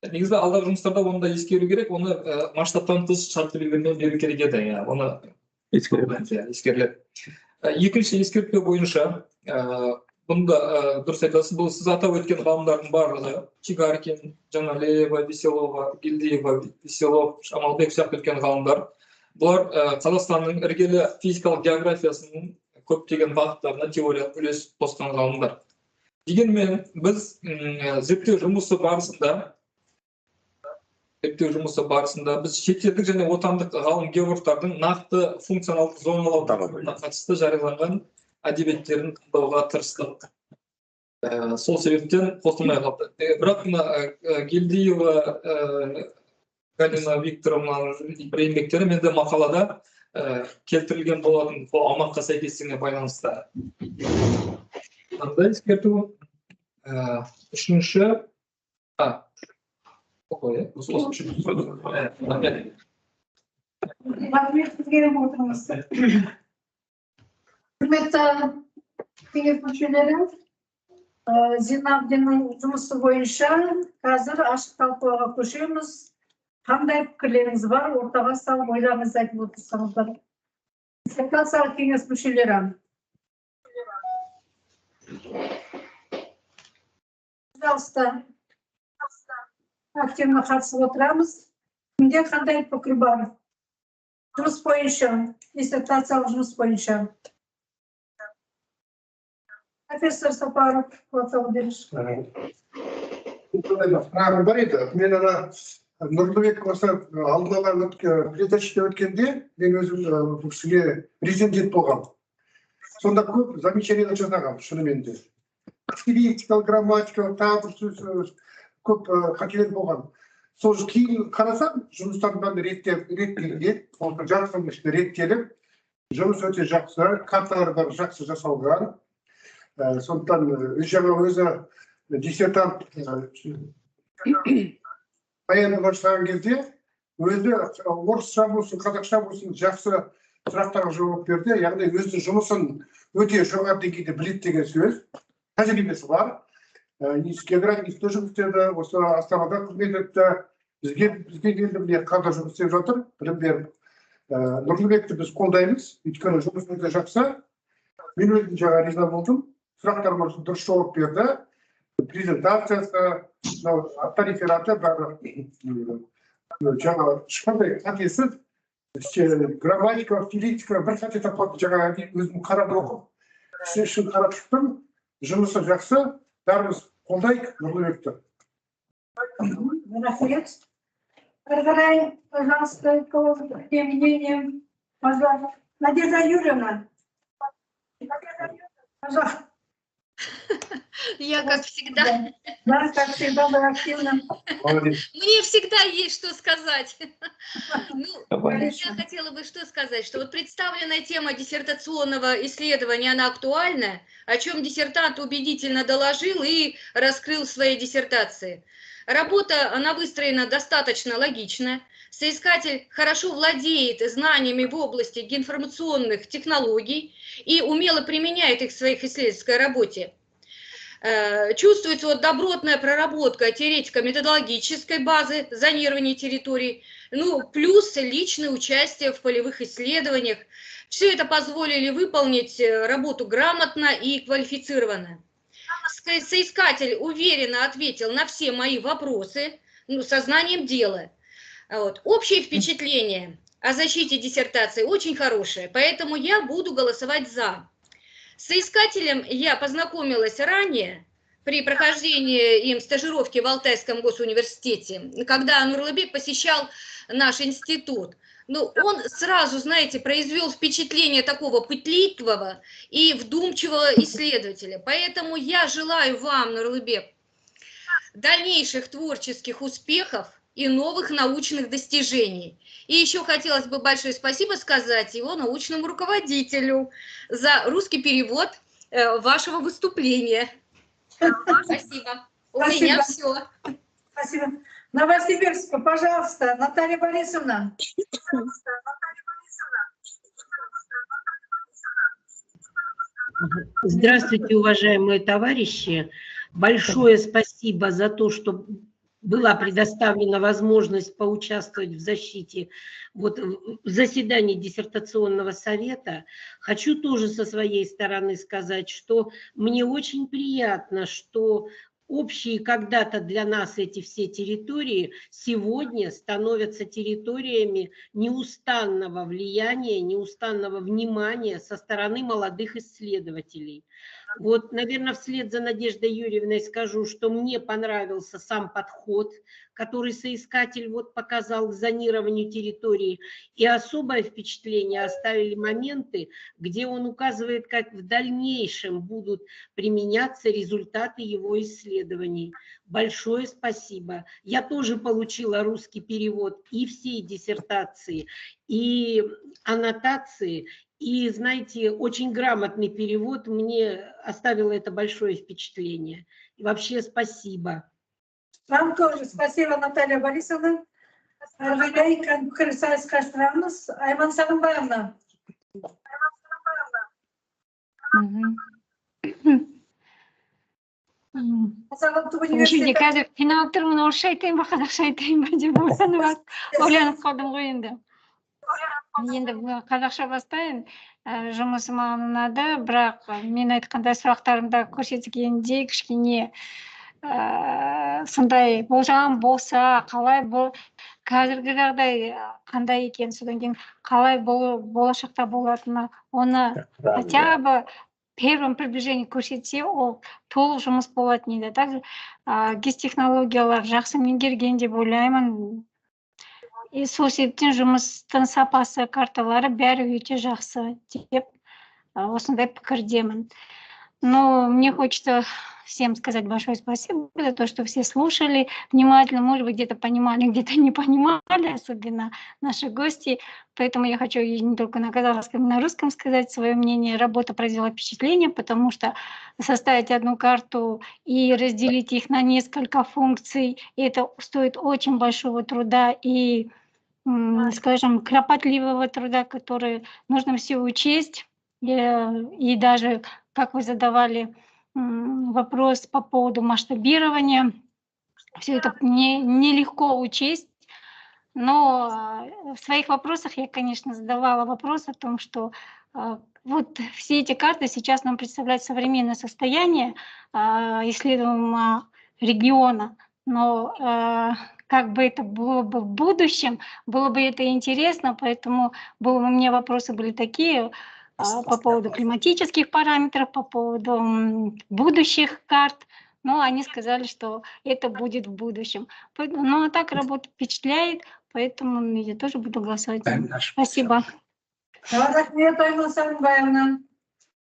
Speaker 4: Негізі алдағы жұмыстарда оны да ескеру керек, оны масштабтан тыс шартты белгіленген беру керек еді. Оны ескеріледі. Екінші ескертпе бойынша, бұнда дұрыс айтасыз, бұл сіз атап өткен ғалымдардың барлығы, Чигаркин, Жаналеева, Веселова, Гильдиева, Веселов, Шамалбек сияқты өткен ғалымдар. Бұлар Қазақстанның іргелі физикалық географиясының көптеген бағыттарына теориялық үлес қосқан ғалымдар. Дегенмен біз зерттеу жұмысы барысында біз шетелдік және отандық ғалым географтардың нақты функционалдық зоналауына қатысты жарияланған әдебиеттерін таңдауға тырыстық. Сол себептен қосылмай қалды. Бірақ Гильдиева, Галина Викторовнаның бір еңбектері менде мақалада келтірілген болатын, бұл аумаққа сәйкестігіне байланысты. Мынандай ескерту. Үшінші,
Speaker 2: Құрметті кеңес мүшелері, Зинабдиннің жұмысы бойынша қазір ашық талқылауға көшеміз. Қандай пікірлеріңіз бар, ортаға салып ойларыңызды айтып отырсаңыздар. Диссертациялық кеңес мүшелері. Пожалуйста, активно қатысып отырамыз. Кімде қандай пікір бар? Жұмыс бойынша, диссертациялық жұмыс бойынша. Профессор Сапаров, Владимирович.
Speaker 8: Сұрағым бар еді. Мен Нұрлыбек осы алдын ала передачада өткенде, мен өзім бұл кісіге резидент болғам. Сонда көп замечаниялар жасағам, шынымен де. Стилистикалық, грамматикалық, тағы бір сөз көп қателер болған. Сол кейін қарасам, жұмыстардың бәрі реттелген, жарыстың ішінде реттеліп, жұмыс өте жақсы, карталар бәрі жақсы жасалған. Сондықтан жаңа өзі диссертант баянды баштаған кезде өзі орысша болсын, қазақша болсын жақсы сұрақтарға жауап берді. Яғни өзінің жұмысын өте жоғары деңгейде біледі деген сөз. Тәжірибесі бар. География жұмыс істеді, осы Астанада қызмет етті. Бізге келді міне қазір жұмыс істеп жатыр, білім беріп. Нұрлыбекті біз қолдаймыз, өйткені жұмыс өте жақсы. Мен өзім жаңа риза болдым. Сұрақтарыма дұрыс жауап берді. Презентациясы, тарифераты бәрі жаңа ешқандай қатесіз, грамматика, стилистика бір қате таппады, жаңа өзім қарап оқып. Үшін қарап шықтым, жұмысы жақсы, бәріміз қолдайық Нұрлыбекті.
Speaker 2: Рахмет. Әрі пожалуйста, мнение, пожалуйста. Надежда Юрьевна. Пожалуйста.
Speaker 5: Я, как всегда.
Speaker 2: Да, как всегда, вы активно.
Speaker 5: Мне всегда есть что сказать. Я хотела бы что сказать, что вот представленная тема диссертационного исследования, она актуальна, о чем диссертант убедительно доложил и раскрыл в своей диссертации. Работа, она выстроена достаточно логично. Соискатель хорошо владеет знаниями в области информационных технологий и умело применяет их в своей исследовательской работе. Чувствуется вот добротная проработка теоретико-методологической базы зонирования территорий, плюс личное участие в полевых исследованиях. Все это позволили выполнить работу грамотно и квалифицированно. Соискатель уверенно ответил на все мои вопросы, сознанием дела. Общее впечатление о защите диссертации очень хорошее, поэтому я буду голосовать за. С соискателем я познакомилась ранее при прохождении им стажировки в Алтайском госуниверситете, когда Нурлыбек посещал наш институт. Он сразу, знаете, произвел впечатление такого пытливого и вдумчивого исследователя. Поэтому я желаю вам, Нурлыбек, дальнейших творческих успехов, и новых научных достижений. И еще хотелось бы большое спасибо сказать его научному руководителю за русский перевод вашего выступления. Спасибо. У меня все.
Speaker 2: Спасибо. Новосибирск, пожалуйста, Наталья Борисовна.
Speaker 15: Здравствуйте, уважаемые товарищи. Большое спасибо за то, что была предоставлена возможность поучаствовать в защите, вот в заседании диссертационного совета. Хочу тоже со своей стороны сказать, что мне очень приятно, что общие когда-то для нас эти все территории сегодня становятся территориями неустанного влияния, неустанного внимания со стороны молодых исследователей. Вот, наверное, вслед за Надеждой Юрьевной скажу, что мне понравился сам подход, который соискатель вот показал к зонированию территории, и особое впечатление оставили моменты, где он указывает, как в дальнейшем будут применяться результаты его исследований. Большое спасибо. Я тоже получила русский перевод и всей диссертации, и аннотации. И, знаете, очень грамотный перевод, мне оставило это большое впечатление. И вообще спасибо.
Speaker 2: Вам тоже спасибо, Наталья Борисовна. Арвелей, конкурсайс Каштрамус, Айман Сагымбаевна.
Speaker 7: Ошеде қазір қиналып тұрмын, орысша айтайын ба, қазақша айтайын ба деп ойланып қалдым ғой енді. Енді қазақша бастайын. Жұмысым маған ұнады, бірақ мен айтқандай сұрақтарымда көрсетілгендей кішкене сондай болжам болса, қалай бұл қазіргі жағдай қандай екен, содан кейін қалай болашақта болатыны, оны хотя бы первым приближение көрсетсе, ол толық жұмыс болатын еді. Также геостехнологиялар жақсы меңгерген деп ойлаймын. И сол себептен жұмыстың сапасы, карталары бәрі өте жақсы деп осындай пікірдемін. Но мне хочется всем сказать большое спасибо за то, что все слушали внимательно, может быть, где-то понимали, где-то не понимали, особенно наши гости. Поэтому я хочу не только на казахском, но и на русском сказать свое мнение. Работа произвела впечатление, потому что составить одну карту и разделить их на несколько функций, это стоит очень большого труда и, скажем, кропотливого труда, который нужно все учесть. И даже, как вы задавали вопрос по поводу масштабирования, все это нелегко учесть, но в своих вопросах я, конечно, задавала вопрос о том, что вот все эти карты сейчас нам представляют современное состояние исследуемого региона, но как бы это было бы в будущем, было бы это интересно, поэтому у меня вопросы были такие, по поводу климатических параметров, по поводу будущих карт. Но они сказали, что это будет в будущем. Ну, а так работа впечатляет, поэтому я тоже буду голосовать. Спасибо.
Speaker 2: Рахмет, Айман Сагымбаевна.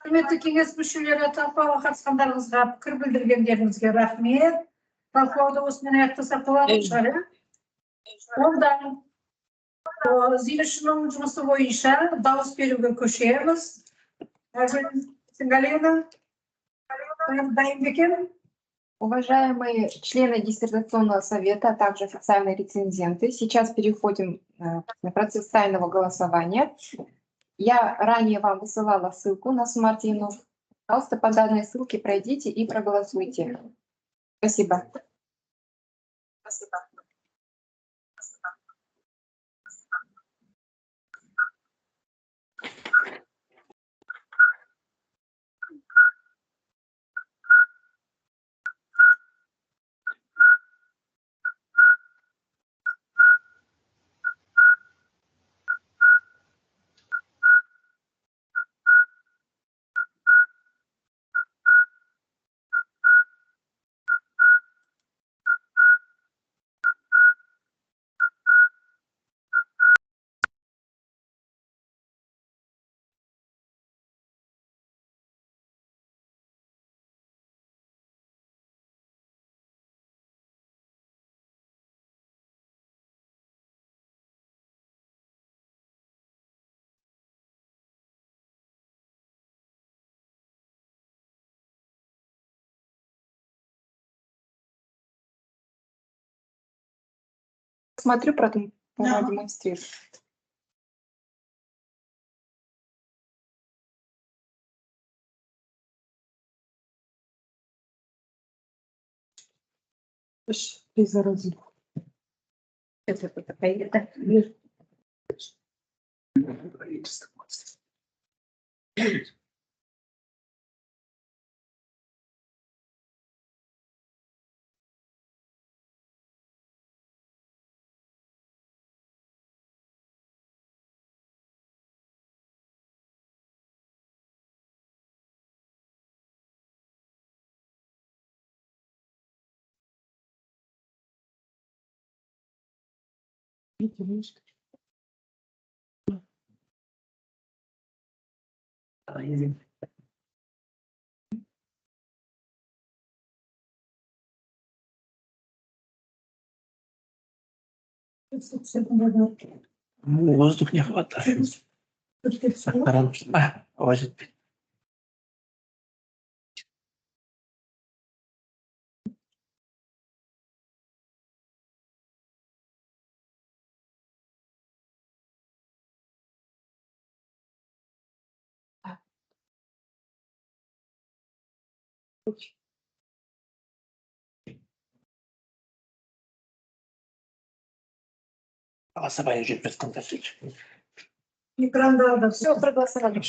Speaker 2: Құрметті кеңес мүшелері, талқылауға қатысқандарыңызға пікір білдіргендеріңізге рахмет. Талқылауды осымен аяқтасақ болады шығар. Онда Зилушының жұмысы бойынша дауыс беруге көшеміз. Галина, дайын бекен?
Speaker 3: Уважаемые члены диссертационного совета, а также официальные рецензенты, сейчас переходим на процесс тайного голосования. Я ранее вам высылала ссылку на Смартину. Пожалуйста, по данной ссылке пройдите и проголосуйте. Спасибо. Смотрю, потом демонстрирую.
Speaker 11: Воздух не хватает. Хватит. Голосование уже предсконтактить.
Speaker 2: Экранда
Speaker 3: Все, проголосовали.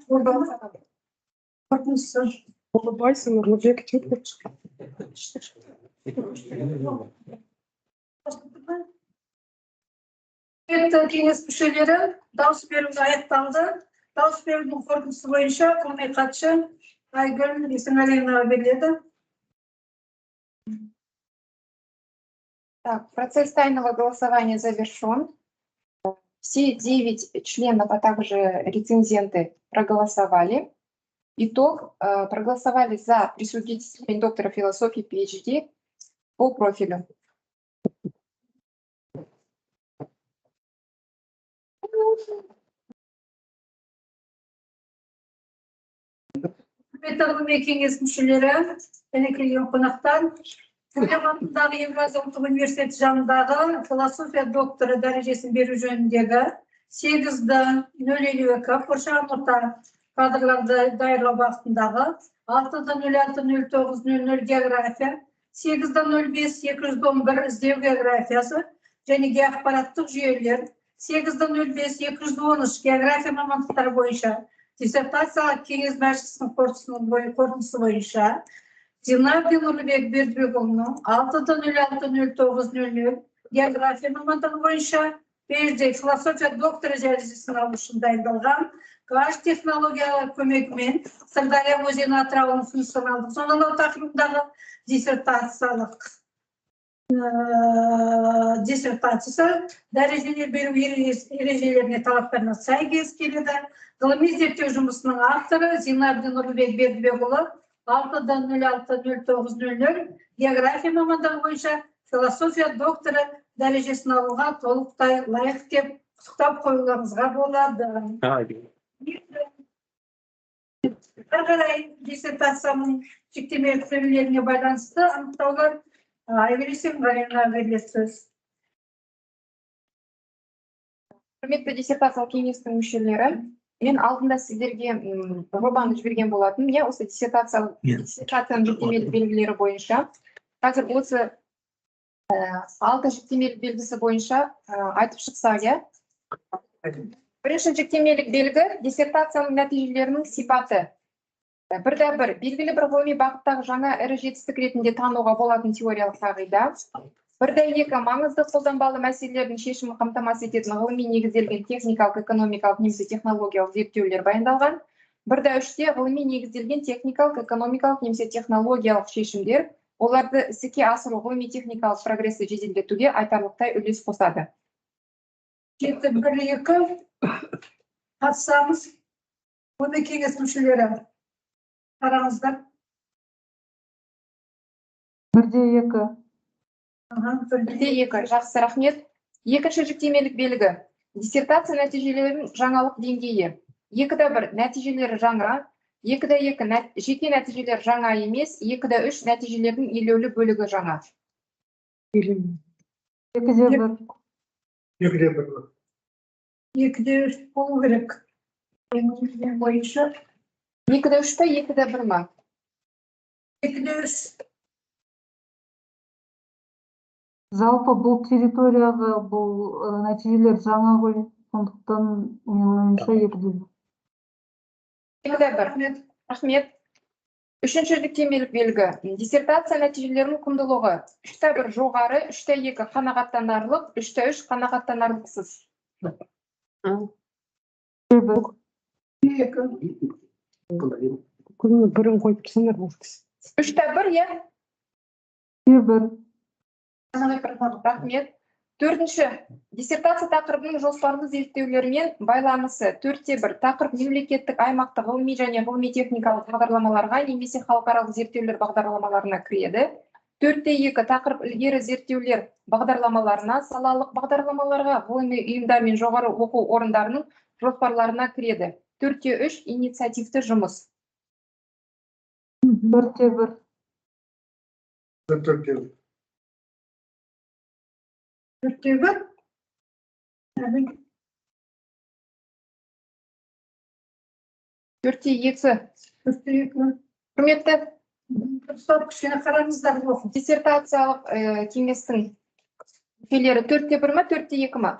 Speaker 2: проголосовали.
Speaker 13: Улыбайся, Нурлыбек,
Speaker 2: Кеңес мүшелері дауыс беруді аяқталды. Дауыс берудің қорытындысы бойынша құрмет хатшы Айгүл Есенғалиевнаға беріледі.
Speaker 3: Так, процесс тайного голосования завершен. Все 9 членов, а также рецензенты проголосовали. Итог. Проголосовали за присудить степень доктора философии PhD по профилю.
Speaker 2: Құрметті кеңес мүшелері, және келген қонақтар, Атындағы Евразия ұлттық университеті жанындағы философия докторы дәрежесін беру жөніндегі 8-052 қоршаған орта кадрларды даярлау бағытындағы 6-06-09-00 география, 8-05-211 іздеу географиясы және ақпараттық жүйелер, 8-05-213 география мамандықтары бойынша диссертациялық кеңес мәжілісінің қорытындысы бойынша Зиннардин Нұрлыбек Бердібекұлының 6-06-09-00 география мамандығы бойынша PhD философия докторы дәрежесін алу үшін дайындалған ғарыш технологиялар көмегімен Сырдария өзені атырабының функционалдық зоналау тақырыбындағы диссертациясы дәрежелер беру ережелеріне талаптарына сай келеді. Ғылыми зерттеу жұмысының авторы Зиннардин Нұрлыбек Бердібекұлы 6-06-09-00 география мамандығы бойынша философия докторы дәрежесін алуға толықтай лайық деп құттықтап қоюларыңызға болады. Қарай диссертацияның шектемелік сөйлеріне байланысты анықтаулар Айгүл Есенғалиевнаға беріледі сөз.
Speaker 3: Құрметті диссертациялық кеңестің мүшелері, мен алдында сіздерге жобаны жіберген болатын. Мен осы диссертацияның жүктемелік белгілері бойынша қазір осы 6 жүктемелік белгісі бойынша айтып шықсақ, бірінші жүктемелік белгі диссертацияның нәтижелерінің сипаты. Бірді-бір белгілі бір ғылыми бағыттағы жаңа ірі жетістік ретінде тануға болатын теориялық қағида. Бірді-екі маңызды қолданбалы мәселелердің шешімін қамтамасыз ететін ғылыми негізделген техникалық, экономикалық немесе технологиялық зерттеулер баяндалған. Бірді-үште ғылыми негізделген техникалық, экономикалық немесе технологиялық шешімдер оларды іске асыру ғылыми техникалық прогресті жеделдетуге айтарлықтай үлес қосады.
Speaker 2: Жетті бір-екі қатысамыз. Оны кеңес мүшелері қараңыздар.
Speaker 6: Бірде-екі.
Speaker 3: Бірде-екі. Жақсы, рахмет. Екінші жүктемелік белгі. Диссертация нәтижелерінің жаңалық деңгейі. 2-1 нәтижелері жаңа, 2-2 жеке нәтижелер жаңа емес, 2-3 нәтижелердің елеулі бөлігі жаңа.
Speaker 6: Екіде бір.
Speaker 8: Екіде бір.
Speaker 2: 2'de 3 болу керек. Менің білгенім бойынша
Speaker 3: 2'de 3 па, 2'de 1 ма?
Speaker 2: 2'de 3.
Speaker 6: Жалпы бұл территорияға бұл нәтижелер жаңа ғой. Сондықтан менің ойымша екіде бір.
Speaker 3: 2'de 1. Рахмет. Үшінші жүктемелік белгі. Диссертация нәтижелерінің құндылығы 3'те 1 жоғары, 3'те 2 қанағаттанарлық, 3'те 3 қанағаттанарлықсыз.
Speaker 15: Бірін қойып тұрсыңдар бұл.
Speaker 3: 3'те 1, иә?
Speaker 6: 1.
Speaker 3: Рахмет. 4-ші. Диссертация тақырыбының жоспарлы зерттеулермен байланысы. 4'те 1. Тақырып мемлекеттік аймақтық ғылыми және ғылыми техникалық бағдарламаларға немесе халықаралық зерттеулер бағдарламаларына кіреді. 4'те 2. Тақырып ілгері зерттеулер бағдарламаларына, салалық бағдарламаларға, ғылыми ұйымдар мен жоғары оқу орындарының жоспарларына кіреді. 4'те 3. Инициативті жұмыс.
Speaker 6: 4'те 1.
Speaker 8: 4'те 1.
Speaker 2: 4'te 1. Yani
Speaker 3: 4'те 2.
Speaker 2: 4'te 2.
Speaker 3: Құрметті
Speaker 2: Дұрыстап кішкене қараңыздар оқып.
Speaker 3: диссертациялық кеңестің мүшелері 4'те 1 ма, 4'те 2 ма?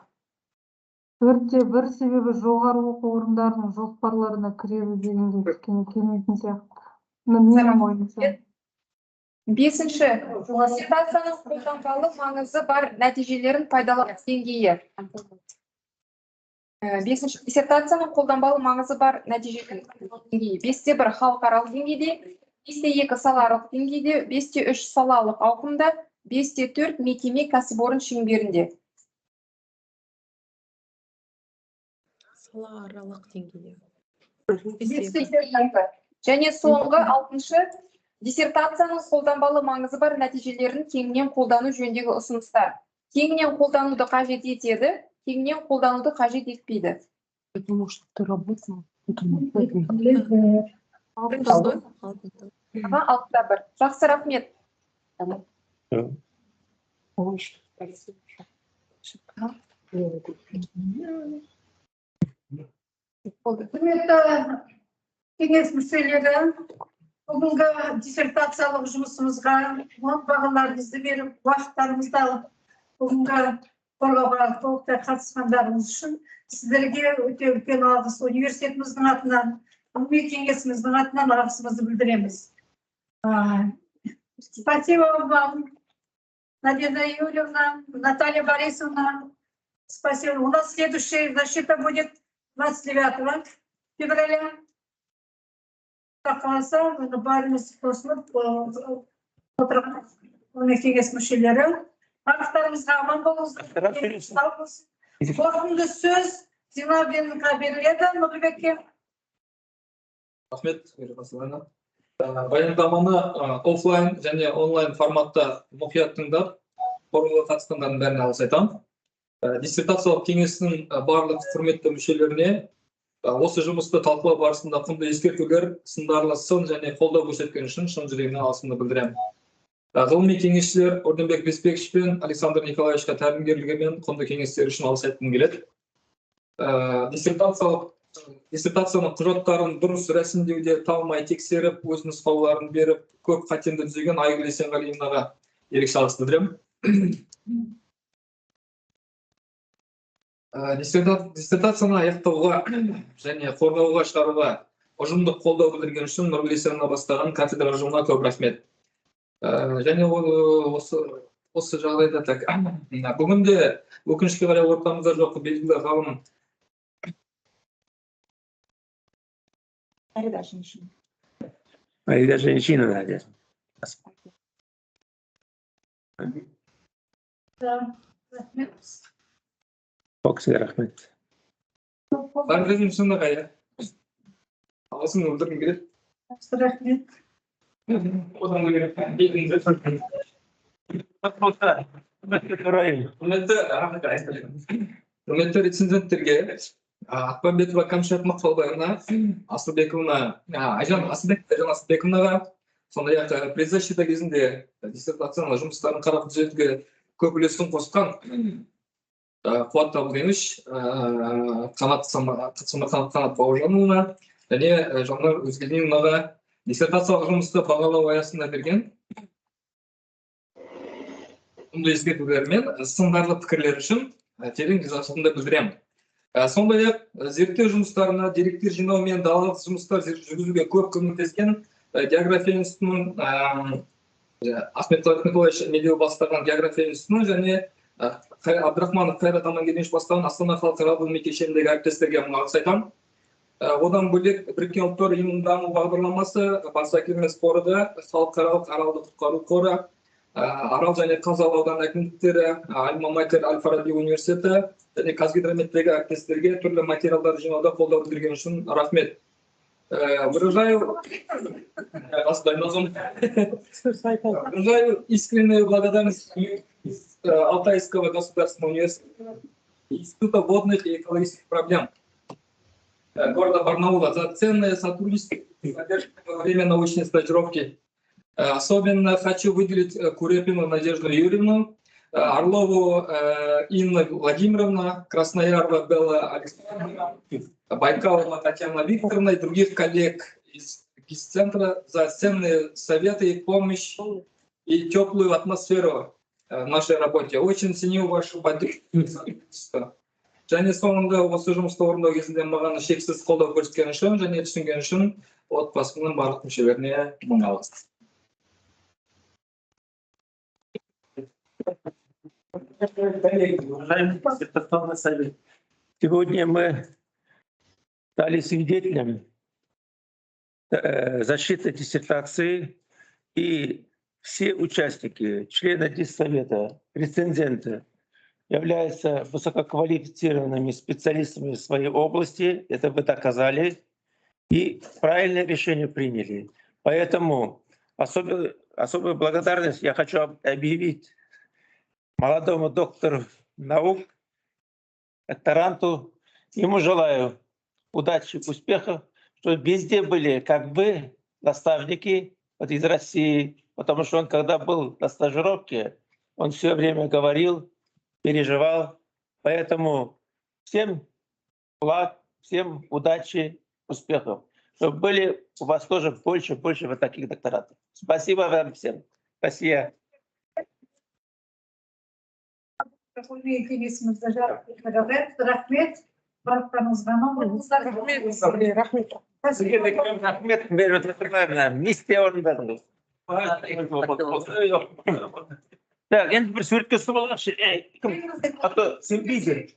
Speaker 6: 4'те 1 себебі жоғары оқу орындарының жоспарларына кіреді дегенге кішкене келмейтін сияқты. Менің ойымша.
Speaker 3: 5-ші. Диссертацияның қолданбалы маңызы бар нәтижелерін пайдалану деңгейі. 5-ші. Диссертацияның қолданбалы маңызы бар нәтижелерін деңгейі. 5'те 1 халықаралық деңгейде, 5'те 2 салалық деңгейде, 5'те 3 салалық ауқымда, 5'те 4 мекеме кәсіпорын шеңберінде.
Speaker 13: Салааралық деңгейде.
Speaker 3: Және соңғы 6-шы. Диссертацияның қолданбалы маңызы бар нәтижелерін кеңінен қолдану жөніндегі ұсыныстар. Кеңінен қолдануды қажет етеді, кеңінен қолдануды қажет етпейді.
Speaker 15: Потому что ты работал.
Speaker 3: 6'та 1. Жақсы, рахмет.
Speaker 2: Құрметті кеңес мүшелері, бүгінгі диссертациялық жұмысымызға оң бағаларыңызды беріп, уақыттарыңызды алып, бүгінгі қорғауға толықтай қатысқандарыңыз үшін сіздерге өте үлкен алғыс. Университетіміздің атынан, ғылыми кеңесіміздің атынан алғысымызды білдіреміз. Спасибо вам, Надежда Юрьевна, Наталья Борисовна. Спасибо. У нас следующая защита будет 29 февраля. Так қалса, бәріміз қосылып, кеңес мүшелері. Барлықтарыңызға аман болыңыздар. Сау болсын. Қорытынды сөз Зиновьевнаға беріледі, Нұрлыбекке.
Speaker 4: Рахмет, баяндаманы офлайн және онлайн форматта мұқият тыңдап, қорғауға қатысқандардың бәріне алғыс айтамын. Диссертациялық кеңестің барлық құрметті мүшелеріне осы жұмысты талқылау барысында құнды ескертулер, сындарлы сын және қолдау көрсеткен үшін шын жүрегімнен алғысымды білдіремін. Ғылыми кеңесшілер Орденбек Беспекович пен Александр Николаевичқа тәлімгерлігі мен құнды кеңестері үшін алғыс айтқым келеді. Диссертацияның құжаттарын дұрыс рәсімдеуде талмай тексеріп, өз нұсқауларын беріп, көп қатемді түзеген Айгүл Есенғалиевнаға ерекше алғыс білдіремін. Диссертацияны аяқтауға және қорғауға шығаруға ұжымдық қолдау білдірген үшін Нұргүл Есенова бастаған кафедра ұжымына көп рахмет. Және осы жағдайда бүгінде өкінішке қарай ортамызда жоқ белгілі ғалым
Speaker 11: Аида женщина, Надя. Фоксия, рахмет.
Speaker 4: Бәріміздің шынында қайда? Алсын өлдіргім келеді.
Speaker 2: Рахмет.
Speaker 4: Одан келеді. Құрметті рецензенттерге, Ақпанбетова Камшат Мақпалбайына, Айжан Асылбековнаға, сондай-ақ предзащита кезінде диссертацияның жұмыстарын қарап түзетуге көп үлесін қосқан Қуат Абылдинович, Қанат Бауыржанұлына және Жанар Өзгелдиновнаға диссертациялық жұмысты бағалау аясында берген мұндай ескертулер мен сындарлы пікірлер үшін терең ризашылығымды білдіремін. Сондай-ақ зерттеу жұмыстарына деректер жинау мен далалық жұмыстар жүргізуге көп көмектескен география институтының Ахмет Николаевич Медеуов бастаған география институтының және Абдрахманов Қайрат Амангелдинович бастаған Астана халықаралық ғылыми кешеніндегі әріптестерге мың алғыс айтамын. Одан бөлек Біріккен ұлттар ұйымының даму бағдарламасы, Барсак Ермес қоры, халықаралық аралды құтқару қоры, Арал және Қазалы аудан әкімдіктері, Альма Матер Әл-Фараби университеті және Қазгидрометтегі әріптестерге түрлі материалдар жинауда қолдау білдірген үшін рахмет. Выражаю искреннюю благодарность Алтайского государственного университета, Института водных и экологических проблем города Барнаула за ценное сотрудничество во время научной стажировки. Особенно хочу выделить Курепину Надежду Юрьевну, Орлову Инну Владимировну, Красноярова Белла Александровна, Байкалова Татьяна Викторовна и других коллег из центра за ценные советы и помощь и теплую атмосферу в нашей работе. Очень ценю вашу поддержку. Және соңында осы жұмысты орындау кезінде маған шексіз қолдау көрсеткен үшін және түсінген үшін отбасымның барлық мүшелеріне мың алғыс.
Speaker 11: Уважаемый диссертационный совет, сегодня мы стали свидетелем защиты диссертации, и все участники, члены диссовета, рецензенты являются высококвалифицированными специалистами в своей области, это вы доказали, и правильное решение приняли. Поэтому особую благодарность я хочу объявить молодому доктору наук, докторанту. Ему желаю удачи, успехов, чтобы везде были, как вы, наставники из России, потому что он, когда был на стажировке, он все время говорил, переживал. Поэтому всем благ, всем удачи, успехов. Чтобы были у вас тоже больше вот таких докторатов. Спасибо вам всем. Спасибо. Так, енді бір суретке түсіп алғаншы, кім? Сен бейді,